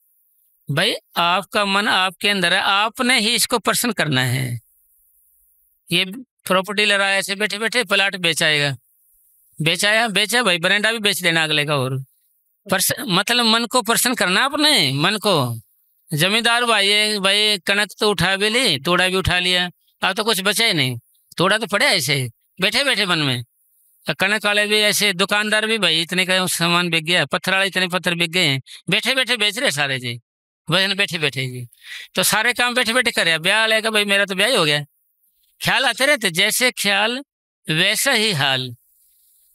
भाई आपका मन आपके अंदर है, आपने ही इसको प्रसन्न करना है। ये प्रॉपर्टी ले रहा है ऐसे बैठे बैठे, प्लाट बेचाएगा, बेचा भाई, बरांडा भी बेच देना अगले का। और मतलब मन को प्रसन्न करना अपने मन को। जमींदार भाई है भाई, कनक तो उठा भी ली, तोड़ा भी उठा लिया, अब तो कुछ बचा ही नहीं, तोड़ा तो पड़े ऐसे बैठे बैठे मन में। कनक वाले भी ऐसे, दुकानदार भी भाई इतने का सामान बिक गया, पत्थर वाले इतने पत्थर बिक गए हैं, बैठे बैठे बेच रहे सारे जी, वजन बैठे बैठे जी। तो सारे काम बैठे बैठे करे। ब्याह लेगा भाई, मेरा तो ब्याह ही हो गया, ख्याल आते रहते, जैसे ख्याल वैसा ही हाल।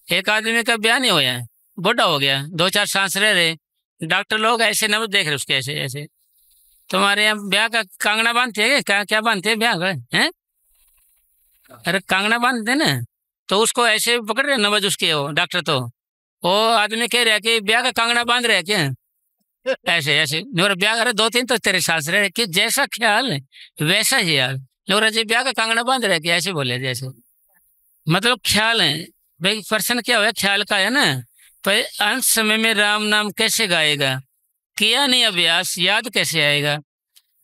एक आदमी का ब्याह नहीं होया, बुढ़ा हो गया, 2-4 सांस रह रहे, डॉक्टर लोग ऐसे नब्ज देख रहे उसके, ऐसे ऐसे। तुम्हारे यहाँ ब्याह का कांगना बांधते है क्या? क्या बांधते हैं ब्याह का, है? अरे कांगना बांधते ना, तो उसको ऐसे पकड़ रहे नब्ज उसके, वो डॉक्टर तो वो आदमी कह रहा है कि ब्याह का कांगना बांध रहे क्या, ऐसे ऐसे। मेरा ब्याह करे 2-3 तो तेरे सांस रहे, कि जैसा ख्याल वैसा ही हाल। लोग जी ब्याह का कांगना बांध रहे क्या, ऐसे बोले जैसे, मतलब ख्याल है भाई। प्रश्न क्या हुआ, ख्याल का है ना। पर अंत समय में राम नाम कैसे गाएगा, किया नहीं अभ्यास याद कैसे आएगा।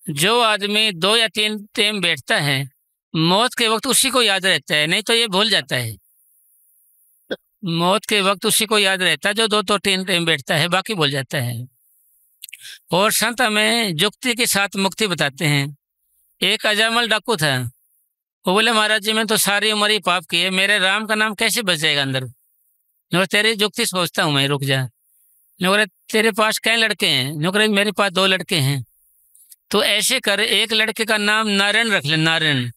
जो आदमी 2 या 3 टाइम बैठता है, मौत के वक्त उसी को याद रहता है, नहीं तो ये भूल जाता है। मौत के वक्त उसी को याद रहता है जो 2-3 टाइम बैठता है, बाकी भूल जाता है। और संत हमें जुक्ति के साथ मुक्ति बताते हैं। एक अजामल डाकू था, वो बोले महाराज जी मैं तो सारी उम्र ही पाप किए, मेरे राम का नाम कैसे बच जाएगा अंदर। नो तेरी जुक्ति सोचता हूँ मैं, रुक जा। नो तेरे पास कई लड़के हैं? नो मेरे पास 2 लड़के हैं। तो ऐसे कर, एक लड़के का नाम नारायण रख ले, नारायण।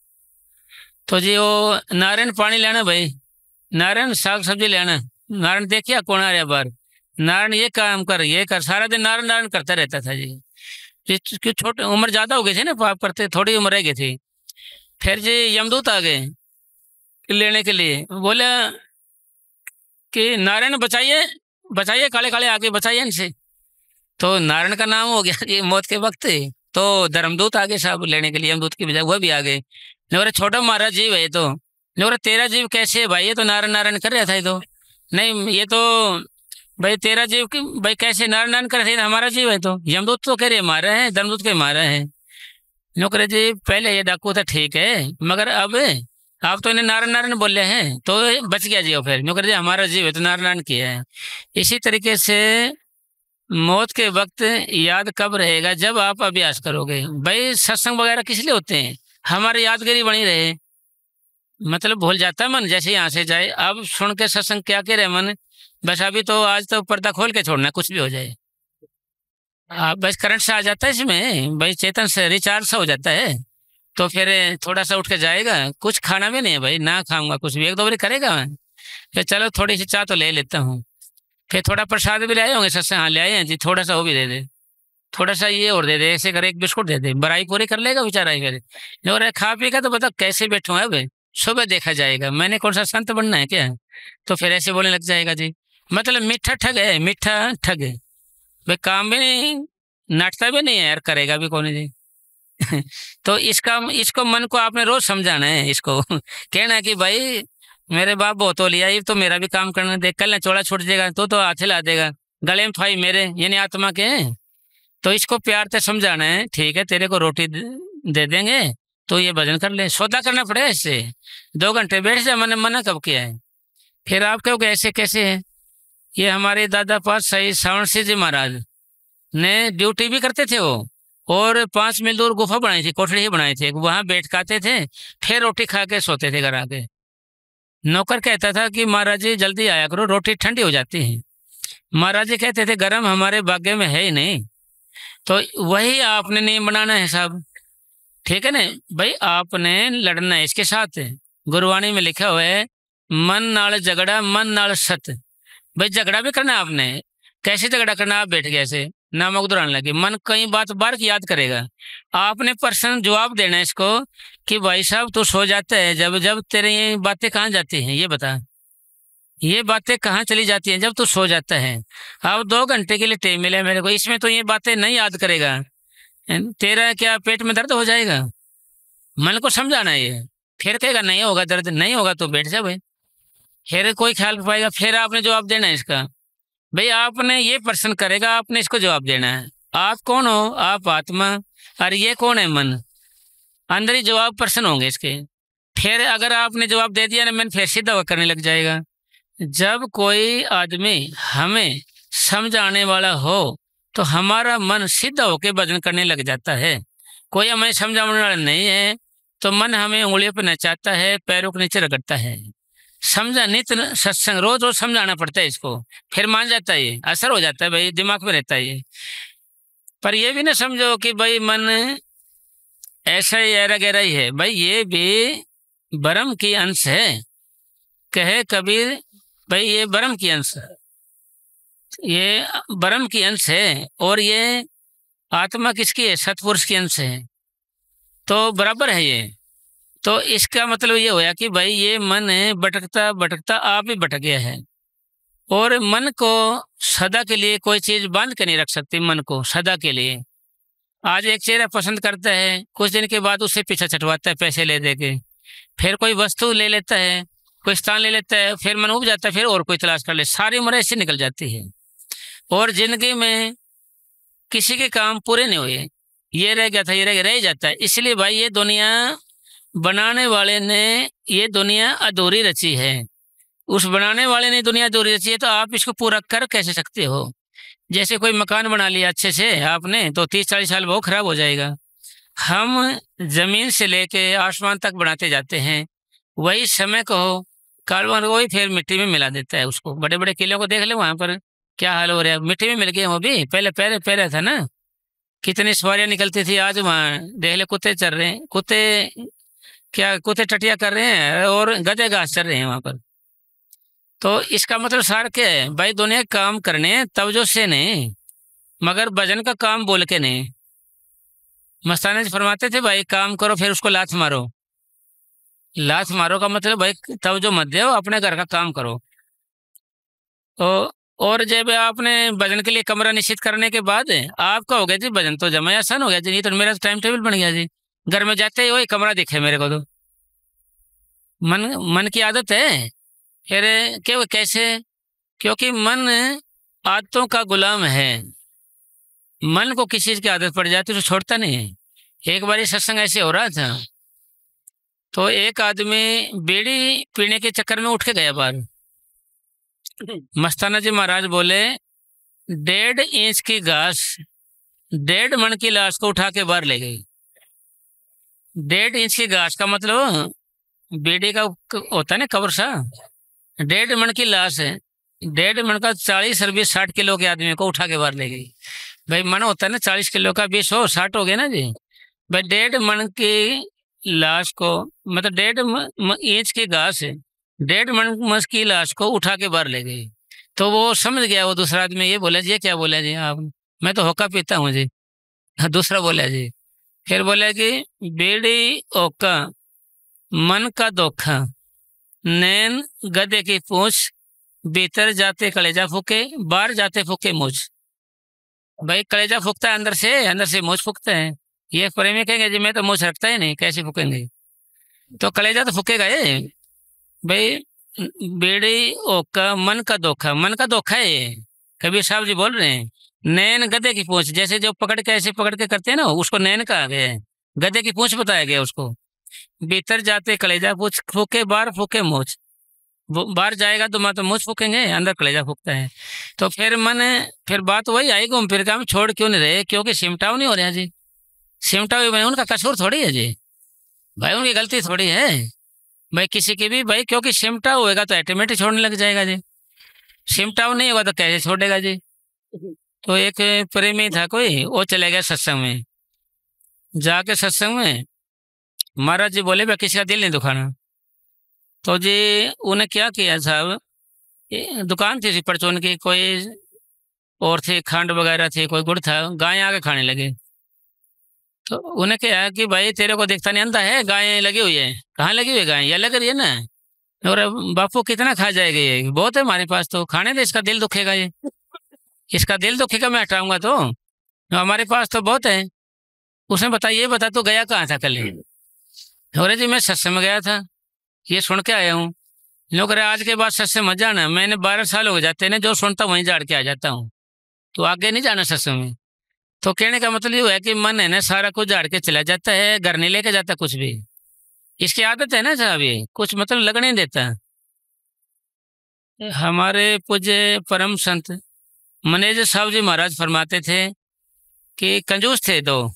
तो जी वो नारायण पानी लेना भाई, नारायण साग सब्जी लेना, नारायण देखिए कौन आ रहा बाहर, नारायण ये काम कर, ये कर, सारा दिन नारायण नारायण करता रहता था जी। छोटे उम्र ज्यादा हो गई थी ना, पाप करते, थोड़ी उम्र रह गई थी। फिर जी यमदूत आ गए लेने के लिए, बोले कि नारायण बचाइए बचाइए, काले काले आके बचाइए इनसे। तो नारायण का नाम हो गया जी मौत के वक्त, तो धर्मदूत आ गए साहब लेने के लिए, यमदूत की बजाय वह भी आ गए। नोरे छोटा महाराज जीव है, तो नोरे तेरा जीव कैसे है भाई, ये तो नारायण नारायण कर रहा था, ये तो नहीं, ये तो भाई तेरा जीव की भाई कैसे नार नान कर रहे, हमारा जीव है तो यमदूत तो कह रहे मारा है, धर्मदूत के मारा है। नौकर जी पहले ये डाकू था ठीक है, मगर अब आप तो इन्हें नारायण नारायण बोले हैं तो बच गया जीव। फिर नौकर जी हमारा जीव है तो नारायण किया है। इसी तरीके से मौत के वक्त याद कब रहेगा, जब आप अभ्यास करोगे। भाई सत्संग वगैरह किस लिए होते हैं, हमारी यादगिरी बनी रहे। मतलब भूल जाता है मन, जैसे यहाँ से जाए अब सुन के सत्संग क्या कह रहे मन, बस अभी तो आज तो पर्दा खोल के छोड़ना, कुछ भी हो जाए। बस करंट से आ जाता है इसमें, भाई चेतन से रिचार्ज सा हो जाता है। तो फिर थोड़ा सा उठ के जाएगा, कुछ खाना भी नहीं है भाई, ना खाऊंगा कुछ भी, एक दो बारी करेगा। फिर चलो थोड़ी सी चाय तो ले लेता हूँ। फिर थोड़ा प्रसाद भी ले आए होंगे सत्संग, हाँ ले आए हैं जी, थोड़ा सा वो भी दे दे, थोड़ा सा ये और दे दे, ऐसे कर एक बिस्कुट दे दे, बड़ाई पूरी कर लेगा बेचारा ही। फिर और खा पी का तो बताओ कैसे बैठूँ अब, सुबह देखा जाएगा, मैंने कौन सा संत बनना है क्या। तो फिर ऐसे बोलने लग जाएगा जी, मतलब मीठा ठग है, मीठा ठग है भाई, काम भी नहीं, नाटता भी नहीं है यार, करेगा भी कौन है जी। तो इसको मन को आपने रोज समझाना है, इसको कहना है कि भाई मेरे बाप बहुत हो लिया, ये तो मेरा भी काम करना दे, कल ना चौड़ा छूट जाएगा तो हाथ हिला देगा, गले में फाई मेरे यानी आत्मा के हैं। तो इसको प्यार से समझाना है, ठीक है तेरे को रोटी दे देंगे तो ये भजन कर ले, सौदा करना पड़ेगा इससे, 2 घंटे बैठ जा, मैंने मना कब किया है। फिर आप कहोगे ऐसे कैसे है, ये हमारे दादा पास सही श्रवण सिंह जी महाराज ने ड्यूटी भी करते थे वो, और 5 मील दूर गुफा बनाई थी, कोठड़ी ही बनाई थी, वहां बैठ खाते थे, फिर रोटी खा के सोते थे घर आके। नौकर कहता था कि महाराज जी जल्दी आया करो, रोटी ठंडी हो जाती है। महाराज जी कहते थे गरम हमारे भाग्य में है ही नहीं। तो वही आपने नियम बनाना है साहब, ठीक है ना भाई, आपने लड़ना है इसके साथ। गुरबाणी में लिखा हुआ है मन नाल झगड़ा मन नाल सत, भाई झगड़ा भी करना है आपने। कैसे झगड़ा करना, आप बैठ गए ऐसे नामक दुराने लगे, मन कई बात बार की याद करेगा, आपने पर्सन जवाब देना है इसको कि भाई साहब तू सो जाता है जब जब तेरे ये बातें कहाँ जाती हैं, ये बता, ये बातें कहाँ चली जाती हैं जब तू सो जाता है। अब 2 घंटे के लिए टाइम मिला है मेरे को, इसमें तो ये बातें नहीं याद करेगा, तेरा क्या पेट में दर्द हो जाएगा। मन को समझाना है ये, फिर कहेगा नहीं होगा दर्द, नहीं होगा तो बैठ जा भाई, फिर कोई ख्याल पाएगा, फिर आपने जवाब देना है इसका। भाई आपने ये पर्सन करेगा, आपने इसको जवाब देना है। आप कौन हो, आप आत्मा, और ये कौन है मन, अंदर ही जवाब पर्सन होंगे इसके। फिर अगर आपने जवाब दे दिया ना, मन फिर सीधा करने लग जाएगा। जब कोई आदमी हमें समझाने वाला हो तो हमारा मन सीधा होकर भजन करने लग जाता है। कोई हमें समझाने वाला नहीं है तो मन हमें उंगलियों पर नचाता है, पैरों के नीचे रगड़ता है। समझा, नित्य सत्संग रोज रोज समझाना पड़ता है इसको, फिर मान जाता है, ये असर हो जाता है भाई, दिमाग में रहता है ये। पर ये भी ना समझो कि भाई मन ऐसा ही ऐरा गहरा ही है, भाई ये भी ब्रह्म की अंश है। कहे कबीर भाई ये ब्रह्म की अंश है, ये ब्रह्म की अंश है, और ये आत्मा किसकी है, सतपुरुष की अंश है, तो बराबर है ये। तो इसका मतलब ये होया कि भाई ये मन है भटकता भटकता आप ही भटक गया है, और मन को सदा के लिए कोई चीज बांध के नहीं रख सकती। मन को सदा के लिए आज एक चेहरा पसंद करता है, कुछ दिन के बाद उससे पीछा छटवाता है पैसे ले दे के, फिर कोई वस्तु ले लेता है, कोई स्थान ले लेता है, फिर मन उब जाता है, फिर और कोई तलाश कर ले, सारी उम्र ऐसी निकल जाती है, और जिंदगी में किसी के काम पूरे नहीं हुए, ये रह गया था, ये रह जाता है। इसलिए भाई ये दुनिया बनाने वाले ने ये दुनिया अधूरी रची है, उस बनाने वाले ने दुनिया अधूरी रची है, तो आप इसको पूरा कर कैसे सकते हो। जैसे कोई मकान बना लिया अच्छे से आपने, तो 30-40 साल वो खराब हो जाएगा। हम जमीन से लेके आसमान तक बनाते जाते हैं, वही समय को कार्बन वही फिर मिट्टी में मिला देता है उसको। बड़े बड़े किलों को देख ले, वहां पर क्या हाल हो रहा है, मिट्टी में मिल गए वो भी। पहले पहले पहले था ना, कितनी सवारियां निकलती थी, आज वहाँ देख ले कुत्ते चल रहे हैं, कुत्ते क्या, कुत्ते टटिया कर रहे हैं और गधे घास चल रहे हैं वहां पर। तो इसका मतलब सार क्या है भाई, दुनिया काम करने तवज्जो से नहीं, मगर भजन का काम बोल के नहीं। मस्ताना जी फरमाते थे भाई काम करो फिर उसको लात मारो, लात मारो का मतलब भाई तवज्जो मत दो, अपने घर का काम करो। तो और जब आपने भजन के लिए कमरा निश्चित करने के बाद आपका हो गया जी भजन तो जमा आसान हो गया जी, नहीं तो मेरा टाइम टेबल बन गया जी, घर में जाते ही वही कमरा दिखे मेरे को। तो मन की आदत है। फिर क्यों कैसे, क्योंकि मन आदतों का गुलाम है। मन को किसी चीज की आदत पड़ जाती है तो छोड़ता नहीं है। एक बार ये सत्संग ऐसे हो रहा था, तो एक आदमी बीड़ी पीने के चक्कर में उठ के गया बाहर। मस्ताना जी महाराज बोले, 1.5 इंच की घास 1.5 मन की लाश को उठा के बाहर ले गई। 1.5 इंच की घास का मतलब बीड़ी का होता है ना कवर सा। 1.5 मन की लाश है, 1.5 मन का 40 और 20 60 किलो के आदमी को उठा के बाहर ले गई। भाई मन होता है ना 40 किलो का, 20 हो 60 हो गए ना जी। भाई 1.5 मन की लाश को, मतलब 1.5 इंच की घास है, 1.5 मन की लाश को उठा के बाहर ले गई। तो वो समझ गया, वो दूसरा आदमी ये बोला जी, ये क्या बोला जी आप? मैं तो होका पीता हूँ जी। दूसरा बोला जी, फिर बोला कि बीड़ी ओका मन का धोखा, नैन गधे की पूंछ, भीतर जाते कलेजा फूके, बाहर जाते फूके मुझ। भाई कलेजा फूकता है अंदर से मुझ फूकता है। ये प्रेमी कहेंगे जी मैं तो मुझ रखता ही नहीं, कैसे फूकेंगे? तो कलेजा तो फूकेगा ये। भाई बीड़ी ओका मन का धोखा, मन का धोखा है ये। कबीर साहब जी बोल रहे हैं, नैन गधे की पूंछ, जैसे जो पकड़ के ऐसे पकड़ के करते हैं ना, उसको नैन कहा गया है, गधे की पूंछ बताया गया उसको। भीतर जाते कलेजा पूछ फूके, बाहर फूके मुझ। बाहर जाएगा तो मैं तो मुझ फूकेंगे, अंदर कलेजा फूकता है। तो फिर फिर बात वही आई, घूम फिर के हम छोड़ क्यों नहीं रहे? क्योंकि सिमटाव नहीं हो रहा जी। सिमटाव बने उनका कसूर थोड़ी है जी, भाई उनकी गलती थोड़ी है भाई किसी की भी। भाई क्योंकि सिमटाव होएगा तो ऑटोमेटिक छोड़ने लग जाएगा जी, सिमटाव नहीं होगा तो कैसे छोड़ेगा जी? तो एक प्रेमी था कोई, वो चले गया सत्संग में। जाके सत्संग में महाराज जी बोले भाई किसी का दिल नहीं दुखाना। तो जी उन्हें क्या किया साहब, दुकान थी परचून की, कोई और थी खंड वगैरह थी, कोई गुड़ था, गाय आके खाने लगे। तो उन्हें क्या कि भाई तेरे को दिखता नहीं, अंधा है, गाय लगी हुई है। कहाँ लगी हुई है गाय? ये लग रही है ना। और बापू कितना खा जाएगा? ये बहुत है हमारे पास, तो खाने दे, इसका दिल दुखेगा, ये इसका दिल दुखेगा, मैं हटाऊंगा तो हमारे पास तो बहुत है। उसने बताया, ये बता तू गया कहाँ था कल? अरे जी मैं सत्संग में गया था, ये सुन के आया हूँ। लोग रहे आज के बाद सत्संग मत जाना, मैंने 12 साल हो जाते हैं जो सुनता वहीं झाड़ के आ जाता हूँ, तो आगे नहीं जाना सत्संग में। तो कहने का मतलब ये है कि मन है ना सारा कुछ झाड़ के चला जाता है, घर नहीं लेके जाता कुछ भी। इसकी आदत है ना साहब, ये कुछ मतलब लगने नहीं देता। हमारे पूज्य परम संत मैनेजर साहब जी महाराज फरमाते थे कि कंजूस थे दो।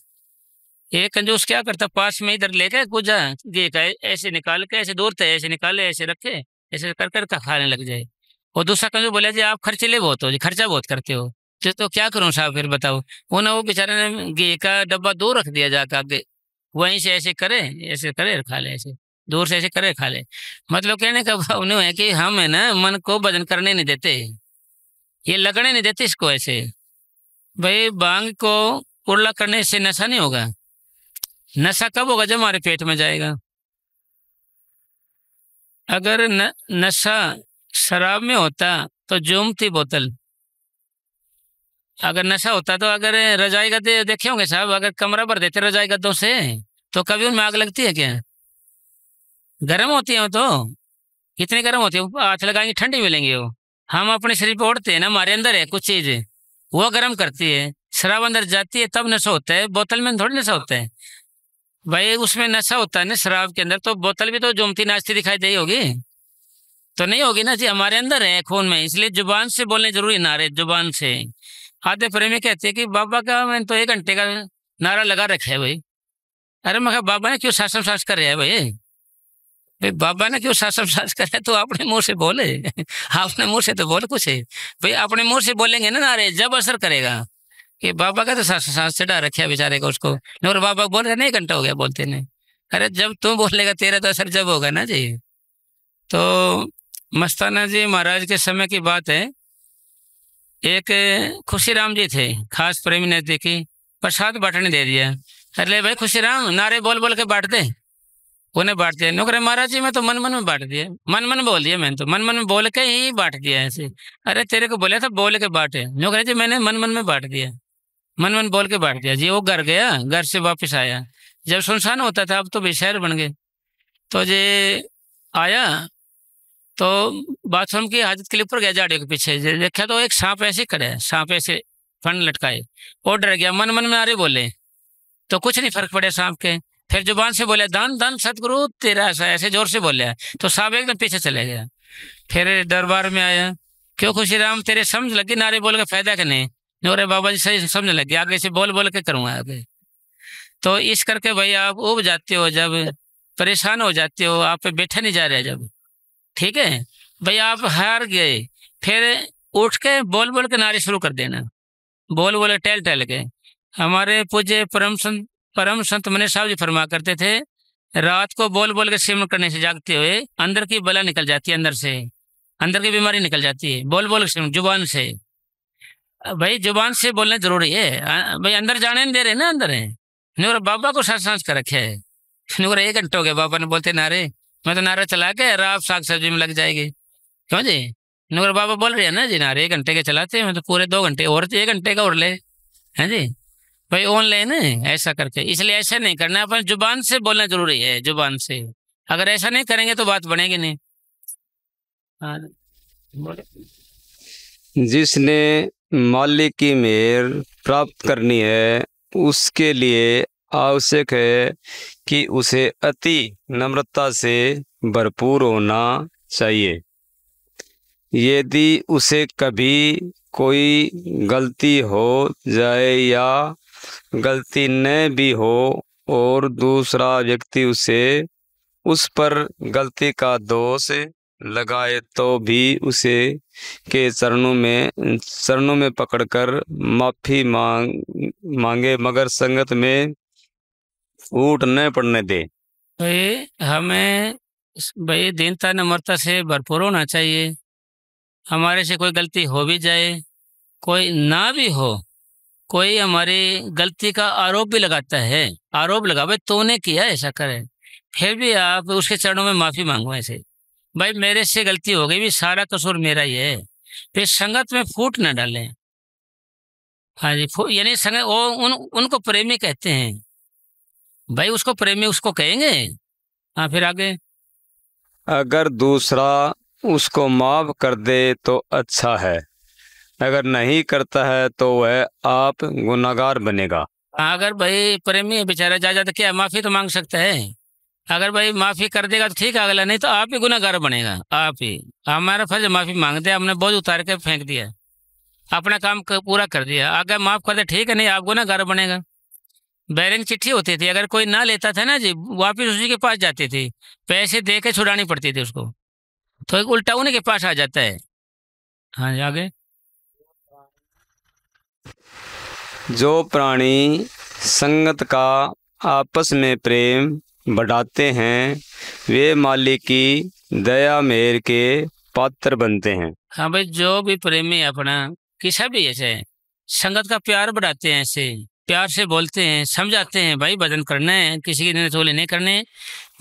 एक कंजूस क्या करता, पास में इधर लेके गुजा देखा ऐसे निकाल के, ऐसे दूर थे, ऐसे निकाले, ऐसे रखे, ऐसे कर कर खाने लग जाए। और दूसरा कंजूस बोला जी आप खर्चीले बहुत हो जी, खर्चा बहुत करते हो। तो क्या करूं साहब फिर बताओ? वो बेचारे ने घी का डब्बा दूर रख दिया जाकर आगे, वहीं से ऐसे करे खा ले, ऐसे दूर से ऐसे करे खा ले। मतलब कहने का भाव नहीं है कि हम है ना मन को भजन करने नहीं देते, ये लगने नहीं देते इसको ऐसे। भाई भांग को उर्ला करने से नशा नहीं होगा। नशा कब होगा? जब हमारे पेट में जाएगा। अगर नशा शराब में होता तो जूमती बोतल। अगर नशा होता तो अगर रजाई गद्दे देखे होंगे साहब, अगर कमरा भर देते रजाई गद्दों से तो कभी उनमें आग लगती है क्या? गर्म होती है वो तो, कितनी गर्म होती है, हाथ लगाएंगे ठंडी मिलेंगी वो। हम अपने शरीर पे ओढ़ते हैं ना, हमारे अंदर है कुछ चीज, वो गर्म करती है। शराब अंदर जाती है तब नशा होता है, बोतल में थोड़ी नशा होता है। भाई उसमें नशा होता है ना शराब के अंदर, तो बोतल भी तो जूमती नाचती दिखाई दे होगी? तो नहीं होगी ना जी, हमारे अंदर है खून में, इसलिए जुबान से बोलने जरूरी, नारे जुबान से। आधे प्रेमी कहते हैं कि बाबा का मैंने तो 1 घंटे का नारा लगा रखा है भाई। अरे मैं कहा बाबा ने क्यों शासन सास कर रहा है भाई? भाई बाबा ने क्यों शासन सास कर रहा है, तो अपने मुंह से बोले। अपने मुंह से तो बोल कुछ है भाई, अपने मुंह से बोलेंगे ना नारे जब असर करेगा। कि बाबा का तो सांस चढ़ा रखे है बेचारे को उसको, और बाबा बोल रहे नहीं 1 घंटा हो गया बोलते नहीं। अरे जब तू बोलेगा तेरा तो असर जब होगा ना जी। तो मस्ताना जी महाराज के समय की बात है, एक खुशीराम जी थे, खास प्रेमी नजदीकी, प्रसाद बांटने दे दिया। अरे भाई खुशीराम नारे बोल बोल के बांट दे, उन्हें बांट दिया। नौकरे महाराज जी मैं तो मन मन में बांट दिया, मन मन बोल दिया, मैंने तो मन मन में बोल के ही बांट दिया ऐसे। अरे तेरे को बोला था बोल के बांटे, नौकरे जी मैंने मन मन में बांट दिया, मन मन बोल के बांट दिया जी। वो घर गया, घर से वापस आया, जब सुनसान होता था, अब तो बेशहर बन गए। तो जे आया तो बाथरूम की हाजत के लिए ऊपर गया झाड़ियों के पीछे, देखा तो एक सांप ऐसे खड़ा है, सांप ऐसे फन लटकाए, और डर गया, मन मन में नारे बोले तो कुछ नहीं फर्क पड़े सांप के। फिर जुबान से बोले धन धन सतगुरु तेरा, ऐसे जोर से बोले तो सांप एकदम पीछे चले गया। फिर दरबार में आया, क्यों खुशीराम तेरे समझ लगी, नारे बोल के फायदा कि नहीं? अरे बाबा जी सही समझ लग गया, आगे से बोल बोल के करूँगा आगे। तो इस करके भाई आप उब जाते हो, जब परेशान हो जाते हो, आप पे बैठा नहीं जा रहा जब, ठीक है भाई आप हार गए, फिर उठ के बोल बोल के नारे शुरू कर देना, बोल बोले टहल टहल के। हमारे पूज्य परम संत मनीष साहब जी फरमा करते थे, रात को बोल बोल के सिमरन करने से जागते हुए अंदर की बला निकल जाती है, अंदर से अंदर की बीमारी निकल जाती है, बोल बोल के सिमरन जुबान से। भाई जुबान से बोलना जरूरी है, भाई अंदर जाने नहीं दे रहे ना, अंदर है नहीं, बाबा को सांस सांस कर रखे है। 1 घंटे हो गया बाबा ने बोलते नारे, मैं तो नारा चला के रात साग सब्जी में लग जाएगी, क्यों जी? नूर बाबा बोल रहे हैं ना जी, नारे 1 घंटे के चलाते हैं, मैं तो पूरे 2 घंटे और 1 घंटे का और ले, हैं जी भाई ऑनलाइन है ऐसा करके। इसलिए ऐसा नहीं करना, अपन जुबान से बोलना जरूरी है, जुबान से। अगर ऐसा नहीं करेंगे तो बात बनेगी नहीं। हाँ जिसने मालिक की मेहर प्राप्त करनी है उसके लिए आवश्यक है कि उसे अति नम्रता से भरपूर होना चाहिए। यदि उसे कभी कोई गलती हो जाए या गलती न भी हो और दूसरा व्यक्ति उस पर गलती का दोष लगाए तो भी उसे के चरणों में पकड़कर माफी मांगे, मगर संगत में फूट न पड़ने दे। भाई हमें भाई दीनता नम्रता से भरपूर होना चाहिए। हमारे से कोई गलती हो भी जाए, कोई ना भी हो, कोई हमारी गलती का आरोप भी लगाता है, आरोप लगा भाई तूने किया ऐसा करे, फिर भी आप उसके चरणों में माफी मांगो ऐसे, भाई मेरे से गलती हो गई, भी सारा कसूर मेरा ही है। फिर संगत में फूट न डालें। हाँ जी, यानी संगत वो उनको प्रेमी कहते हैं भाई, उसको प्रेमी उसको कहेंगे। हाँ फिर आगे, अगर दूसरा उसको माफ कर दे तो अच्छा है, अगर नहीं करता है तो वह आप गुनाहगार बनेगा। अगर भाई प्रेमी बेचारा जा जाता क्या माफी तो मांग सकता है, अगर भाई माफी कर देगा तो ठीक है, अगला नहीं तो आप ही गुनाहगार बनेगा। आप ही, हमारा फर्ज माफी मांग दिया, हमने बोझ उतार के फेंक दिया, अपना काम पूरा कर दिया, अगर माफ कर दे ठीक है, नहीं आप गुनाहगार बनेगा। बैरिंग चिट्ठी होती थी, अगर कोई ना लेता था ना जी, वापिस उसी के पास जाती थी, पैसे दे के छुड़ानी पड़ती थी उसको, तो एक उल्टा उन्हीं के पास आ जाता है। हाँ जी आगे, जो प्राणी संगत का आपस में प्रेम बढ़ाते हैं वे मालिक की दया मेहर के पात्र बनते हैं। हाँ भाई जो भी प्रेमी अपना किसा भी ऐसे संगत का प्यार बढ़ाते हैं, ऐसे प्यार से बोलते हैं, समझाते हैं भाई भजन करना है, किसी की निचोली नहीं करने,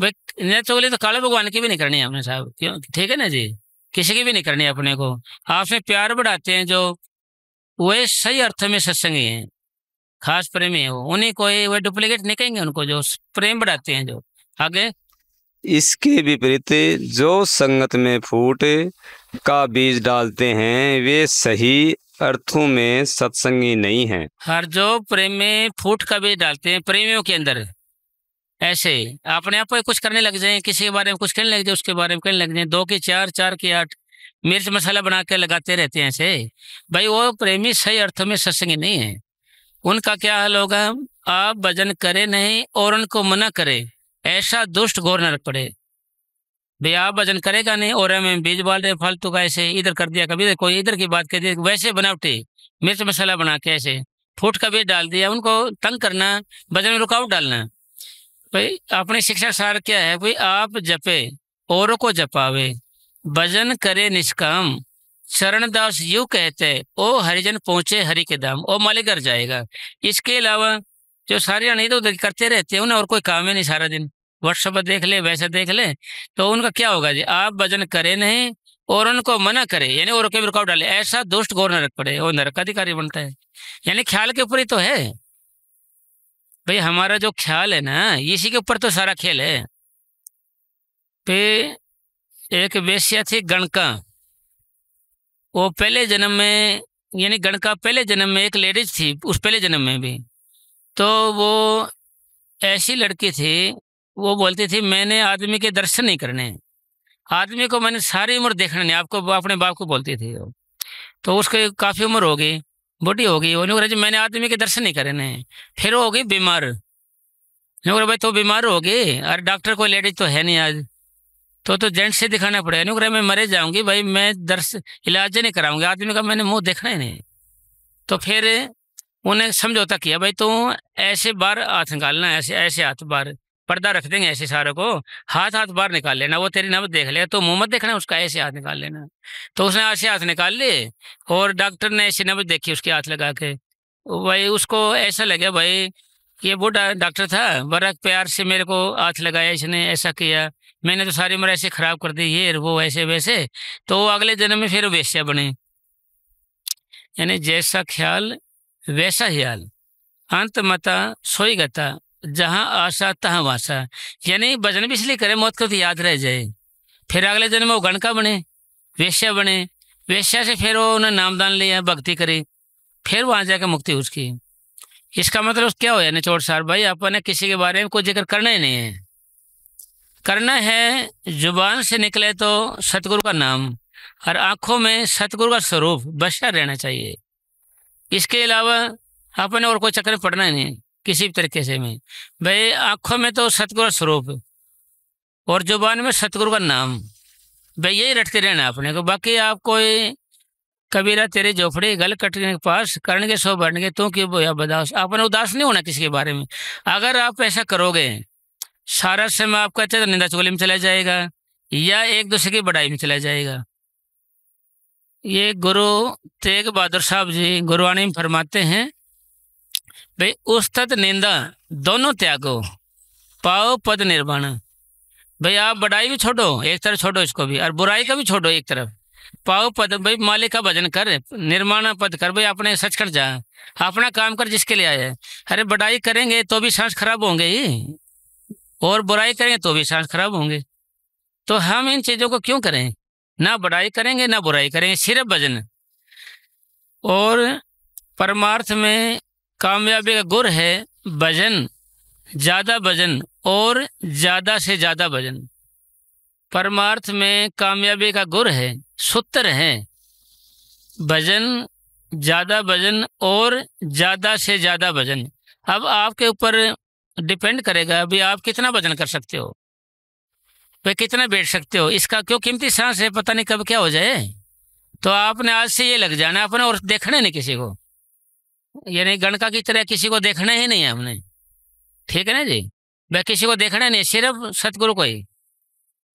भाई निचोली तो काले भगवान की भी नहीं करनी है हमने साहब, क्यों ठीक है ना जी, किसी की भी नहीं करनी अपने को। आपसे प्यार बढ़ाते हैं जो वे सही अर्थ में सत्संगी हैं, खास प्रेमी है वो, उन्हीं को वे डुप्लीकेट नहीं कहेंगे उनको, जो प्रेम बढ़ाते हैं जो। आगे, इसके विपरीत जो संगत में फूट का बीज डालते हैं वे सही अर्थों में सत्संगी नहीं हैं। हर जो प्रेम में फूट का बीज डालते हैं प्रेमियों के अंदर, ऐसे अपने आप को कुछ करने लग जाए, किसी के बारे में कुछ कहने लग जाए, उसके बारे में कहने लग जाए, 2 की 4, 4 की 8 मिर्च मसाला बना के लगाते रहते हैं ऐसे, भाई वो प्रेमी सही अर्थों में सत्संगी नहीं है। उनका क्या हाल होगा, आप भजन करे नहीं और उनको मना करे, ऐसा दुष्ट घोर नरक पड़े। भाई आप भजन करेगा नहीं और हमें बीज बाल रहे फालतू का, ऐसे इधर कर दिया, कभी कोई इधर की बात कर दी, वैसे बनावटी मिर्च मसाला बना के ऐसे फूट का बीज डाल दिया, उनको तंग करना, भजन में रुकावट डालना। भाई अपनी शिक्षा सार क्या है, भाई आप जपे औरों को जपावे, भजन करे निष्काम, शरणदास यूं कहते ओ हरिजन पहुंचे हरि के धाम, ओ मालिक घर जाएगा। इसके अलावा जो सारे नहीं तो उधर करते रहते हैं, उन्हें और कोई काम है नहीं, सारा दिन व्हाट्सएप देख ले वैसे देख ले, तो उनका क्या होगा जी, आप भजन करे नहीं और उनको मना करे, यानी और के रुकावट डाले, ऐसा दुष्ट घोर नरक पड़े, वो नरक अधिकारी बनता है। यानी ख्याल के ऊपर ही तो है भाई, हमारा जो ख्याल है ना इसी के ऊपर तो सारा खेल है। पे एक वेश्या थी गणका। वो पहले जन्म में, यानी गणका पहले जन्म में एक लेडीज थी, उस पहले जन्म में भी। तो वो ऐसी लड़की थी, वो बोलती थी मैंने आदमी के दर्शन नहीं करने, आदमी को मैंने सारी उम्र देखना नहीं। आपको अपने बाप को बोलती थी वो। तो उसकी काफ़ी उम्र हो गई, बूढ़ी हो गई, उन्होंने कहा जी मैंने आदमी के दर्शन नहीं करने। फिर वो हो गई बीमार। उन्होंने भाई तो बीमार हो गई, अरे डॉक्टर कोई लेडीज तो है नहीं आज, तो जेंट्स से दिखाना पड़ेगा। नहीं कह मैं मरे जाऊंगी भाई, मैं दर्श इलाज नहीं कराऊंगी, आदमी का मैंने मुंह देखना ही नहीं। तो फिर उन्हें समझौता किया, भाई तू ऐसे बार हाथ निकालना, ऐसे ऐसे हाथ बार, पर्दा रख देंगे ऐसे सारे को, हाथ हाथ बाहर निकाल लेना, वो तेरी नब्ज देख लेगा, तो मुंह मत देखना उसका, ऐसे हाथ निकाल लेना। तो उसने ऐसे हाथ निकाल लिए और डॉक्टर ने ऐसी नब्ज देखी उसके हाथ लगा के। भाई उसको ऐसा लगा भाई ये बूढ़ा डॉक्टर था, बड़ा प्यार से मेरे को हाथ लगाया, इसने ऐसा किया, मैंने तो सारी उम्र ऐसे खराब कर दी, ये वो ऐसे वैसे। तो वो अगले जन्म में फिर वेश्या बने। यानी जैसा ख्याल वैसा ही हाल, अंत मता सोई गता, जहाँ आशा तहाँ वासा। यानी भजन भी इसलिए करे मौत को तो याद रह जाए। फिर अगले जन्म में वो गणका बने, वेश्या बने, वेश्या से फिर वो उन्होंने नामदान लिया, भक्ति करी, फिर वहां जाकर मुक्ति उसकी। इसका मतलब क्या हो, यानी निचोड़ सार भाई अपन किसी के बारे में कोई जिक्र करना ही नहीं है। करना है जुबान से निकले तो सतगुरु का नाम, और आंखों में सतगुरु का स्वरूप बसा रहना चाहिए। इसके अलावा आपने और कोई चक्कर पड़ना ही नहीं किसी भी तरीके से में। भाई आंखों में तो सतगुरु का स्वरूप और जुबान में सतगुरु का नाम, भाई यही रटते रहना अपने को। बाकी आप कोई कबीरा तेरे झोपड़ी गल कटने के पास, करेंगे सो बढ़ने तू क्यों बोया बदास। आपने उदास नहीं होना किसी के बारे में। अगर आप ऐसा करोगे सारा समय आपका चाहे निंदा चुगली में चला जाएगा या एक दूसरे की बड़ाई में चला जाएगा। ये गुरु तेग बहादुर साहब जी गुरुवाणी में फरमाते हैं, भाई उस्तत निंदा दोनों त्यागो, पाओ पद निर्वाण। भाई आप बड़ाई भी छोड़ो एक तरफ, छोड़ो इसको भी, और बुराई का भी छोड़ो एक तरफ, पाओ पद, भाई मालिक का भजन कर, निर्माण पद कर, भाई अपने सच कर जा, अपना काम कर जिसके लिए आया है। अरे बड़ाई करेंगे तो भी सांस खराब होंगे ही, और बुराई करेंगे तो भी सांस खराब होंगे। तो हम इन चीजों को क्यों करें, ना बड़ाई करेंगे ना बुराई करेंगे, सिर्फ भजन। और परमार्थ में कामयाबी का गुर है भजन, ज्यादा भजन और ज्यादा से ज्यादा भजन। परमार्थ में कामयाबी का गुर है, सूत्र है भजन, ज्यादा भजन और ज्यादा से ज्यादा भजन। अब आपके ऊपर डिपेंड करेगा अभी आप कितना भजन कर सकते हो, भाई कितना बैठ सकते हो। इसका क्यों, कीमती सांस है, पता नहीं कब क्या हो जाए। तो आपने आज से ये लग जाना अपने, और देखना नहीं किसी को, यानी गणका की तरह किसी को देखना ही नहीं है हमने, ठीक है ना जी। भाई किसी को देखना नहीं, सिर्फ सतगुरु को ही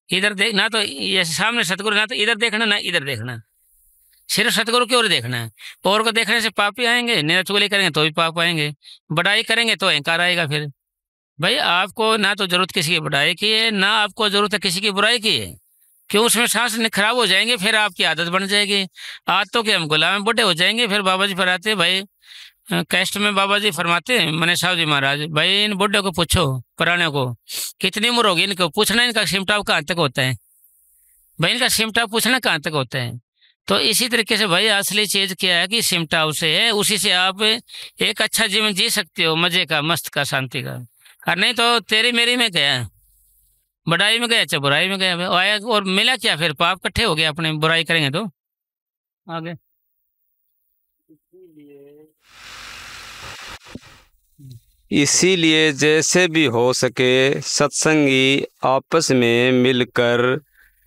इधर देख, ना तो ये सामने सतगुरु, ना तो इधर देखना ना इधर देखना, सिर्फ सतगुरु की ओर देखना है। और को देखने से पापी आएंगे, निंदा चुगली करेंगे तो भी पाप आएंगे, बड़ाई करेंगे तो अहंकार आएगा। फिर भाई आपको ना तो जरूरत किसी की बड़ाई की है, ना आपको जरूरत है किसी की बुराई की है। क्यों, उसमें सांस खराब हो जाएंगे, फिर आपकी आदत बन जाएगी, आदतों के हम गुलाम बूढ़े हो जाएंगे। फिर बाबा जी फरमाते भाई, कैस्ट में बाबा जी फरमाते हैं मने साहब जी महाराज, भाई इन बुढ़े को पूछो पुराने को कितनी उम्र होगी, इनको पूछना इनका सिमटाव कहाँ तक होता है, भाई इनका सिमटाव पूछना कहाँ तक होता है। तो इसी तरीके से भाई असली चीज क्या है कि सिमटाव से है, उसी से आप एक अच्छा जीवन जी सकते हो, मजे का, मस्त का, शांति का। और नहीं तो तेरी मेरी में गया, बड़ाई में गया, अच्छा बुराई में गया, आया और मिला क्या, फिर पाप इकट्ठे हो गए अपने, बुराई करेंगे तो आगे। इसीलिए जैसे भी हो सके सत्संगी आपस में मिलकर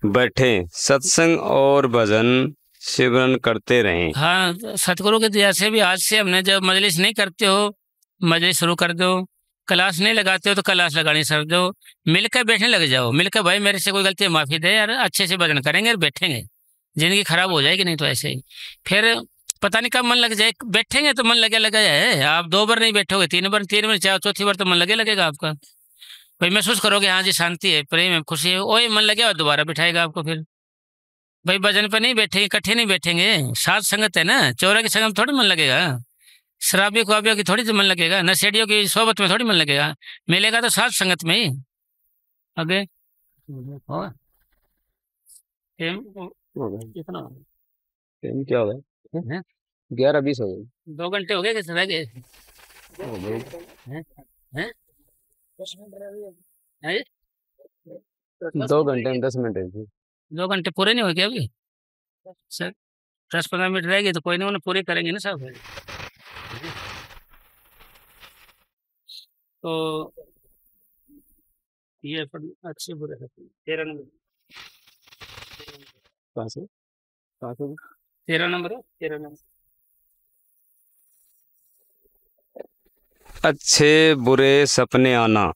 बैठें, सत्संग और भजन सिमरन करते रहें। हाँ, सतगुरु के दया से भी आज से हमने, जब मजलिस नहीं करते हो मजलिस शुरू कर दो, क्लास नहीं लगाते हो तो क्लास लगानी सर दो, मिलकर बैठने लग जाओ, मिलकर भाई मेरे से कोई गलती है माफी दे यार, अच्छे से भजन करेंगे और बैठेंगे, जिंदगी खराब हो जाएगी नहीं तो ऐसे ही। फिर पता नहीं कब मन लग जाए, बैठेंगे तो मन लगे लगा है। आप 2 बार नहीं बैठोगे, 3 बार, 3 बार, चौथी बार तो मन लगे लगेगा आपका, भाई महसूस करोगे हाँ जी शांति है, प्रेम है, खुशी है, वही मन लगे और दोबारा बिठाएगा आपको। फिर भाई भजन पर नहीं बैठेंगे, इकट्ठे नहीं बैठेंगे, साथ संगत है ना, चोरा की संगत थोड़ी मन लगेगा, शराबी ख्वाबियों की थोड़ी तो मन लगेगा, नशेड़ियों की सोबत में थोड़ी मन लगेगा, मिलेगा तो साथ संगत में ही। आगे टाइम हो गया कितना टाइम क्या हो गया? 11:20 हो गए। 2 घंटे हो गए कि रह गए? हो गए। हैं? हैं? 10 मिनट रह गए हैं? 2 घंटे में 10 मिनट है। 2 घंटे पूरे नहीं हो गए अभी सर? 10-15 मिनट रह गए तो कोई नहीं, उन्हें पूरे करेंगे ना साहब। तो ये अच्छे बुरे 13 नंबर, 13 नंबर है, 13 नंबर। अच्छे बुरे सपने आना,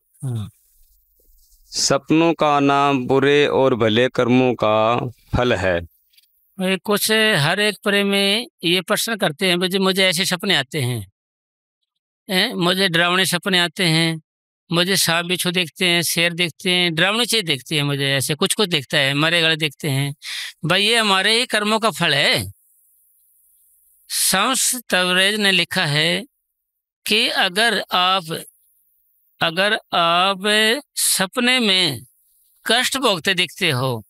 सपनों का आना बुरे और भले कर्मों का फल है। कुछ हर एक प्रेम में ये प्रश्न करते हैं, भाई मुझे ऐसे सपने आते हैं, मुझे डरावने सपने आते हैं, मुझे सांप बिच्छू देखते हैं, शेर देखते हैं, डरावनी चीज देखती है, मुझे ऐसे कुछ कुछ दिखता है, मरे गले देखते हैं। भाई ये हमारे ही कर्मों का फल है। शाम्स तबरेज ने लिखा है कि अगर आप सपने में कष्ट भोगते दिखते हो,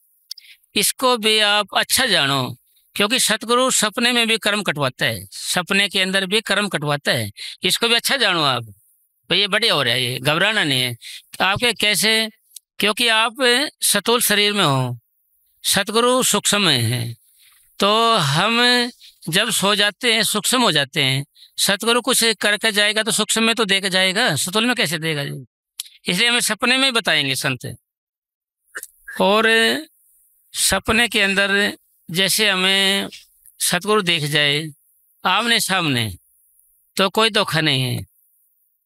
इसको भी आप अच्छा जानो, क्योंकि सतगुरु सपने में भी कर्म कटवाता है, सपने के अंदर भी कर्म कटवाता है। इसको भी अच्छा जानो आप, भाई ये बढ़िया हो रहा है, ये घबराना नहीं है। आपके कैसे? क्योंकि आप सतुल शरीर में हो, सतगुरु सूक्ष्म में है, तो हम जब सो जाते हैं सूक्ष्म हो जाते हैं। सतगुरु कुछ करके जाएगा तो सूक्ष्म में तो देकर जाएगा, सतुल में कैसे देगा जी? इसलिए हमें सपने में ही बताएंगे संत। और सपने के अंदर जैसे हमें सतगुरु देख जाए आमने सामने तो कोई धोखा नहीं है,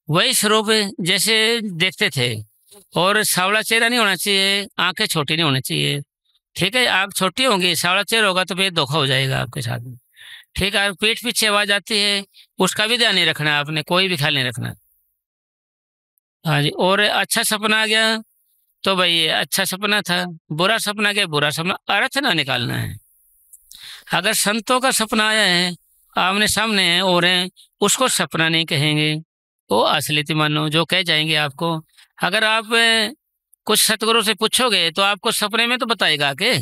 वही स्वरूप जैसे देखते थे। और सावला चेहरा नहीं होना चाहिए, आंखें छोटी नहीं होनी चाहिए, ठीक है? आंख छोटी होंगी, सावला चेहरा होगा तो फिर धोखा हो जाएगा आपके साथ में, ठीक है? पीठ पीछे आवाज आती है, उसका भी ध्यान नहीं रखना आपने, कोई भी ख्याल नहीं रखना। हाँ जी। और अच्छा सपना आ गया तो भाई ये अच्छा सपना था, बुरा सपना गया बुरा सपना, अर्थ ना निकालना है। अगर संतों का सपना आया है, आमने सामने है और हैं, उसको सपना नहीं कहेंगे, वो असलियत मानो जो कह जाएंगे आपको। अगर आप कुछ सतगुरु से पूछोगे तो आपको सपने में तो बताएगा आके,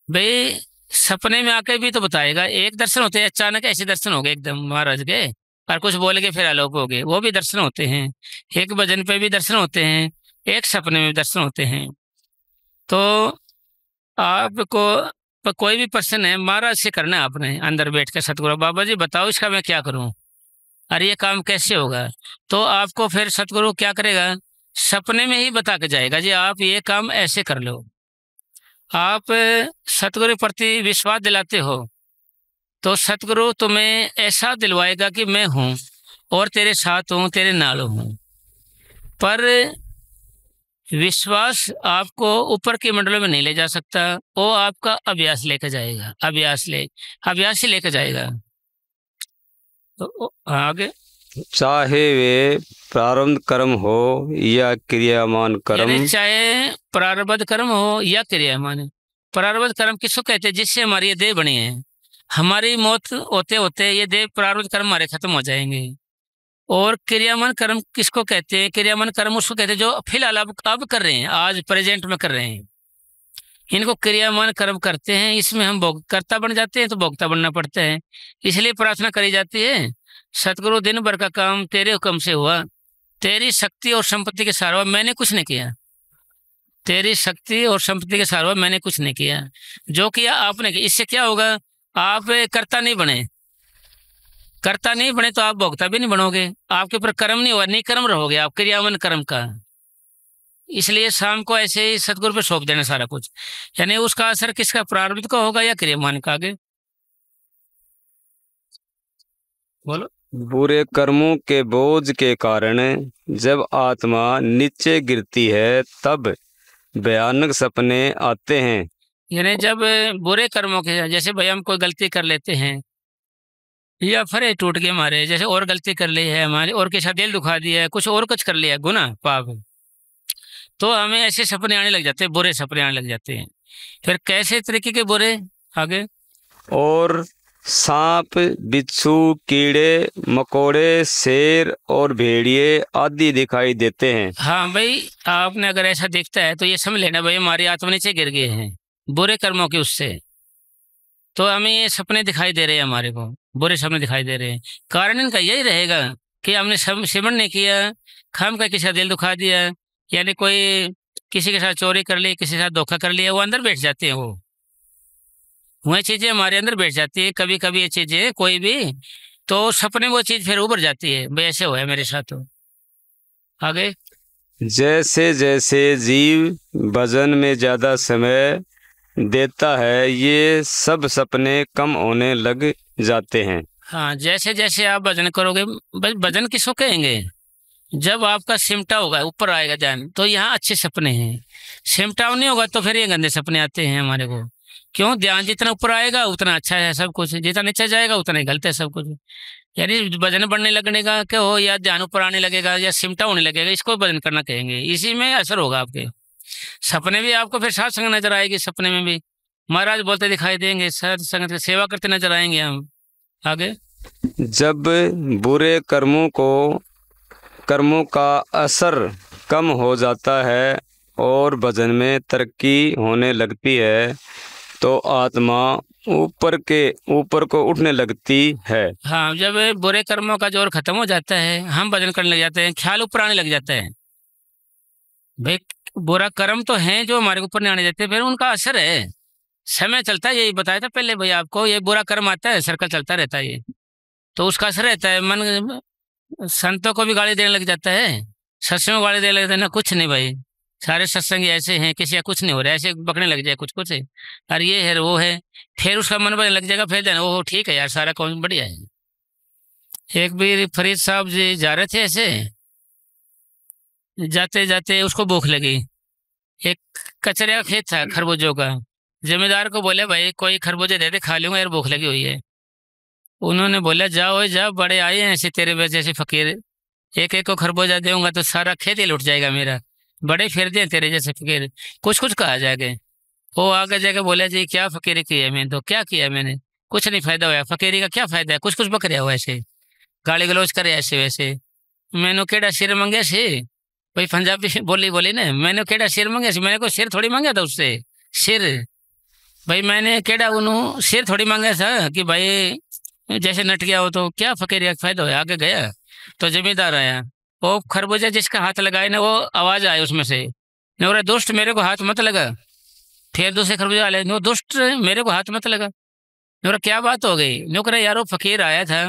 भाई सपने में आके भी तो बताएगा। एक दर्शन होते हैं अचानक ऐसे दर्शन हो गए एकदम महाराज के, और कुछ बोल के फिर आलोक हो गए, वो भी दर्शन होते हैं। एक भजन पे भी दर्शन होते हैं, एक सपने में भी दर्शन होते हैं। तो आपको कोई भी प्रश्न है महाराज से करना है आपने, अंदर बैठ के सतगुरु बाबा जी बताओ इसका मैं क्या करूं, अरे ये काम कैसे होगा? तो आपको फिर सतगुरु क्या करेगा, सपने में ही बता के जाएगा जी आप ये काम ऐसे कर लो। आप सतगुरु प्रति विश्वास दिलाते हो तो सतगुरु तुम्हें ऐसा दिलवाएगा कि मैं हूँ और तेरे साथ हूँ, तेरे नाल हूँ। पर विश्वास आपको ऊपर के मंडलों में नहीं ले जा सकता, वो आपका अभ्यास लेकर जाएगा, अभ्यास ही लेकर जाएगा। तो आगे चाहे वे प्रारब्ध कर्म हो या क्रियामान कर्म, चाहे प्रारब्ध कर्म हो या क्रियामान। प्रारब्ध कर्म किसको कहते हैं? जिससे हमारी ये देह बनी है, हमारी मौत होते होते ये देह प्रारब्ध कर्म हमारे खत्म हो जाएंगे। और क्रियामान कर्म किसको कहते हैं? क्रियामान कर्म उसको कहते हैं जो फिलहाल अब कर रहे हैं, आज प्रेजेंट में कर रहे हैं, इनको क्रियामान कर्म करते हैं। इसमें हम कर्ता बन जाते हैं तो भोक्ता बनना पड़ता है। इसलिए प्रार्थना करी जाती है, सतगुरु दिन भर का काम तेरे हुक्म से हुआ, तेरी शक्ति और संपत्ति के सारा हुआ, मैंने कुछ नहीं किया। तेरी शक्ति और संपत्ति के सारा हुआ, मैंने कुछ नहीं किया, जो किया आपने किया। इससे क्या होगा? आप कर्ता नहीं बने, कर्ता नहीं बने तो आप भोक्ता भी नहीं बनोगे, आपके ऊपर कर्म नहीं होगा, नहीं कर्म रहोगे आप, क्रियावन कर्म का। इसलिए शाम को ऐसे ही सतगुरु पे सौंप देना सारा कुछ, यानी उसका असर किसका, प्रारब्ध का होगा या क्रियामान का? आगे बोलो। बुरे कर्मों के बोझ के कारण जब आत्मा नीचे गिरती है तब भयानक सपने आते हैं। यानी जब बुरे कर्मों के, जैसे भाई हम कोई गलती कर लेते हैं या फिर टूट के मारे, जैसे और गलती कर ली है हमारी, और के साथ दिल दुखा दिया है, कुछ और कुछ कर लिया गुना पाप, तो हमें ऐसे सपने आने लग जाते हैं, बुरे सपने आने लग जाते हैं। फिर कैसे तरीके के बुरे? आगे और सांप बिच्छू कीड़े मकोड़े शेर और भेड़िए आदि दिखाई देते हैं। हाँ भाई, आपने अगर ऐसा देखता है तो ये समझ लेना भाई हमारी आत्मा नीचे गिर गए हैं, बुरे कर्मों के उससे, तो हमें ये सपने दिखाई दे रहे हैं, हमारे को बुरे सपने दिखाई दे रहे हैं। कारण इनका यही रहेगा कि हमने सिमरन नहीं किया, खाम का किसी का दिल दुखा दिया, यानी कोई किसी के साथ चोरी कर ली, किसी के साथ धोखा कर लिया, वो अंदर बैठ जाते हैं, वह चीजें हमारे अंदर बैठ जाती है। कभी कभी ये चीजें कोई भी, तो सपने वो चीज फिर उभर जाती है, भाई ऐसे हुआ है मेरे साथ। तो आगे, जैसे जैसे जीव भजन में ज्यादा समय देता है, ये सब सपने कम होने लग जाते हैं। हाँ, जैसे जैसे आप भजन करोगे, भजन किसको कहेंगे? जब आपका सिमटा होगा, ऊपर आएगा ध्यान, तो यहाँ अच्छे सपने हैं। सिमटाव नहीं होगा तो फिर ये गंदे सपने आते हैं हमारे को। क्यों? ध्यान जितना ऊपर आएगा उतना अच्छा है सब कुछ, जितना नीचे जाएगा उतना ही गलत है सब कुछ। यानी भजन बढ़ने लगने का क्या हो, या ध्यान ऊपर आने लगेगा या सिमटा होने लगेगा, इसको भजन करना कहेंगे। इसी में असर होगा आपके सपने भी, आपको फिर साथ संग नजर आएगी, सपने में भी महाराज बोलते दिखाई देंगे, साथ संगत की सेवा करते नजर आएंगे हम। आगे, जब बुरे कर्मों का असर कम हो जाता है और भजन में तरक्की होने लगती है, तो आत्मा ऊपर को उठने लगती है। हाँ, जब बुरे कर्मों का जोर खत्म हो जाता है, हम भजन करने लग जाते हैं, ख्याल ऊपर आने लग जाता है। भाई बुरा कर्म तो हैं जो हमारे ऊपर नहीं आने देते, फिर उनका असर है, समय चलता है। यही बताया था पहले भाई आपको, ये बुरा कर्म आता है, सर्कल चलता रहता है ये, तो उसका असर रहता है। मन संतों को भी गाली देने लग जाता है, सत्संग को गाली देने लगता है ना, कुछ नहीं भाई, सारे सत्संग ऐसे हैं, किसी का कुछ नहीं हो रहा है, ऐसे बकने लग जाए कुछ कुछ है, अरे ये है वो है, फिर उसका मन बदलने लग जाएगा, फिर देना वो ठीक है यार, सारा काम बढ़िया है। एक भी फरीद साहब जी जा रहे थे, ऐसे जाते जाते उसको भूख लगी। एक कचरे का खेत था खरबूजों का, जमींदार को बोले भाई कोई खरबूजे दे दे, खा लूंगा यार, भूख लगी हुई है। उन्होंने बोला जाओ जाओ, बड़े आए हैं ऐसे तेरे वजह से फकीर, एक एक को खरबूजा दूंगा तो सारा खेत ही लुट जाएगा मेरा, बड़े फिर दे तेरे जैसे फकीर, कुछ कुछ कहा जाएगा। वो आगे जाके बोला जी क्या फकीरी की है, मैंने तो क्या किया, मैंने कुछ नहीं फायदा हुआ, फकीरी का क्या फायदा है, कुछ कुछ बक रहा हुआ ऐसे, गाली गलौज करे ऐसे वैसे। मैंने केड़ा सिर मंगे से, भाई पंजाबी बोली बोली ना, मैंने केड़ा सिर मंगे से, मैंने कोई सिर थोड़ी मांगा था उससे, सिर भाई मैंने केड़ा उन्होंने सिर थोड़ी मांगा था कि भाई जैसे नट गया हो तो क्या फकीरी का फायदा हुआ। आगे गया तो जमींदार आया, वो खरबूजा जिसका हाथ लगाए ना, वो आवाज आई उसमें से, नोरा दुष्ट मेरे को हाथ मत लगा। फिर दूसरे खरबूजा वाले, नो दुष्ट मेरे को हाथ मत लगा। नोरा क्या बात हो गई? नोकरा यार वो फकीर आया था,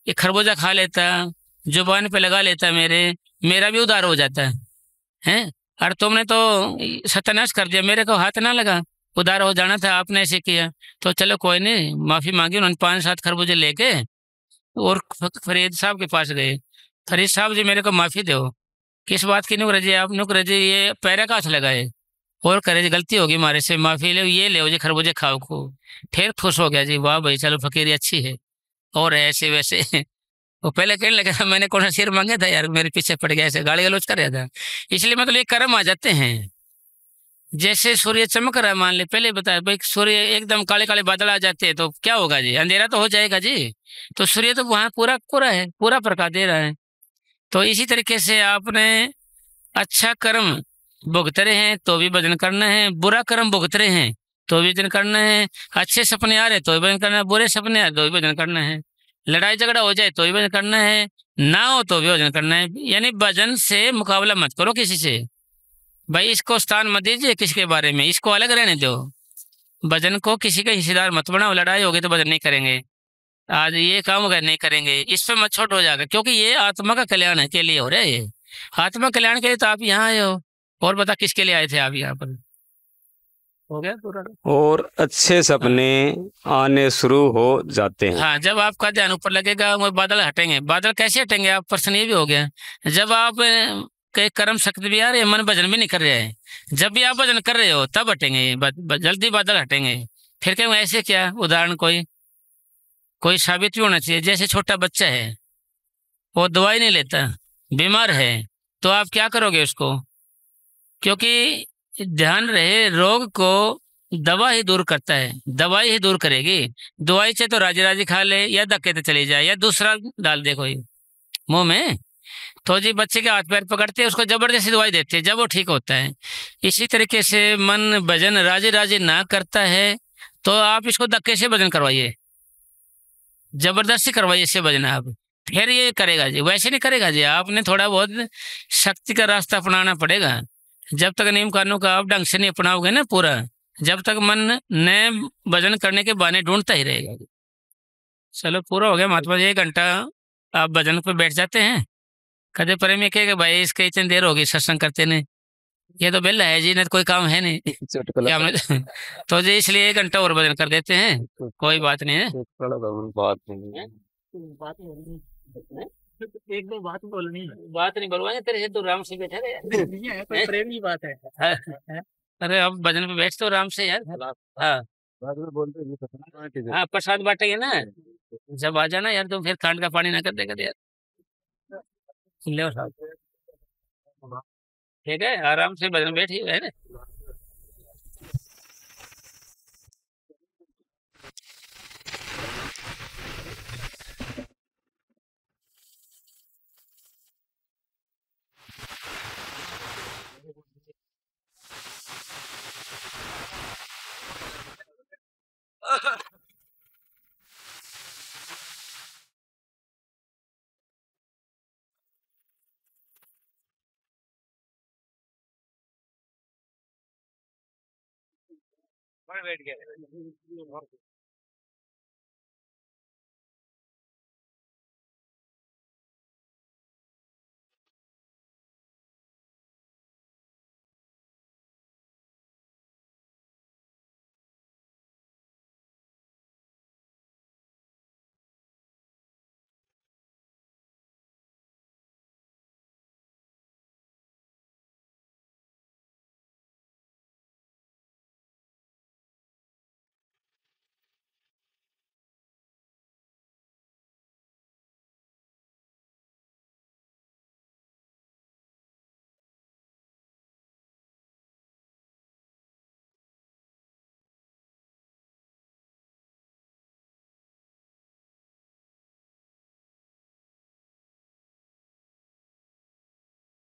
ये खरबूजा खा लेता, जुबान पे लगा लेता, मेरा भी उधार हो जाता है हैं। और तुमने तो सत्यानाश कर दिया, मेरे को हाथ ना लगा, उधार हो जाना था, आपने ऐसे किया। तो चलो कोई नहीं, माफी मांगी उन्होंने, 5-7 खरबूजे लेके और फरीद साहब के पास गए। फरीद साहब जी मेरे को माफी दो। किस बात की नुक रजी? आप नुक रजी ये पैरा का हाथ लगाए और करे जी गलती होगी हमारे से, माफी ले, ये ले जी खरबूजे खाओ को। फिर खुश हो गया जी, वाह भाई चलो फकीरी अच्छी है, और ऐसे वैसे वो पहले कहने लगा था मैंने कौन सा सिर मांगा था यार, मेरे पीछे पड़ गया, ऐसे गाली गलौज कर रहा था। इसलिए मतलब ये कर्म आ जाते हैं। जैसे सूर्य चमक रहा है, मान ले पहले बताया भाई, सूर्य एकदम काले काले बादल आ जाते हैं तो क्या होगा जी, अंधेरा तो हो जाएगा जी। तो सूर्य तो वहां पूरा पूरा है, पूरा प्रकाश दे रहा है। तो इसी तरीके से आपने अच्छा कर्म भुगत रहे हैं तो भी भजन करना है, बुरा कर्म भुगत रहे हैं तो भी भजन करना है, अच्छे सपने आ रहे तो भी भजन करना है, बुरे सपने आ रहे तो भी भजन करना है, लड़ाई झगड़ा हो जाए तो भी भजन करना है, ना हो तो भी भजन करना है। यानी भजन से मुकाबला मत करो किसी से, भाई इसको स्थान मत दीजिए किसी के बारे में, इसको अलग रहने दो। भजन को किसी का हिस्सेदार मत बनाओ, लड़ाई होगी तो भजन नहीं करेंगे, आज ये काम अगर नहीं करेंगे, इस पे मत छोट हो जाएगा, क्योंकि ये आत्मा का कल्याण के लिए हो रहा है, ये आत्मा कल्याण के लिए तो आप यहाँ आए हो। और बता किसके लिए आए थे आप यहाँ पर? हो गया पूरा। और अच्छे सपने आने शुरू हो जाते हैं। हाँ, जब आपका ध्यान ऊपर लगेगा वो बादल हटेंगे। बादल कैसे हटेंगे? आप प्रश्न ये भी हो गया, जब आप के कर्म शक्ति भी आ रही है, मन भजन भी नहीं कर रहे हैं, जब भी आप भजन कर रहे हो तब हटेंगे ये जल्दी बादल हटेंगे। फिर कहेंगे ऐसे क्या? उदाहरण कोई साबित भी होना चाहिए। जैसे छोटा बच्चा है, वो दवाई नहीं लेता, बीमार है, तो आप क्या करोगे उसको? क्योंकि ध्यान रहे, रोग को दवा ही दूर करता है, दवाई ही दूर करेगी। दवाई से तो राजी राजी खा ले, या धक्के तो चली जाए, या दूसरा डाल दे कोई मुंह में, तो जी बच्चे के हाथ पैर पकड़ते हैं, उसको जबरदस्ती दवाई देते हैं, जब वो ठीक होता है। इसी तरीके से मन भजन राजी राजी ना करता है तो आप इसको धक्के से भजन करवाइए, जबरदस्ती करवाइए इससे भजन आप, फिर ये करेगा जी, वैसे नहीं करेगा जी। आपने थोड़ा बहुत शक्ति का रास्ता अपनाना पड़ेगा। जब तक नियम कानून का आप ढंग से नहीं अपनाओगे ना पूरा, जब तक मन नए भजन करने के बहाने ढूंढता ही रहेगा जी। चलो पूरा हो गया महात्मा जी, 1 घंटा आप भजन पे बैठ जाते हैं। कदे प्रेमी कहेगा भाई इसके इतनी देर होगी सत्संग करते ने, ये तो बेला है जी, नहीं तो कोई काम है नहीं क्या हमने तो जी इसलिए 1 घंटा और भजन कर देते हैं, कोई बात नहीं है। बात नहीं है। बात नहीं है? एक दो बात नहीं बोलवाएंगे तेरे से, तो राम से बैठा रहे ये है कोई प्रेम की बात है। अरे अब भजन पे बैठ तो राम से यार। हाँ हाँ प्रसाद बांटेंगे ना, जब आ जाना यार, तुम फिर खांड का पानी ना कर देगा यार। ले साहब, ठीक है आराम से भजन बैठिए है ना। बैठ गया